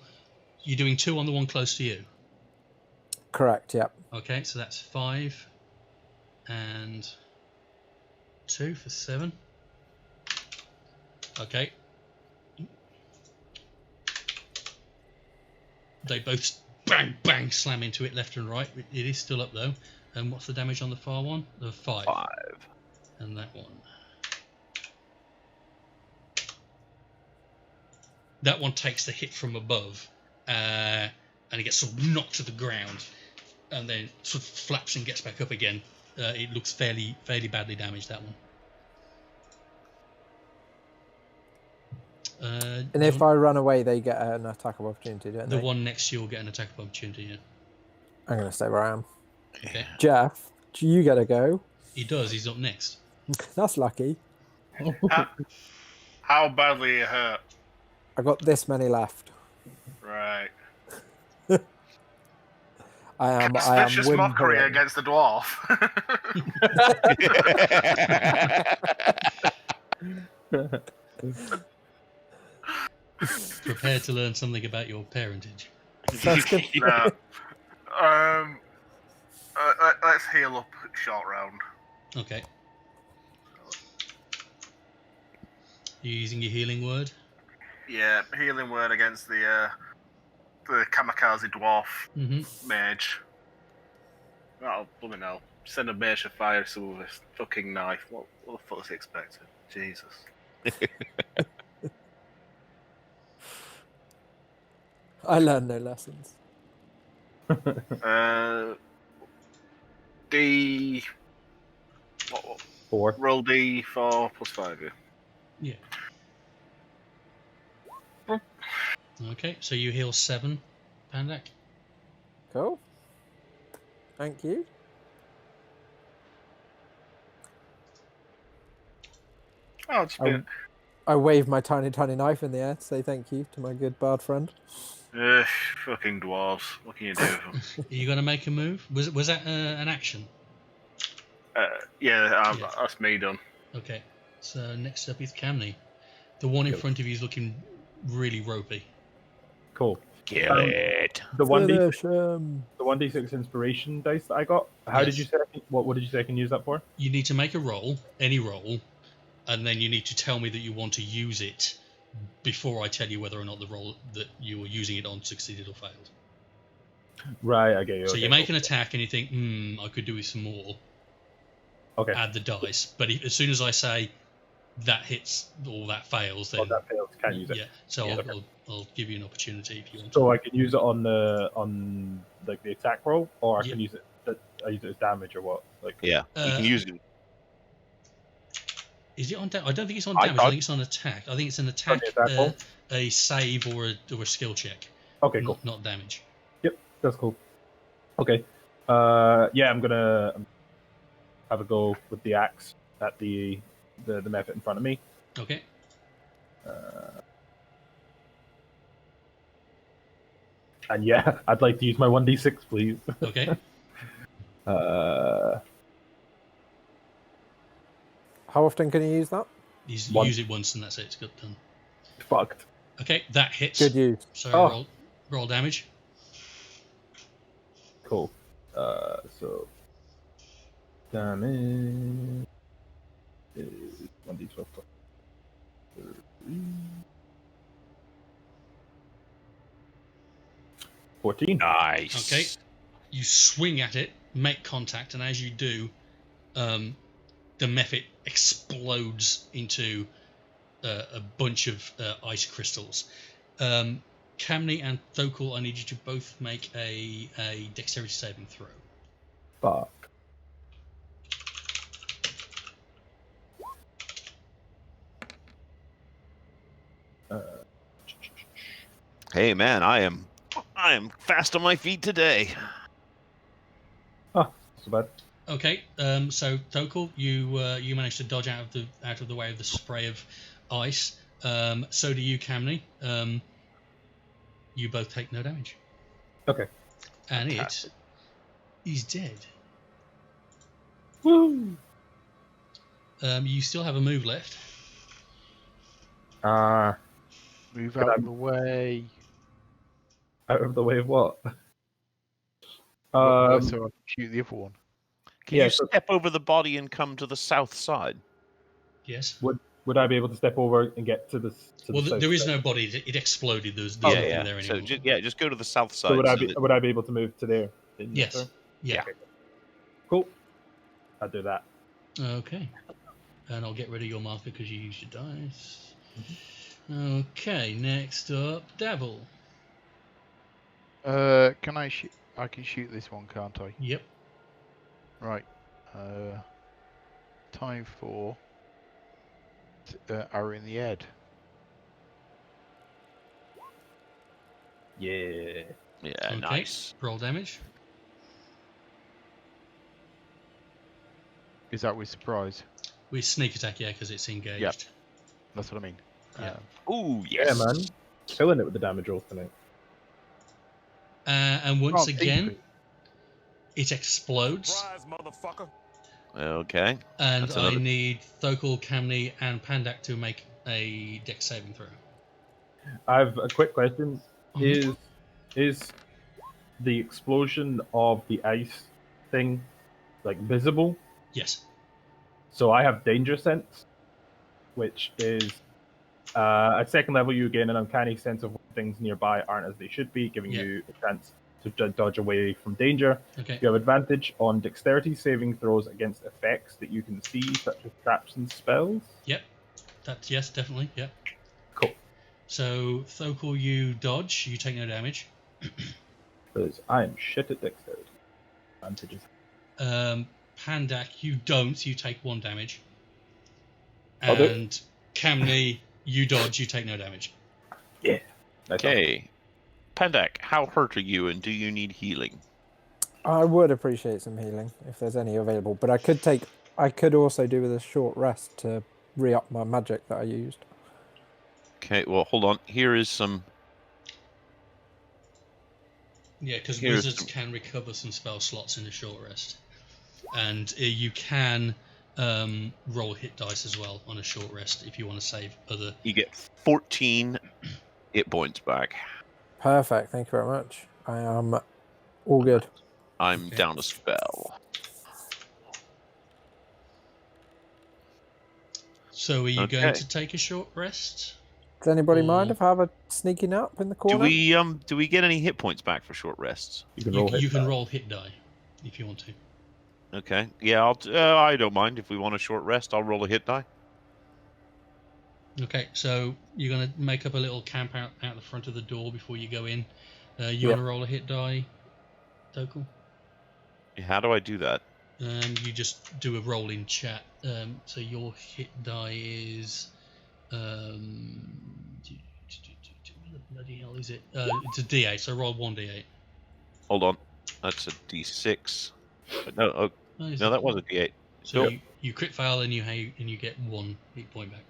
you're doing 2 on the one close to you. Correct. Yep. Okay, so that's 5 and 2 for 7. Okay. They both bang, bang, slam into it left and right. It is still up though. And what's the damage on the far one? 5. 5. And that one. That one takes the hit from above, and it gets sort of knocked to the ground, and then sort of flaps and gets back up again. It looks fairly badly damaged, that one. And if I run away, they get an attack of opportunity, don't they? The one next to you will get an attack of opportunity, yeah. I'm going to stay where I am. Okay. Jeff, you get to go. He does, he's up next. That's lucky. How badly are you hurt? I got this many left. Right. I am Vicious mockery whimpering. against the dwarf. Prepare to learn something about your parentage. No. Let's heal up short round. Okay. You using your healing word? Yeah, healing word against the kamikaze dwarf mage. Oh, blooming hell. Send a mage to fire some with this fucking knife. What the fuck was he expecting? Jesus. I learned no lessons. D... 4. Roll D4 plus 5, yeah. Yeah. Okay, so you heal 7, Pandak. Cool. Thank you. Oh, it's been... I wave my tiny, tiny knife in the air to say thank you to my good bard friend. Fucking dwarves. What can you do? Are you going to make a move? Was that an action? Yeah, that's me done. Okay, so next up is Camney. The one in front of you is looking really ropey. Cool. Kill it. The 1d6, Finish him. the 1d6 inspiration dice that I got. How did you say? What did you say I can use that for? You need to make a roll, any roll, and then you need to tell me that you want to use it before I tell you whether or not the roll that you were using it on succeeded or failed. Right, I get you. So Okay, you make cool. an attack and you think, I could do with some more. Okay. Add the dice. But as soon as I say that hits or that fails, then that fails. Can't use it. yeah. So Yeah, I'll give you an opportunity if you want. So I can use it on the attack roll, or I can use it. I use it as damage or what? Like Yeah, you can use it. Is it on damage? I don't think it's on damage. I think it's on attack. I think it's an attack, roll? a save, or a skill check. Okay, cool. Not damage. Yep, that's cool. Okay. Yeah, I'm gonna have a go with the axe at the mephit in front of me. Okay. And yeah, I'd like to use my 1d6, please. Okay. Uh, How often can you use that? Once. Use it once and that's it. It's got done. Fucked. Okay, that hits. Good use. So Oh. roll damage. Cool. So damage is 1d12 plus 3. 14. Nice. Okay. You swing at it, make contact, and as you do, the mephit explodes into a bunch of ice crystals. Camney and Thokul, I need you to both make a dexterity saving throw. Fuck. Hey man, I am fast on my feet today. Oh, so bad. Okay, so Thokul, you managed to dodge out of the way of the spray of ice. So do you, Camney. You both take no damage. Okay. And Fantastic. he's dead. Woo! You still have a move left. Move Could out I- of the way. Out of the way of what? So I can shoot the other one. Can Yeah, you so- step over the body and come to the south side? Yes. Would I be able to step over and get to the? Well, the there is south no side? body. It exploded. There's Yeah, nothing yeah. there So anymore. just go to the south side. So would that- I be able to move to there? in Yes. turn? Yeah. Okay. Cool. I'll do that. Okay. And I'll get rid of your marker because you used your dice. Okay. Next up, Devil. Can I shoot? I can shoot this one, can't I? Yep. Right. Time for arrow in the head. Yeah. Yeah, Okay. nice. Roll damage. Is that with surprise? With sneak attack, yeah, because it's engaged. Yep. That's what I mean. Yeah. Ooh, yes. Yeah, man. Killing it with the damage rolls tonight. And once Can't again, keep it. it explodes. Surprise, motherfucker. Okay. And That's I another- need Thokul, Camney, and Pandak to make a dex saving throw. I have a quick question. Mhm. Is the explosion of the ice thing like visible? Yes. So I have danger sense, which is at second level you gain an uncanny sense of when things nearby aren't as they should be, giving Yeah. you a chance to dodge away from danger. Okay. You have advantage on dexterity saving throws against effects that you can see, such as traps and spells. Yep. That's yes, definitely. Yep. Cool. So Thokul, you dodge. You take no damage. Because I am shit at dexterity. Advantages. Pandak, you don't. You take 1 damage. I'll do it. And Camney, you dodge. You take no damage. Nice one. Okay. Pandak, how hurt are you and do you need healing? I would appreciate some healing if there's any available, but I could also do with a short rest to re-up my magic that I used. Okay, well, hold on. Here is some... Yeah, because Here's wizards can recover some spell slots in a short rest, and you can roll hit dice as well on a short rest if you want to save other. You get 14 hit points back. Perfect, thank you very much. I am all good. I'm Okay. down a spell. So, are you going Okay. to take a short rest? Does anybody mind Or- if I have a sneaky nap in the corner? Do we get any hit points back for short rests? You can You, roll hit you can die. roll hit die if you want to. Okay. Yeah, I don't mind. If we want a short rest, I'll roll a hit die. Okay, so you're going to make up a little camp out the front of the door before you go in. You Yeah. want to roll a hit die, Tokul? How do I do that? You just do a roll in chat. So your hit die is. Where the bloody hell is it? It's a D8, so roll 1d8. Hold on. That's a D6. No, oh, Oh, is no, it? that was a D8. So Nope. you crit fail and you get 1 hit point back.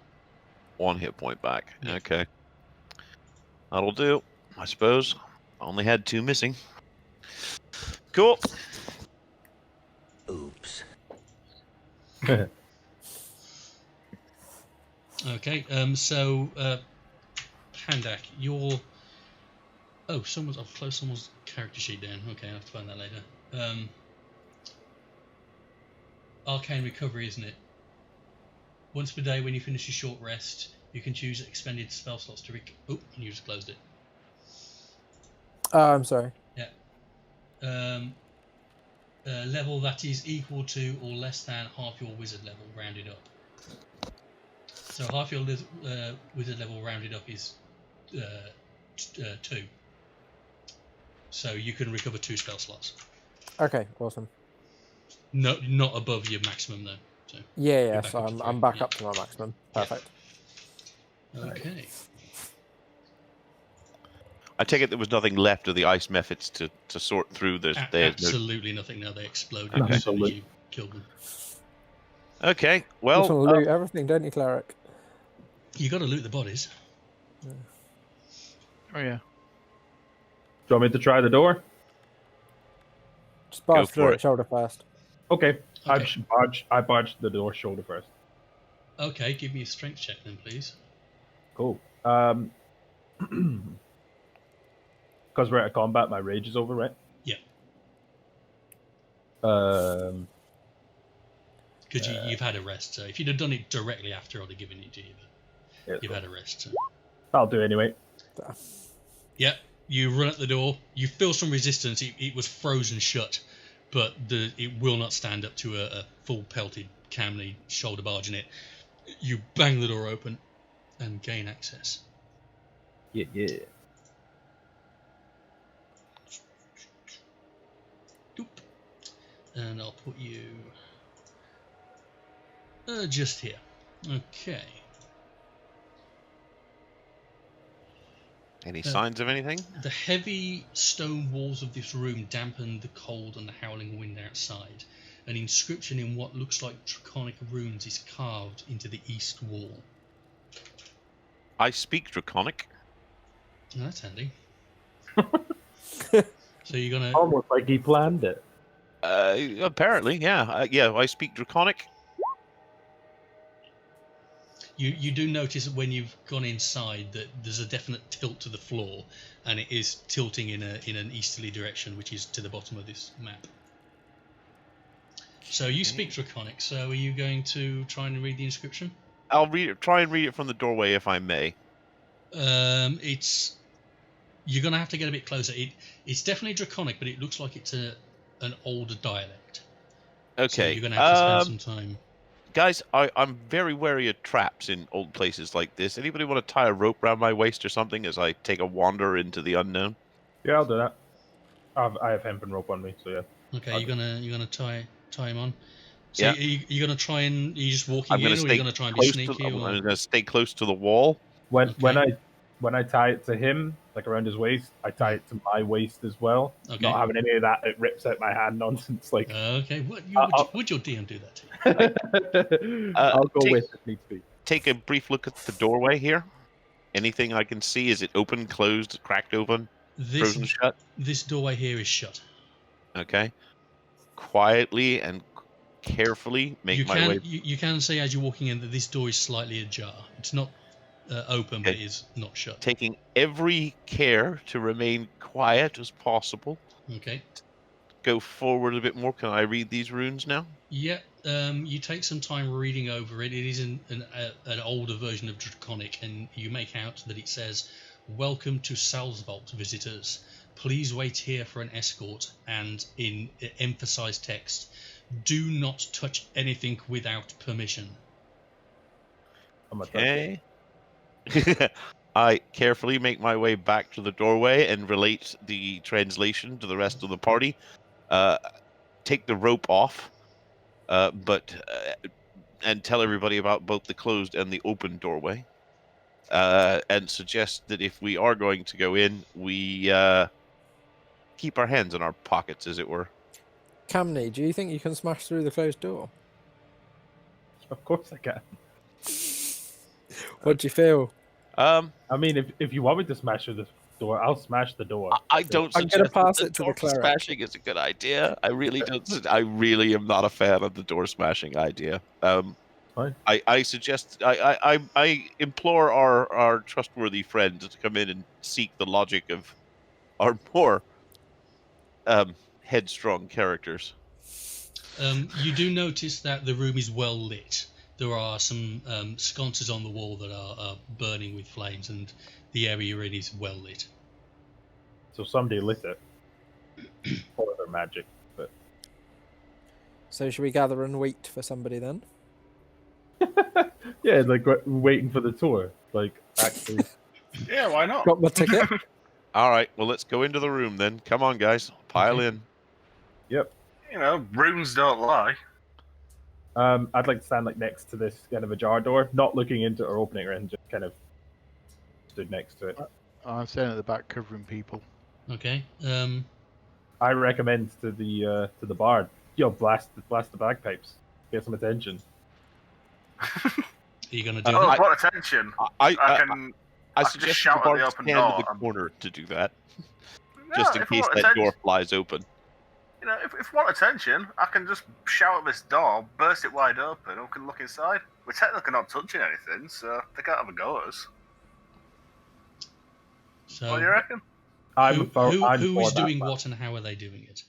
1 hit point back. Yeah. Okay. That'll do, I suppose. Only had 2 missing. Cool. Oops. Okay. So Pandak, you're. Oh, I've closed someone's character sheet down. Okay, I'll have to find that later. Arcane recovery, isn't it? Once per day, when you finish your short rest, you can choose expended spell slots to and you just closed it. I'm sorry. Yeah. Level that is equal to or less than half your wizard level, rounded up. So half your wizard level rounded up is 2. So you can recover 2 spell slots. Okay, awesome. No, not above your maximum though. So Yeah, back so up to 3, I'm back yeah. up to my maximum. Perfect. Okay. I take it there was nothing left of the ice methods to sort through. There's no... Absolutely nothing now. They exploded Okay. as soon as you killed them. Okay, You well... just want to loot everything, don't you, cleric? You got to loot the bodies. Oh yeah. Do you want me to try the door? Just barge for through it. it, shoulder first. Okay. Okay. I barged the door shoulder first. Okay, give me a strength check then, please. Cool. Because we're at combat, my rage is over, right? Yeah. Um, Because you've had a rest, so if you'd have done it directly after, I'd have given it to you, but yeah, you've had a rest. So. I'll do anyway. Yeah, you run at the door. You feel some resistance. It was frozen shut, but it will not stand up to a full pelted Camley shoulder barge in it. You bang the door open and gain access. Yeah. Doop. And I'll put you just here. Okay. Any signs of anything? The heavy stone walls of this room dampen the cold and the howling wind outside. An inscription in what looks like draconic runes is carved into the east wall. I speak Draconic. Oh, that's handy. So you're gonna... Almost like he planned it. Apparently, yeah. Yeah, I speak Draconic. You do notice that when you've gone inside that there's a definite tilt to the floor, and it is tilting in an easterly direction, which is to the bottom of this map. So you speak Draconic. So are you going to try and read the inscription? I'll try and read it from the doorway if I may. You're gonna have to get a bit closer. It's definitely Draconic, but it looks like it's an older dialect. Okay. So you're gonna have to spend some time. Guys, I'm very wary of traps in old places like this. Anybody want to tie a rope around my waist or something as I take a wander into the unknown? Yeah, I'll do that. I have hemp and rope on me, so yeah. Okay, you're gonna tie him on. So Yeah. you're gonna try and you're just walking I'm in, going or to you're stay gonna try and be close sneaky? I'm Or... going to stay close to the wall. When Okay. I tie it to him, like around his waist, I tie it to my waist as well. Okay. Not having any of that it rips out my hand nonsense. Like Okay. Would your DM do that to you? I'll go with if needs be. Take a brief look at the doorway here. Anything I can see? Is it open, closed, cracked open, frozen shut? This doorway here is shut. Okay. Quietly and carefully make my way. You can see as you're walking in that this door is slightly ajar. It's not open, but Okay. it is not shut. Taking every care to remain quiet as possible. Okay. Go forward a bit more. Can I read these runes now? Yeah. You take some time reading over it. It is an older version of Draconic, and you make out that it says, "Welcome to Salsvault, visitors. Please wait here for an escort." And in emphasized text, "Do not touch anything without permission." Okay. I carefully make my way back to the doorway and relate the translation to the rest of the party. Take the rope off, and tell everybody about both the closed and the open doorway. And suggest that if we are going to go in, we keep our hands in our pockets, as it were. Camney, do you think you can smash through the closed door? Of course I can. What do you feel? I mean, if you want me to smash through the door, I'll smash the door. I don't I'm gonna suggest pass that it to the door cleric. smashing is a good idea. I really don't. I really am not a fan of the door smashing idea. Fine. I suggest I implore our trustworthy friend to come in and seek the logic of our more headstrong characters. You do notice that the room is well lit. There are some sconces on the wall that are burning with flames, and the area you're in is well lit. So somebody lit it. Or their magic. But So should we gather and wait for somebody then? yeah, like waiting for the tour. Like actually. Yeah, why not? Got my ticket. All right, well, let's go into the room then. Come on, guys, pile Okay. in. Yep. You know, rooms don't lie. I'd like to stand like next to this kind of ajar door, not looking into it or opening it, and just kind of stood next to it. I'm standing at the back covering people. Okay. I recommend to the bard, blast the bagpipes, get some attention. Are you going to do Oh, that? what attention! I can just suggest shout the at the bard open stand door to the and- corner to do that, No, just in if I case want that attention- door flies open. You know, if I want attention, I can just shout at this door, burst it wide open, and we can look inside. We're technically not touching anything, so they can't have a go at us. So What do you reckon? I'm for who is that doing plan. what and how are they doing it?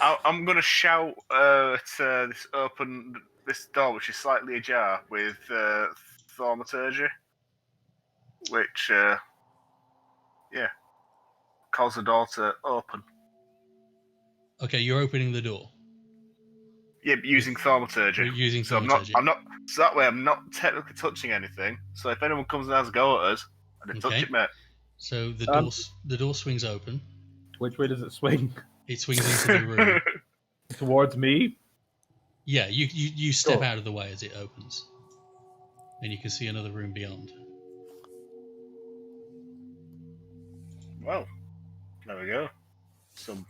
I'm going to shout to this door, which is slightly ajar, with thaumaturgy, which cause the door to open. Okay, you're opening the door. Yeah, but using thaumaturgy. You're using So thaumaturgy. I'm not. So that way, I'm not technically touching anything. So if anyone comes and has a go at us, I didn't touch Okay. it, mate. So Um, the door swings open. Which way does it swing? It swings into the room. Towards me? Yeah, you step Sure. out of the way as it opens, and you can see another room beyond. Well, there we go. Some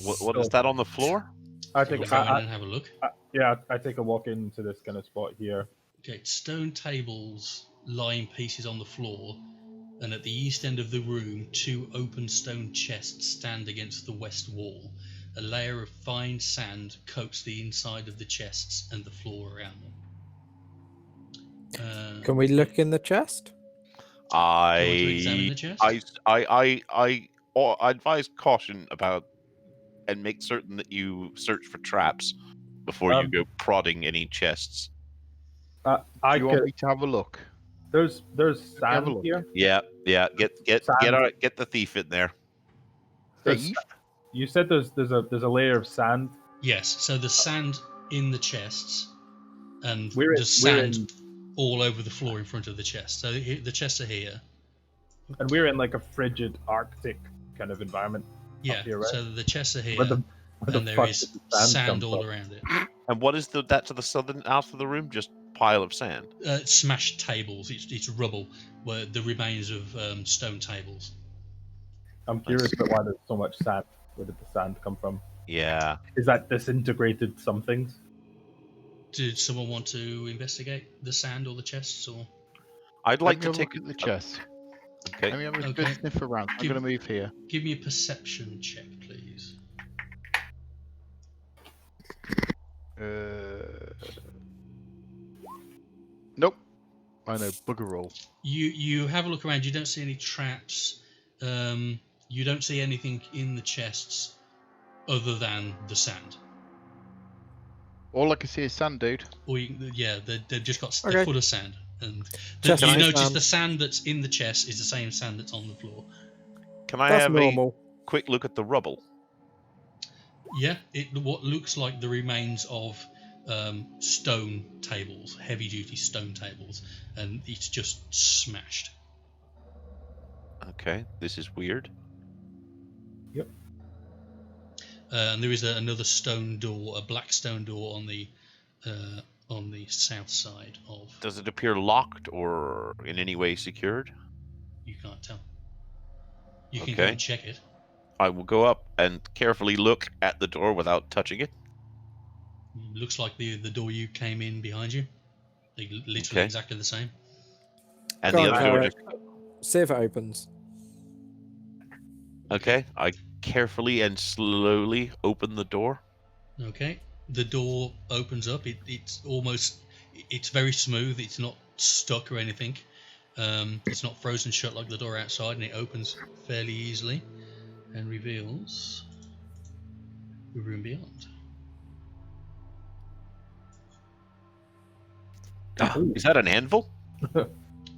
What is that on the floor? I So take we'll go in and have a look. I take a walk into this kind of spot here. Okay, stone tables lie in pieces on the floor, and at the east end of the room, two open stone chests stand against the west wall. A layer of fine sand coats the inside of the chests and the floor around them. Can we look in the chest? Do you want to examine the chest? I advise caution about and make certain that you search for traps before you go prodding any chests. Do I you want could, me to have a look? there's have a sand look. here. Yeah. Get the thief in there. There's- Thief? You said there's a layer of sand. Yes, so there's sand in the chests, and We're there's in- sand all over the floor in front of the chest. So the chests are here. And we're in like a frigid Arctic kind of environment. Yeah, here, right? so the chests are here, Where the and there fuck is did the sand sand come all from? around it. And what is that to the southern half of the room? Just pile of sand. Smashed tables. It's rubble, where the remains of stone tables. I'm curious about why there's so much sand. Where did the sand come from? Yeah. Is that disintegrated some things? Did someone want to investigate the sand or the chests, or? I'd Let like me to have a take look at the chest. Okay. Let me have a Okay. good sniff around. I'm Give- going to move here. Give me a perception check, please. Nope. I know, bugger all. You have a look around. You don't see any traps. You don't see anything in the chests other than the sand. All I can see is sand, dude. Or they've just got Okay. they're full of sand, and Just you nice notice sand. the sand that's in the chest is the same sand that's on the floor. Can I That's have normal. a quick look at the rubble? Yeah, what looks like the remains of stone tables, heavy-duty stone tables, and it's just smashed. Okay, this is weird. And there is another stone door, a black stone door on the south side of. Does it appear locked or in any way secured? You can't tell. You can Okay. go and check it. I will go up and carefully look at the door without touching it. Looks like the door you came in behind you. Like, literally Okay. exactly the same. And Go the on, other door Carrot. just See if it opens. okay. I carefully and slowly open the door. Okay. The door opens up. It's very smooth. It's not stuck or anything. It's not frozen shut like the door outside, and it opens fairly easily and reveals the room beyond. Is that an anvil? I don't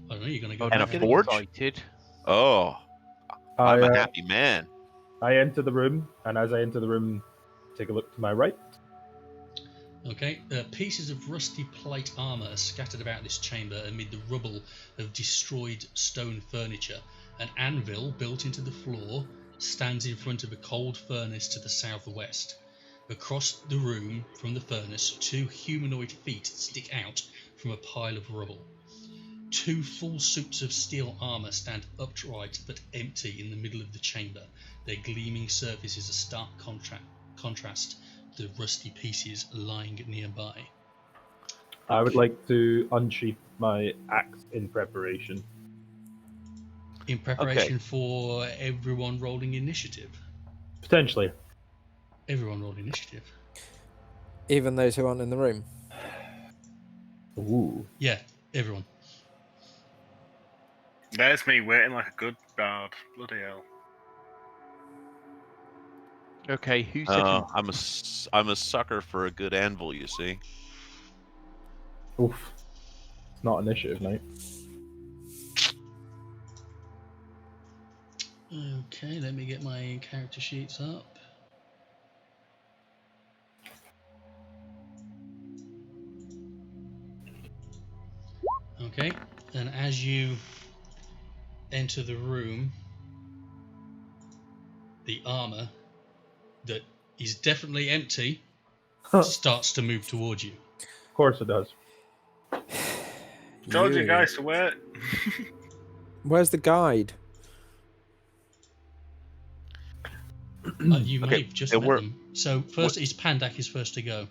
know. You're gonna go I'm And a back getting in. forge? excited. Oh, I, I'm a happy man. I enter the room, and as I enter the room, take a look to my right. Okay, pieces of rusty plate armour are scattered about this chamber amid the rubble of destroyed stone furniture. An anvil built into the floor stands in front of a cold furnace to the southwest. Across the room from the furnace, 2 humanoid feet stick out from a pile of rubble. 2 full suits of steel armour stand upright but empty in the middle of the chamber. Their gleaming surface is a stark contrast to the rusty pieces lying nearby. I would like to unsheath my axe in preparation. In preparation for everyone rolling initiative. Potentially. Everyone roll initiative. Even those who aren't in the room. Ooh. Yeah, everyone. There's me waiting like a good bard. Bloody hell. Okay, who's setting? I'm a sucker for a good anvil, you see. Oof. It's not initiative night. Okay, let me get my character sheets up. Okay, and as you enter the room, the armor that is definitely empty starts to move towards you. Of course it does. Told you guys to wait. Where's the guide? You may Okay, have just there met were- them. So first, it's Pandak is first to go.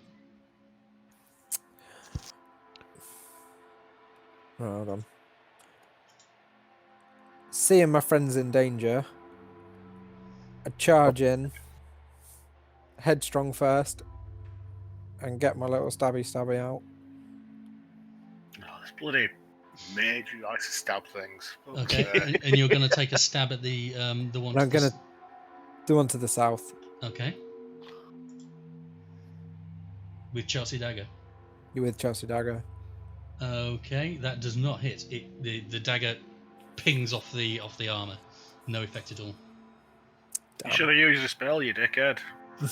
Oh, hold on. Seeing my friends in danger, I charge in, headstrong first, and get my little stabby out. Oh, this bloody mage who likes to stab things. Okay, and you're going to take a stab at the one. And I'm to the going to do one to the south. Okay. With Chelsea dagger. You with Chelsea dagger? Okay, that does not hit. The dagger pings off the armor. No effect at all. You should have used a spell, you dickhead.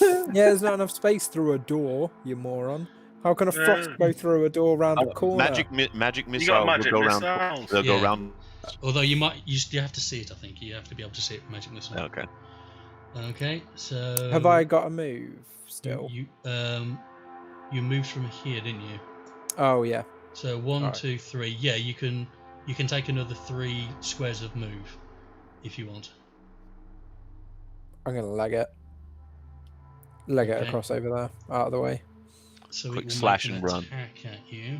Yeah, there's not enough space through a door, you moron. How can a frost go through a door around a corner? Magic You missile got will magic go around. missiles. They'll go Yeah. around. Although you have to see it. I think you have to be able to see it. Magic missile. Okay. Okay, so Have I got a move still? You moved from here, didn't you? Oh yeah. So 1, Alright. 2, 3. Yeah, you can take another 3 squares of move if you want. I'm gonna leg it. Leg it Okay. across over there, out of the way. So Quick it will slash make an and run. attack at you.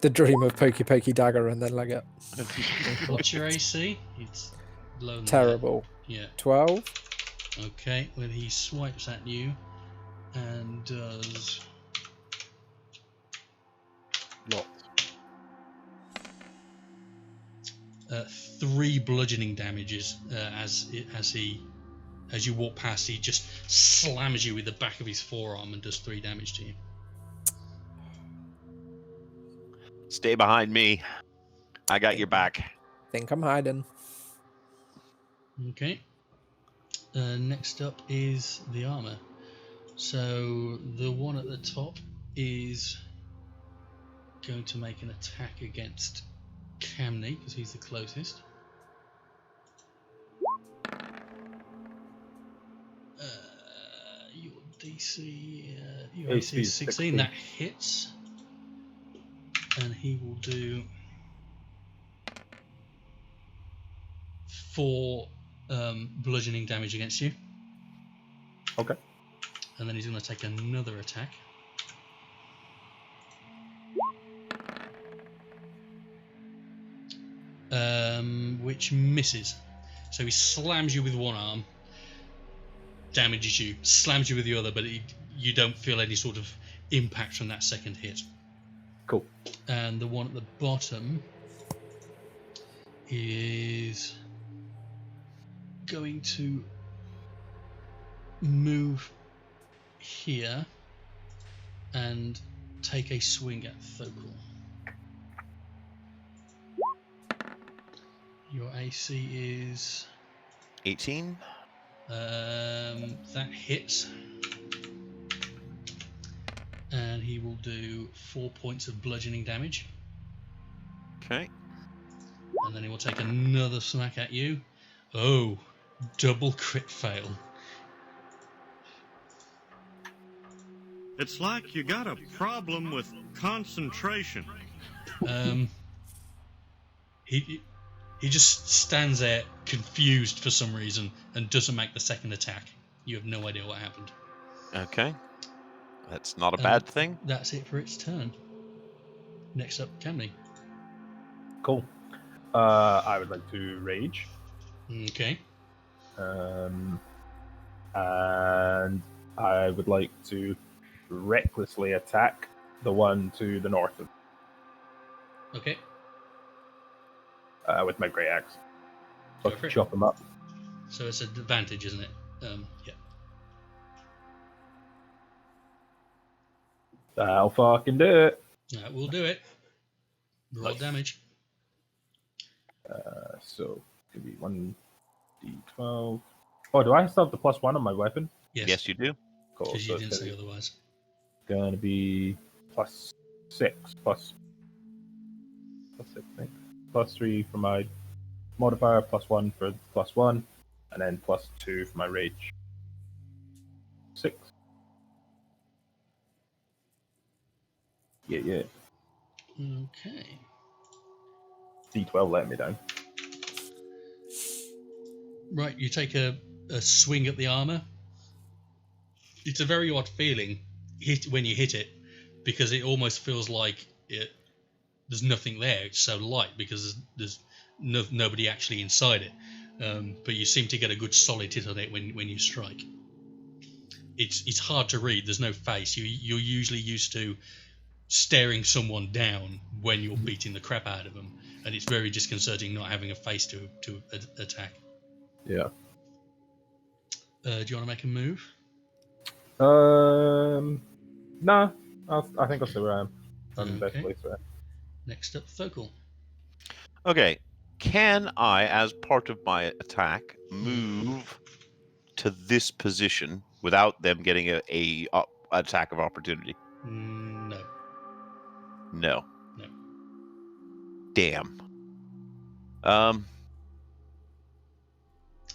The dream of pokey dagger and then leg it. What's your AC? It's low. than that. Terrible. Yeah. 12. Okay. Well, he swipes at you and does Lots. 3 bludgeoning damages as you walk past. He just slams you with the back of his forearm and does 3 damage to you. Stay behind me. I got your back. Think I'm hiding. Okay. Next up is the armor. So the one at the top is going to make an attack against Camney because he's the closest. Your DC, your AC is 16. That hits, and he will do 4 bludgeoning damage against you. Okay. And then he's going to take another attack. Which misses. So he slams you with one arm, damages you, slams you with the other, but you don't feel any sort of impact from that second hit. Cool. And the one at the bottom is going to move here and take a swing at Thokul. Your AC is 18. that hits, and he will do 4 points of bludgeoning damage, Okay. and then he will take another smack at you. Oh, double crit fail. It's like you got a problem with concentration. He just stands there confused for some reason and doesn't make the second attack. You have no idea what happened. Okay. That's not a bad thing. That's it for its turn. Next up, Cammy. Cool. I would like to rage. Okay. And I would like to recklessly attack the one to the north of Okay. with my great axe. So Go I for can it. chop him up. So it's an advantage, isn't it? Yeah. I'll fucking do it. That will do it. Roll Nice. damage. So give me 1d12. Oh, do I still have the +1 on my weapon? Yes, you do. Cool. Because So you didn't it's say otherwise. gonna be +6 plus 6, I think. +3 for my modifier, +1 for +1, and then +2 for my rage. 6. Yeah. Okay. D12 let me down. Right, you take a swing at the armor. It's a very odd feeling when you hit it, because it almost feels like there's nothing there. It's so light because there's nobody actually inside it. But you seem to get a good solid hit on it when you strike. It's hard to read. There's no face. You're usually used to staring someone down when you're beating the crap out of them, and it's very disconcerting not having a face to attack. Yeah. Do you want to make a move? Nah. I think I'll stay where I am. I'm the best Okay. place for it. Next up, Thokul. Okay. Can I, as part of my attack, move to this position without them getting a attack of opportunity? No. No. No. Damn.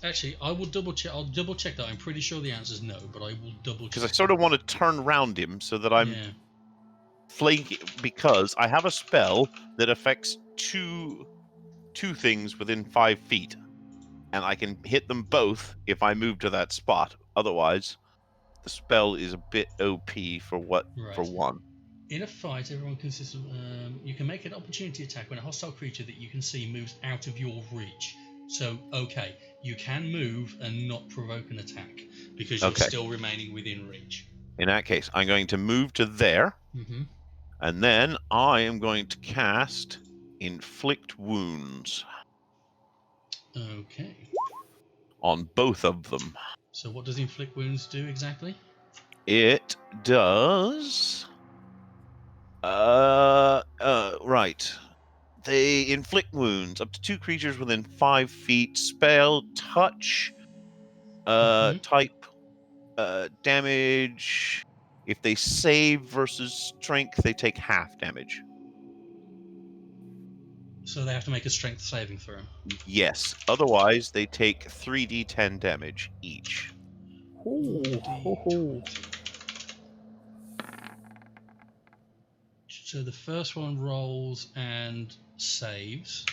Actually, I will double check. I'll double check that. I'm pretty sure the answer is no, but I will double check. Because I sort of want to turn around him so that I'm Yeah. flanking, because I have a spell that affects two things within 5 feet, and I can hit them both if I move to that spot. Otherwise, the spell is a bit OP for Right. one. In a fight, everyone consists of. You can make an opportunity attack when a hostile creature that you can see moves out of your reach. So, okay, you can move and not provoke an attack because you're Okay. still remaining within reach. In that case, I'm going to move to there, Mm-hmm. and then I am going to cast Inflict Wounds Okay. on both of them. So, what does inflict wounds do exactly? It does. Right. They inflict wounds up to 2 creatures within 5 feet. Spell, touch, type, damage. If they save versus strength, they take half damage. So they have to make a strength saving throw. Yes. Otherwise, they take 3d10 damage each. So the first one rolls and saves.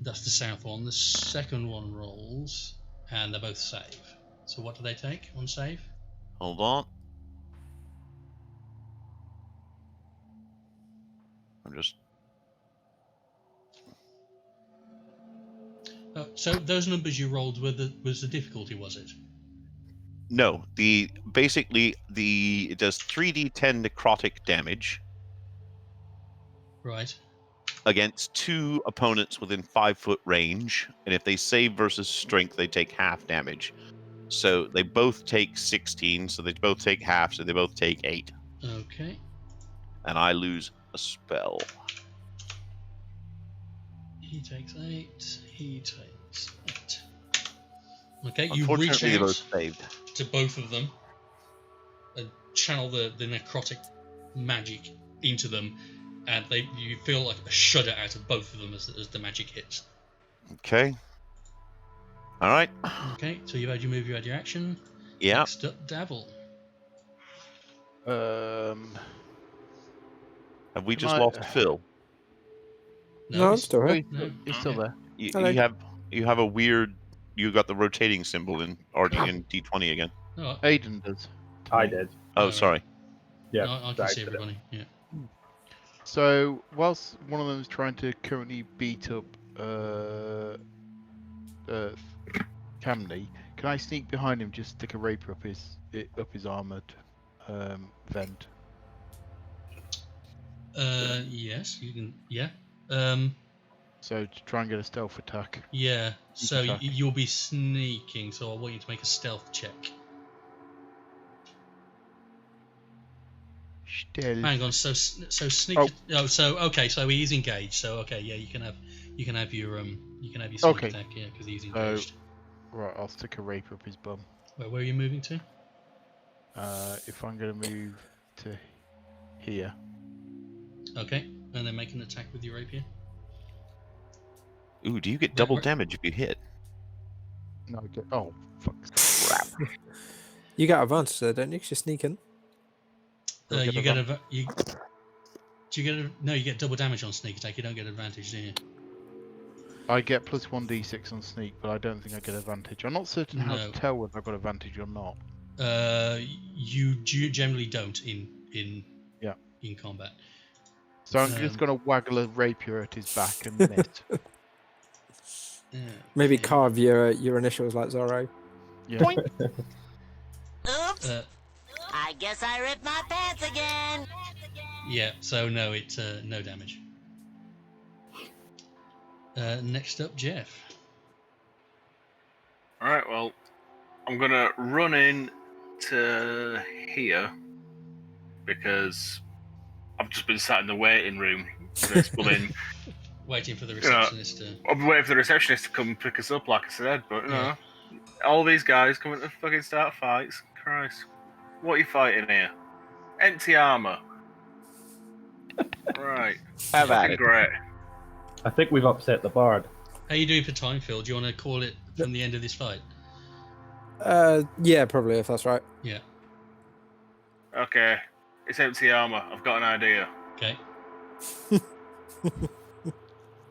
That's the south one. The second one rolls, and they both save. So what do they take on save? Hold on. I'm just. So those numbers you rolled was the difficulty, was it? No, it does 3d10 necrotic damage Right. against 2 opponents within 5-foot range, and if they save versus strength, they take half damage. So they both take 16, so they both take half, so they both take 8. Okay. And I lose a spell. He takes 8. He takes 8. Okay, you reach Unfortunately, they out both saved. to both of them and channel the necrotic magic into them, and you feel like a shudder out of both of them as the magic hits. Okay. All right. Okay, so you've had your move, you had your action. Yeah. Next up, Davil. Have we Can just I- lost Phil? No, I'm he's- still Oh, here. he's still, No. he's still there. Hello. You have a weird. You got the rotating symbol in D20 again. No, Aiden does. I did. Oh, right. sorry. Yeah. no, I can sorry, see but- everybody. Yeah. So whilst one of them is trying to currently beat up Camney, can I sneak behind him, just stick a rapier up his armored vent? Yes, you can. Yeah. So to try and get a stealth attack. Yeah. So attack. you'll be sneaking. So I want you to make a stealth check. Stealth. Hang on. So sneak. Oh. Oh, so okay. So he's engaged. So okay. Yeah, you can have your sneak Okay. attack. Yeah, because he's engaged. Right, I'll stick a rapier up his bum. Where are you moving to? If I'm going to move to here. Okay, and then make an attack with your rapier. Ooh, do you get double right. damage if you hit? No, oh, fuck. Crap. You got advantage there, don't you? 'Cause you're sneaking. Don't You get get advan- no, you get double damage on sneak attack. You don't get advantage, do you? I get plus 1d6 on sneak, but I don't think I get advantage. I'm not certain how No. to tell whether I've got advantage or not. You generally don't in combat. So I'm just going to waggle a rapier at his back and miss. Maybe Okay. carve your initials like Zorro. Yeah. Oops. I guess I ripped my pants again. Yeah, so no, it's no damage. Next up, Jeff. Alright, well, I'm gonna run in to here because I've just been sat in the waiting room. This woman, Waiting for the receptionist to. I'm waiting for the receptionist to come pick us up, like I said, but you know, all these guys coming to fucking start fights. Christ. What are you fighting here? Empty armor. Right. Have at Fucking it. great. I think we've upset the bard. How are you doing for time, Phil? Do you want to call it from the end of this fight? Yeah, probably, if that's right. Yeah. Okay. It's empty armor. I've got an idea. Okay.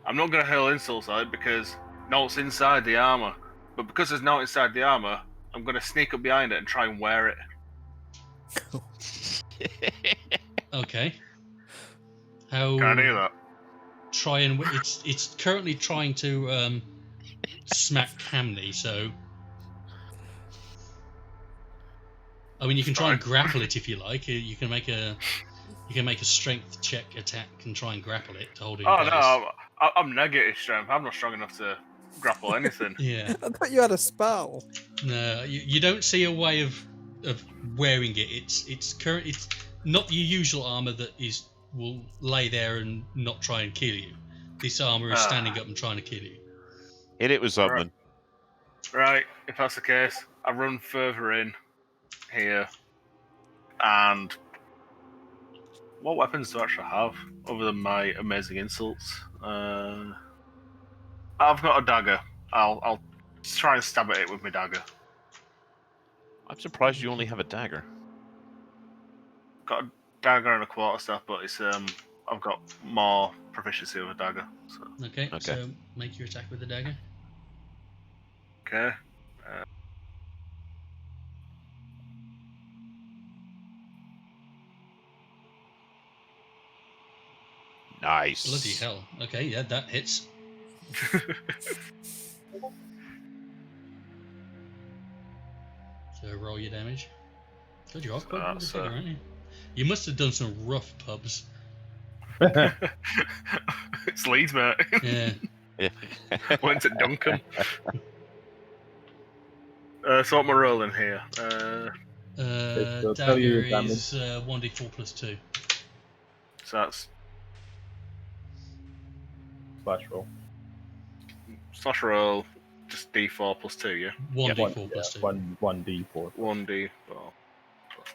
I'm not going to hurl insults at it because note's inside the armor. But because there's note inside the armor, I'm going to sneak up behind it and try and wear it. Okay. How? Can I do that? Try and it's currently trying to smack Camney. So. I mean, you can try and grapple it if you like. You can make a strength check attack and try and grapple it to hold it in Oh, place. no. I'm negative strength. I'm not strong enough to grapple anything. Yeah. I thought you had a spell. No, you don't see a way of wearing it. It's not your usual armor that will lay there and not try and kill you. This armor is standing up and trying to kill you. Hit it with something. Right, if that's the case, I run further in here. And what weapons do I actually have other than my amazing insults? I've got a dagger. I'll try and stab at it with my dagger. I'm surprised you only have a dagger. Got a dagger and a quarterstaff, but it's I've got more proficiency with a dagger. So. Okay, Okay. so make your attack with the dagger. Okay. Nice. Bloody hell. Okay, yeah, that hits. So roll your damage. God, you are quite good with the figure, aren't you? You must have done some rough pubs. It's Leeds, mate. Yeah. Went to Duncan. So what am I rolling here? They'll tell you Dagger damage. is 1d4 plus 2. So that's Slash roll. slash roll, just d4 plus 2, yeah? 1d4 plus 2. 1d4. 1d4 plus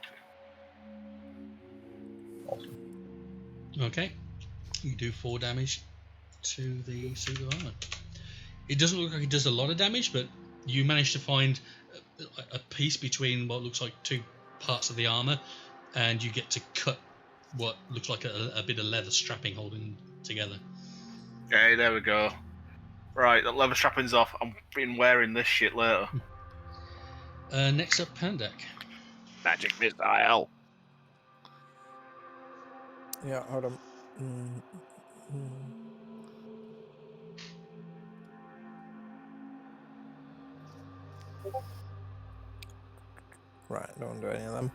2. Awesome. Okay. You do 4 damage to the suit of armor. It doesn't look like it does a lot of damage, but you manage to find a piece between what looks like 2 parts of the armor, and you get to cut what looks like a bit of leather strapping holding together. Okay, there we go. Right, that leather strapping's off. I'm been wearing this shit later. Next up, Pandak. Magic missile. Yeah, hold on. Right, I don't want to do any of them.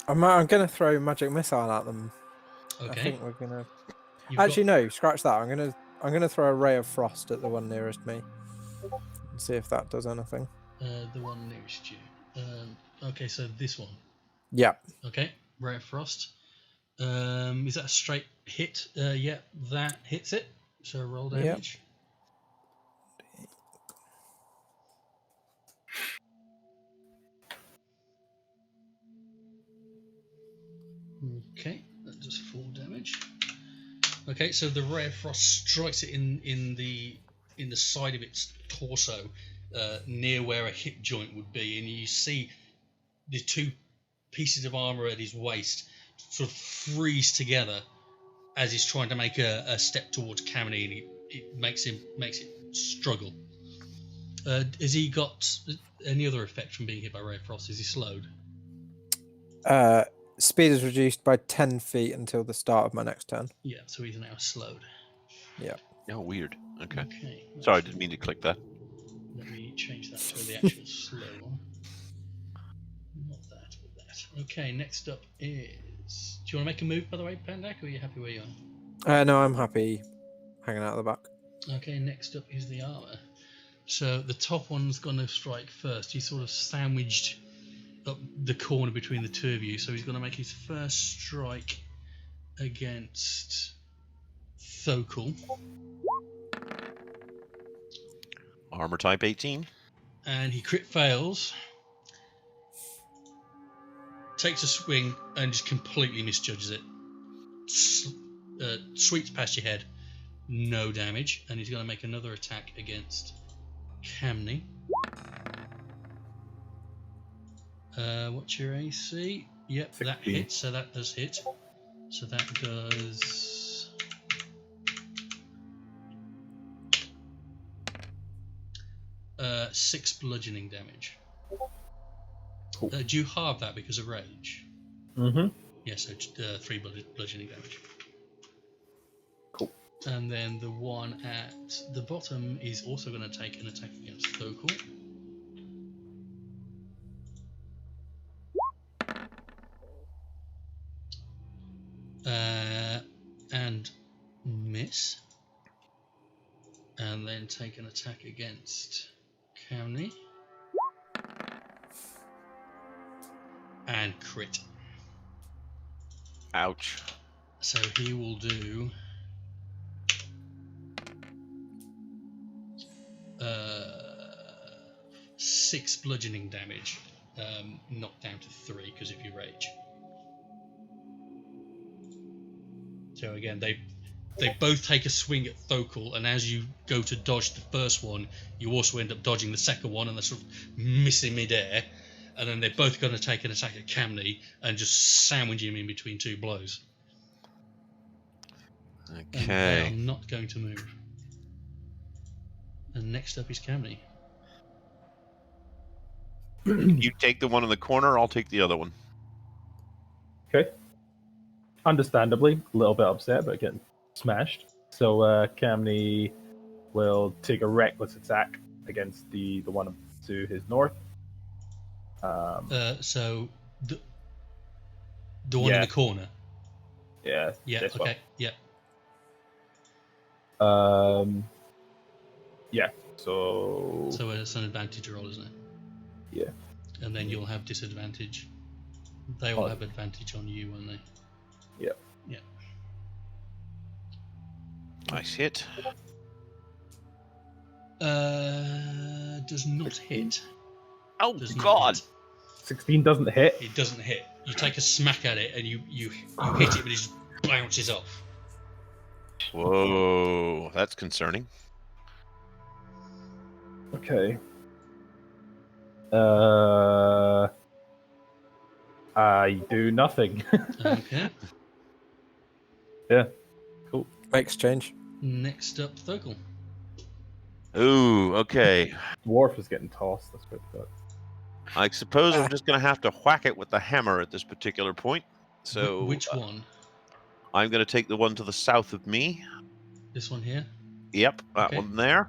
I'm going to throw magic missile at them. Okay. I think we're gonna. You've Actually, got- no. Scratch that. I'm gonna throw a ray of frost at the one nearest me. And see if that does anything. the one nearest you. Okay, so this one. Yeah. Okay, Ray of Frost. Is that a straight hit? Yeah, that hits it. So roll damage. Okay, that does 4 damage. Okay, so the Ray of Frost strikes it in the side of its torso, near where a hip joint would be, and you see the 2 pieces of armor at his waist sort of freeze together as he's trying to make a step towards Kamini, and it makes it struggle. Has he got any other effect from being hit by Ray of Frost? Is he slowed? Speed is reduced by 10 feet until the start of my next turn. Yeah, so he's now slowed. Yeah. Oh, weird. Okay. Okay. Sorry, I didn't mean to click that. Let me change that to the actual slow one. Not that, but that. Okay, next up is... Do you want to make a move, by the way, Pandak, or are you happy where you are? No, I'm happy hanging out at the back. Okay, next up is the armor. So the top one's going to strike first. He's sort of sandwiched up the corner between the 2 of you, so he's going to make his first strike against Thokul. Armor type 18. And he crit fails, takes a swing, and just completely misjudges it. Sweeps past your head, no damage, and he's going to make another attack against Kamni. What's your AC? Yep, 16. that hits, so that does hit. So that does... Uh, 6 bludgeoning damage. Cool. Do you halve that because of rage? Mm-hmm. Yeah, so 3 bludgeoning damage. Cool. And then the one at the bottom is also going to take an attack against Thokul. And miss. And then take an attack against Kamni. And crit. Ouch. So he will do 6 bludgeoning damage, knocked down to 3 because of your rage. So again, they both take a swing at Thokul, and as you go to dodge the first one, you also end up dodging the second one, and they're sort of missing midair. and then they're both going to take an attack at Camney and just sandwich him in between two blows. And they are Okay. not going to move. And next up is Camney. You take the one in the corner, I'll take the other one. Okay. Understandably, a little bit upset, but getting smashed. So Camney will take a reckless attack against the one to his north. So the one in the corner. Yeah. Yeah. This Okay. Yeah. one. Yeah. So. So it's an advantage roll, isn't it? Yeah. And then you'll have disadvantage. They will have advantage on you, won't they? Yeah. Yeah. Nice hit. Does not hit. Oh, Does not God. hit. 16 doesn't hit. It doesn't hit. You take a smack at it and you hit it, but it just bounces off. Whoa, that's concerning. Okay. I do nothing. Okay. Yeah. Cool. Makes change. Next up, Thurgle. Ooh, okay. Dwarf is getting tossed. That's pretty good. I suppose I'm just going to have to whack it with the hammer at this particular point. So Which one? I'm going to take the one to the south of me. This one here? Yep, that Okay. one there.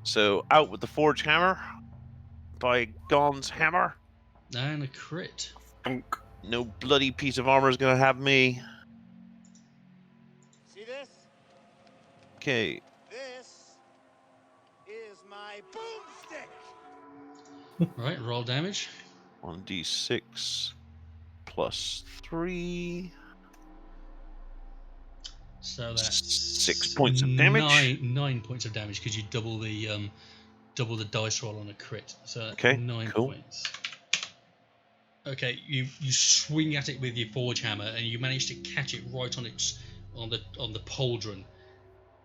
So out with the forge hammer. By Gon's hammer. And a crit. No bloody piece of armor is going to have me. See this? Okay. This is my boomstick. Right, roll damage. 1d6 plus 3. So that's 6 points of damage. 9 points of damage because you double the dice roll on a crit. So that's Okay, 9 cool. points. Okay, you swing at it with your forge hammer and you manage to catch it right on the pauldron,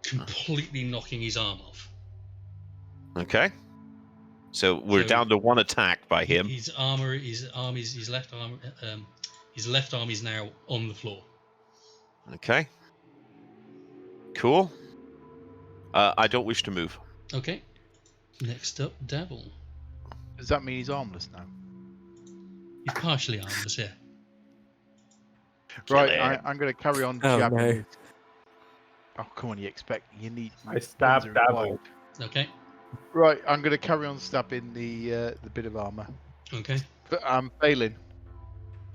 completely knocking his arm off. Okay. So we're So down to one attack by him. His left arm is now on the floor. Okay. Cool. I don't wish to move. Okay. Next up, Dabble. Does that mean he's armless now? He's partially armless, yeah. Right, Kill him. I'm going to carry on Oh, jabbing. no. with- Oh, come on, you need. I stab guns are Dabble. required. Okay. Right, I'm going to carry on stabbing the bit of armor. Okay. But I'm failing.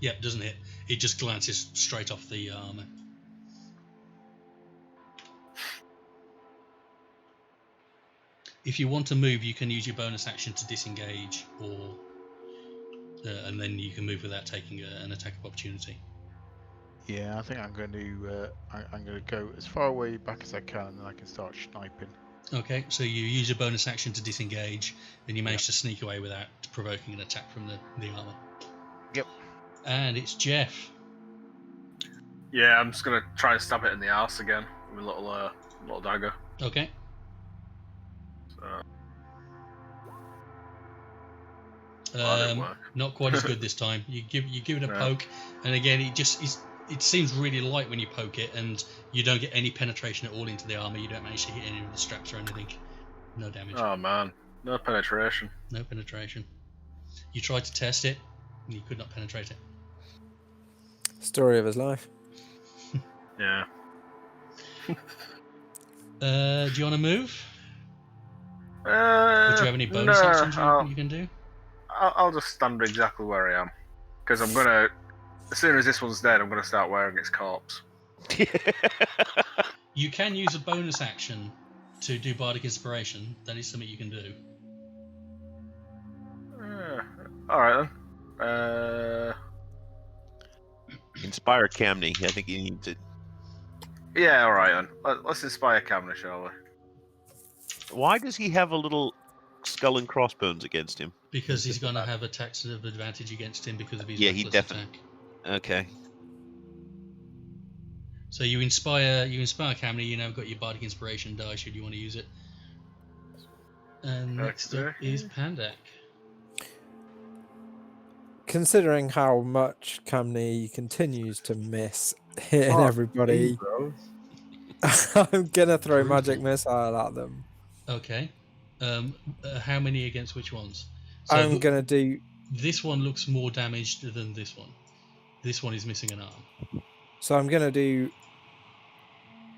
Yep, doesn't hit. It just glances straight off the armor. If you want to move, you can use your bonus action to disengage, or and then you can move without taking an attack of opportunity. Yeah, I think I'm going to. I'm going to go as far away back as I can, and then I can start sniping. Okay, so you use your bonus action to disengage, then you manage to sneak away without provoking an attack from the armor. Yep. And it's Jeff. Yeah, I'm just gonna try and stab it in the arse again with a little dagger. Okay. So, that didn't work. Not quite as good this time. You give it a poke, and again it seems really light when you poke it, and you don't get any penetration at all into the armor. You don't manage to hit any of the straps or anything. No damage. Oh man, no penetration. No penetration. You tried to test it, and you could not penetrate it. Story of his life. Yeah. Do you want to move? Or do you have any bonus no, actions you can do? I'll just stand exactly where I am, because I'm gonna. As soon as this one's dead, I'm gonna start wearing its corpse. You can use a bonus action to do bardic inspiration. That is something you can do. All right then. Inspire Camney. I think he needs it. Yeah, all right then. Let's inspire Camna, shall we? Why does he have a little skull and crossbones against him? Because he's going to have attacks of advantage against him because of his Yeah, he reckless definitely- attack. Okay. So you inspire Camney. You now got your bardic inspiration die should you want to use it. And next up is Pandak. considering how much Camney continues to miss hitting Oh, everybody, hey, bro. I'm gonna throw Brutal. magic missile at them. Okay. How many against which ones? I'm gonna do. This one looks more damaged than this one. This one is missing an arm. So I'm gonna do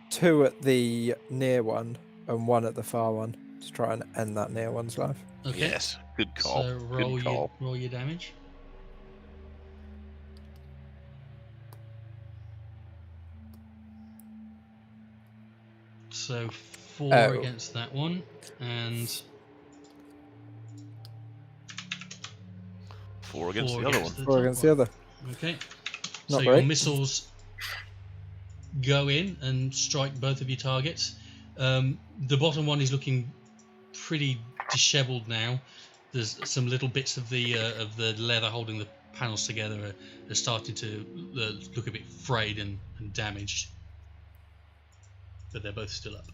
2 at the near one and 1 at the far one to try and end that near one's life. Okay. Yes, good call. So roll Good call. your damage. So 4 Oh. against that one, and 4 against four the other against one. the 4 top against one. the other. Okay. Not So your great. missiles go in and strike both of your targets. The bottom one is looking pretty dishevelled now. There's some little bits of the leather holding the panels together are starting to look a bit frayed and damaged. But they're both still up.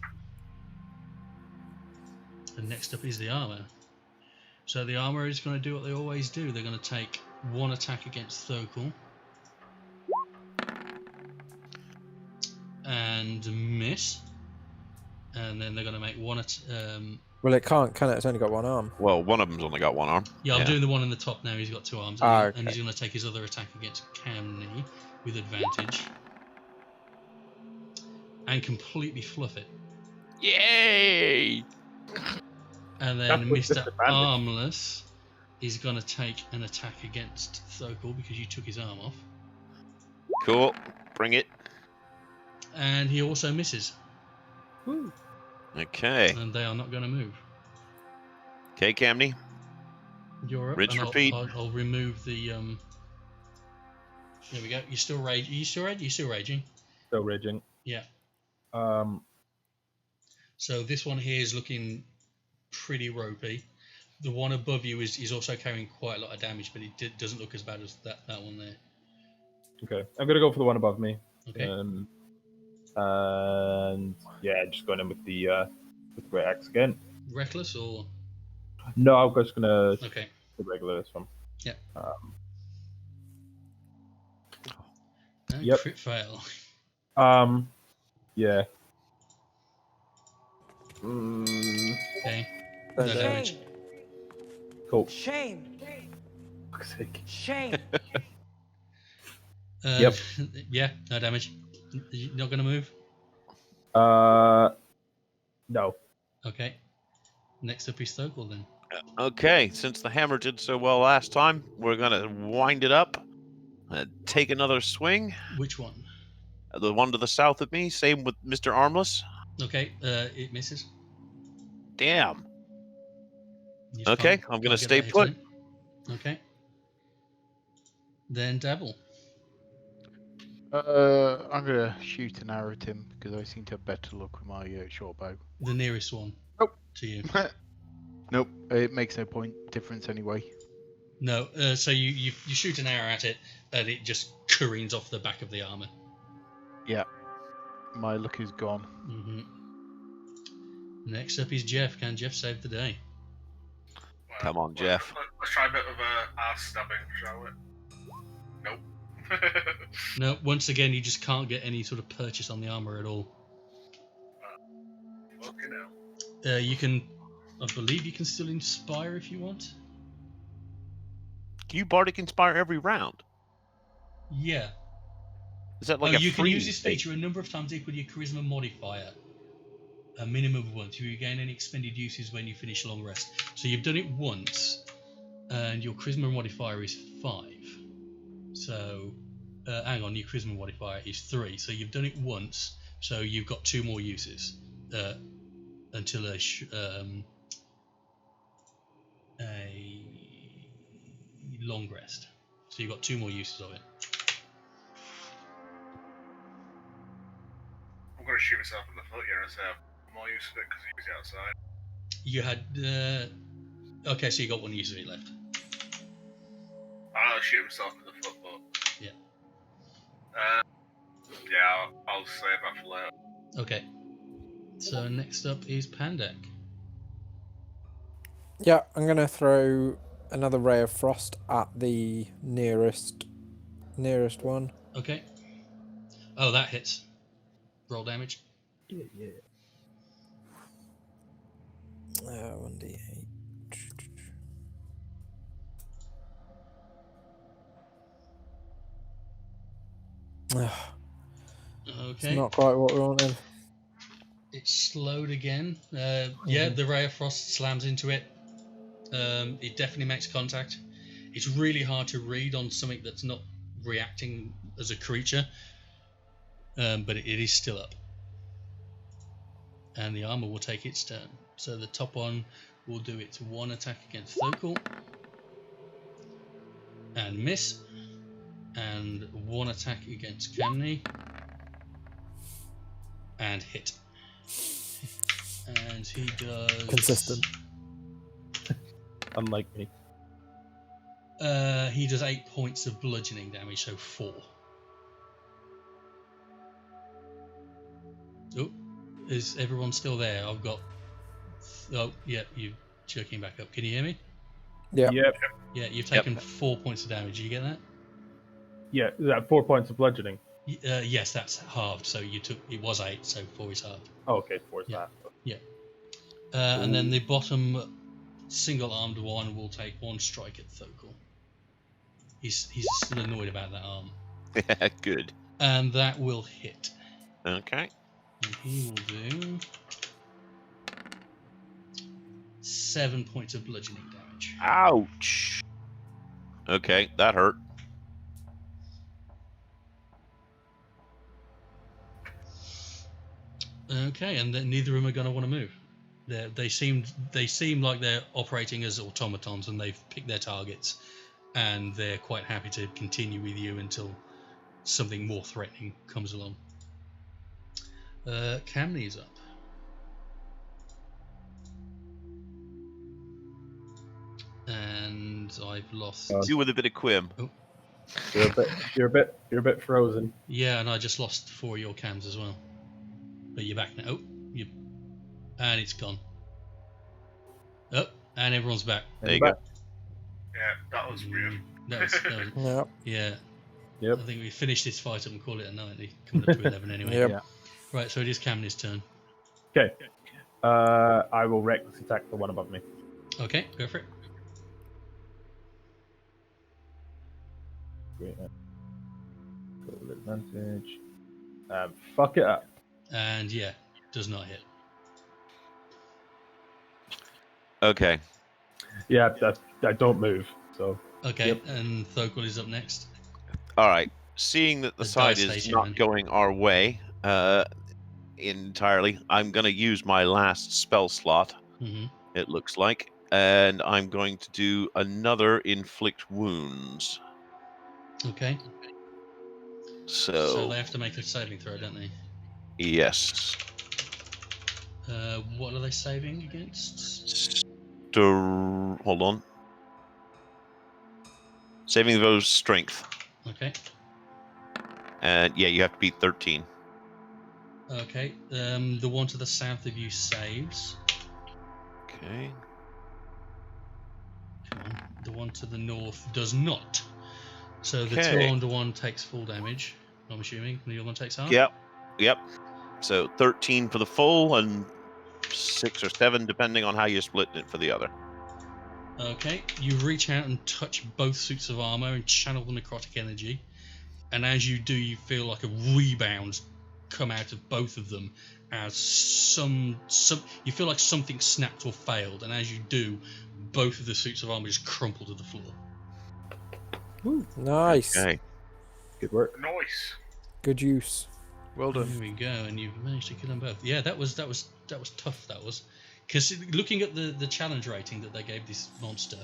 And next up is the armour. So the armour is going to do what they always do. They're going to take 1 attack against Thokul. And miss. And then they're going to make 1 Well, it can't, can it? It's only got 1 arm. Well, one of them's only got 1 arm. yeah, I'm doing the one in the top now. He's got 2 arms. And, Ah, and he's okay. going to take his other attack against Camney with advantage. And completely fluff it. Yay! And That's then with Mr. disadvantage. Armless is going to take an attack against Thokul because you took his arm off. Cool. Bring it. And he also misses. Okay. And they are not going to move. Okay, Camney. You're up. Rinse, and repeat. I'll remove the... There we go. You're still raging. Are you still raging? You're still raging. Still raging. Yeah. So this one here is looking pretty ropey. The one above you is also carrying quite a lot of damage, but it doesn't look as bad as that one there. okay, I'm gonna go for the one above me. Okay. And yeah, just going in with the great axe again. Reckless or... No, I'm just gonna Okay. the regular this one. Yeah. No, Yep. crit fail. Yeah. Okay. No Then, damage. Cool. Shame. Fuck's sake. Shame. Yep. Yeah, no damage. You're not going to move? No. Okay. Next up is Thokul then. Okay, since the hammer did so well last time, we're gonna wind it up. Take another swing. Which one? The one to the south of me. Same with Mr. Armless. Okay, it misses. Damn. You just Okay, can't- I'm gonna can't get stay that hit put. in. Okay. Then Dabble. I'm gonna shoot an arrow at him because I seem to have better luck with my short bow. The nearest one. Nope. To you. Nope, it makes no point difference anyway. No, so you shoot an arrow at it and it just careens off the back of the armor. Yeah, my luck is gone. Next up is Jeff. Can Jeff save the day? Come on, Jeff. Let's try a bit of ass stabbing, shall we? Nope. No, once again, you just can't get any sort of purchase on the armor at all. Fucking hell. You can, I believe you can still inspire if you want. Can you Bardic Inspire every round? Yeah. Is that like a you can free use this feature a number of times equal to your charisma modifier. A minimum of once. You regain any expended uses when you finish a long rest. So you've done it once, and your charisma modifier is 5. So, hang on, your charisma modifier is 3. So you've done it once, so you've got 2 more uses until a long rest. So you've got 2 more uses of it. I'm going to shoot myself in the foot here and say I have more use of it because I use it outside. You had... okay, so you got 1 use of it left. I'll shoot myself in the foot, but... Yeah. Yeah, I'll save that for later. Okay. So next up is Pandak. Yeah, I'm gonna throw another ray of frost at the nearest one. Okay. Oh, that hits. Roll damage. Yeah, yeah. 1d8. It's Okay. not quite what we wanted. It's slowed again. Yeah, the ray of frost slams into it. It definitely makes contact. It's really hard to read on something that's not reacting as a creature, but it is still up. And the armor will take its turn. So the top one will do its one attack against Thokul and miss, and one attack against Kamni and hit. And he does Consistent. Unlike me. He does 8 points of bludgeoning damage, so 4. Oh, is everyone still there? I've got. Oh, yeah, you're jerking back up. Can you hear me? Yeah. Yep. Yeah, you've taken 4 points of damage. Did you get that? Yeah, is that 4 points of bludgeoning? Yes, that's halved. So you took. It was 8, so 4 is halved. Oh, okay, 4 is Yeah. half. Yeah. And then the bottom single-armed one will take 1 strike at Thokul. He's still annoyed about that arm. Good. And that will hit. Okay. And he will do 7 points of bludgeoning damage. Ouch. Okay, that hurt. Okay, and then neither of them are going to want to move. They seem like they're operating as automatons, and they've picked their targets, and they're quite happy to continue with you until something more threatening comes along. Kamni's up. And I've lost. Do with a bit of quim. Oh. You're a bit frozen. Yeah, and I just lost 4 of your cams as well. But you're back now. Oh, and it's gone. Oh, and everyone's back. There you go. Yeah, that was weird. That was, Yep. yeah. Yep. I think we finish this fight up and call it a night. It's coming up to 11 anyway. Yep. Yeah. Right, so it is Kamni's turn. Okay. I will reckless attack the one above me. Okay, go for it. Great. Go with advantage. Fuck it up. And yeah, does not hit. Okay. Yeah, I don't move. So. Okay, Yep. and Thokul is up next. All right. Seeing that the The side dice is station, not man. going our way entirely, I'm going to use my last spell slot, Mm-hmm. it looks like, and I'm going to do another inflict wounds. Okay. So they have to make a saving throw, don't they? Yes. What are they saving against? Hold on. Saving throws strength. Okay. And yeah, you have to beat 13. Okay. The one to the south of you saves. Okay. Come on. The one to the north does not. So the Okay. two-armed one takes full damage, I'm assuming. The other one takes half? Yep. So 13 for the full and 6 or 7 depending on how you're splitting it for the other. Okay. You reach out and touch both suits of armor and channel the necrotic energy. And as you do, you feel like a rebound come out of both of them as some you feel like something snapped or failed, and as you do, both of the suits of armor just crumple to the floor. Ooh, nice. Okay. Good work. Nice. Good use. Well done. There we go, and you've managed to kill them both. Yeah, that was tough. That was because looking at the challenge rating that they gave this monster,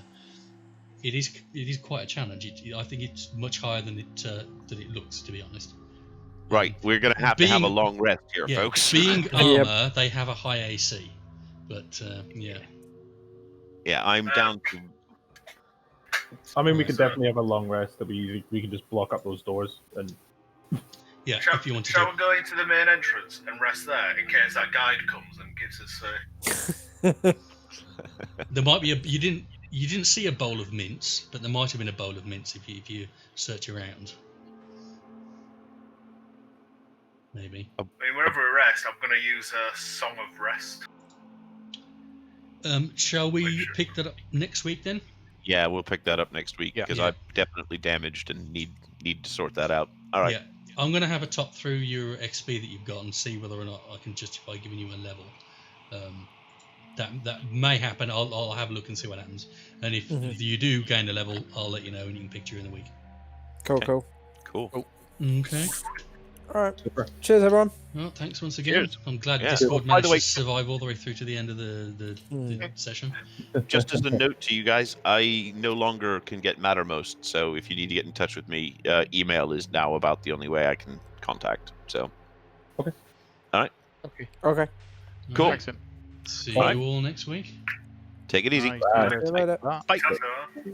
it is quite a challenge. I think it's much higher than it looks, to be honest. Right, we're going to have a long rest here, Yeah, folks. being armor, they have a high AC, but yeah. Yeah, I'm down to... I mean, we could definitely have a long rest that we can just block up those doors and. Yeah, if you want to. Shall we go into the main entrance and rest there in case that guide comes and gives us There might be you You didn't see a bowl of mints, but there might have been a bowl of mints if you search around. Maybe. I mean, whenever we rest, I'm going to use a Song of Rest. Shall we pick that up next week then? Yeah, we'll pick that up next week Yeah. because Yeah. I'm definitely damaged and need to sort that out. All right. Yeah. I'm going to have a top through your XP that you've got and see whether or not I can justify giving you a level. That may happen. I'll have a look and see what happens. And if you do gain a level, I'll let you know and you can pick during the week. Cool, Okay. cool. Cool. Okay. All right. Super. Cheers, everyone. Well, thanks once again. Cheers. I'm glad Yeah. Discord By the managed way- to survive all the way through to the end of the session. Just as a note to you guys, I no longer can get Mattermost, so if you need to get in touch with me, email is now about the only way I can contact. So. Okay. All right. Okay. Okay. Cool. Right. Excellent. See All right. you all next week. Take it easy. Nice. Bye. See you See you later. Bye. Bye. Ta-ta.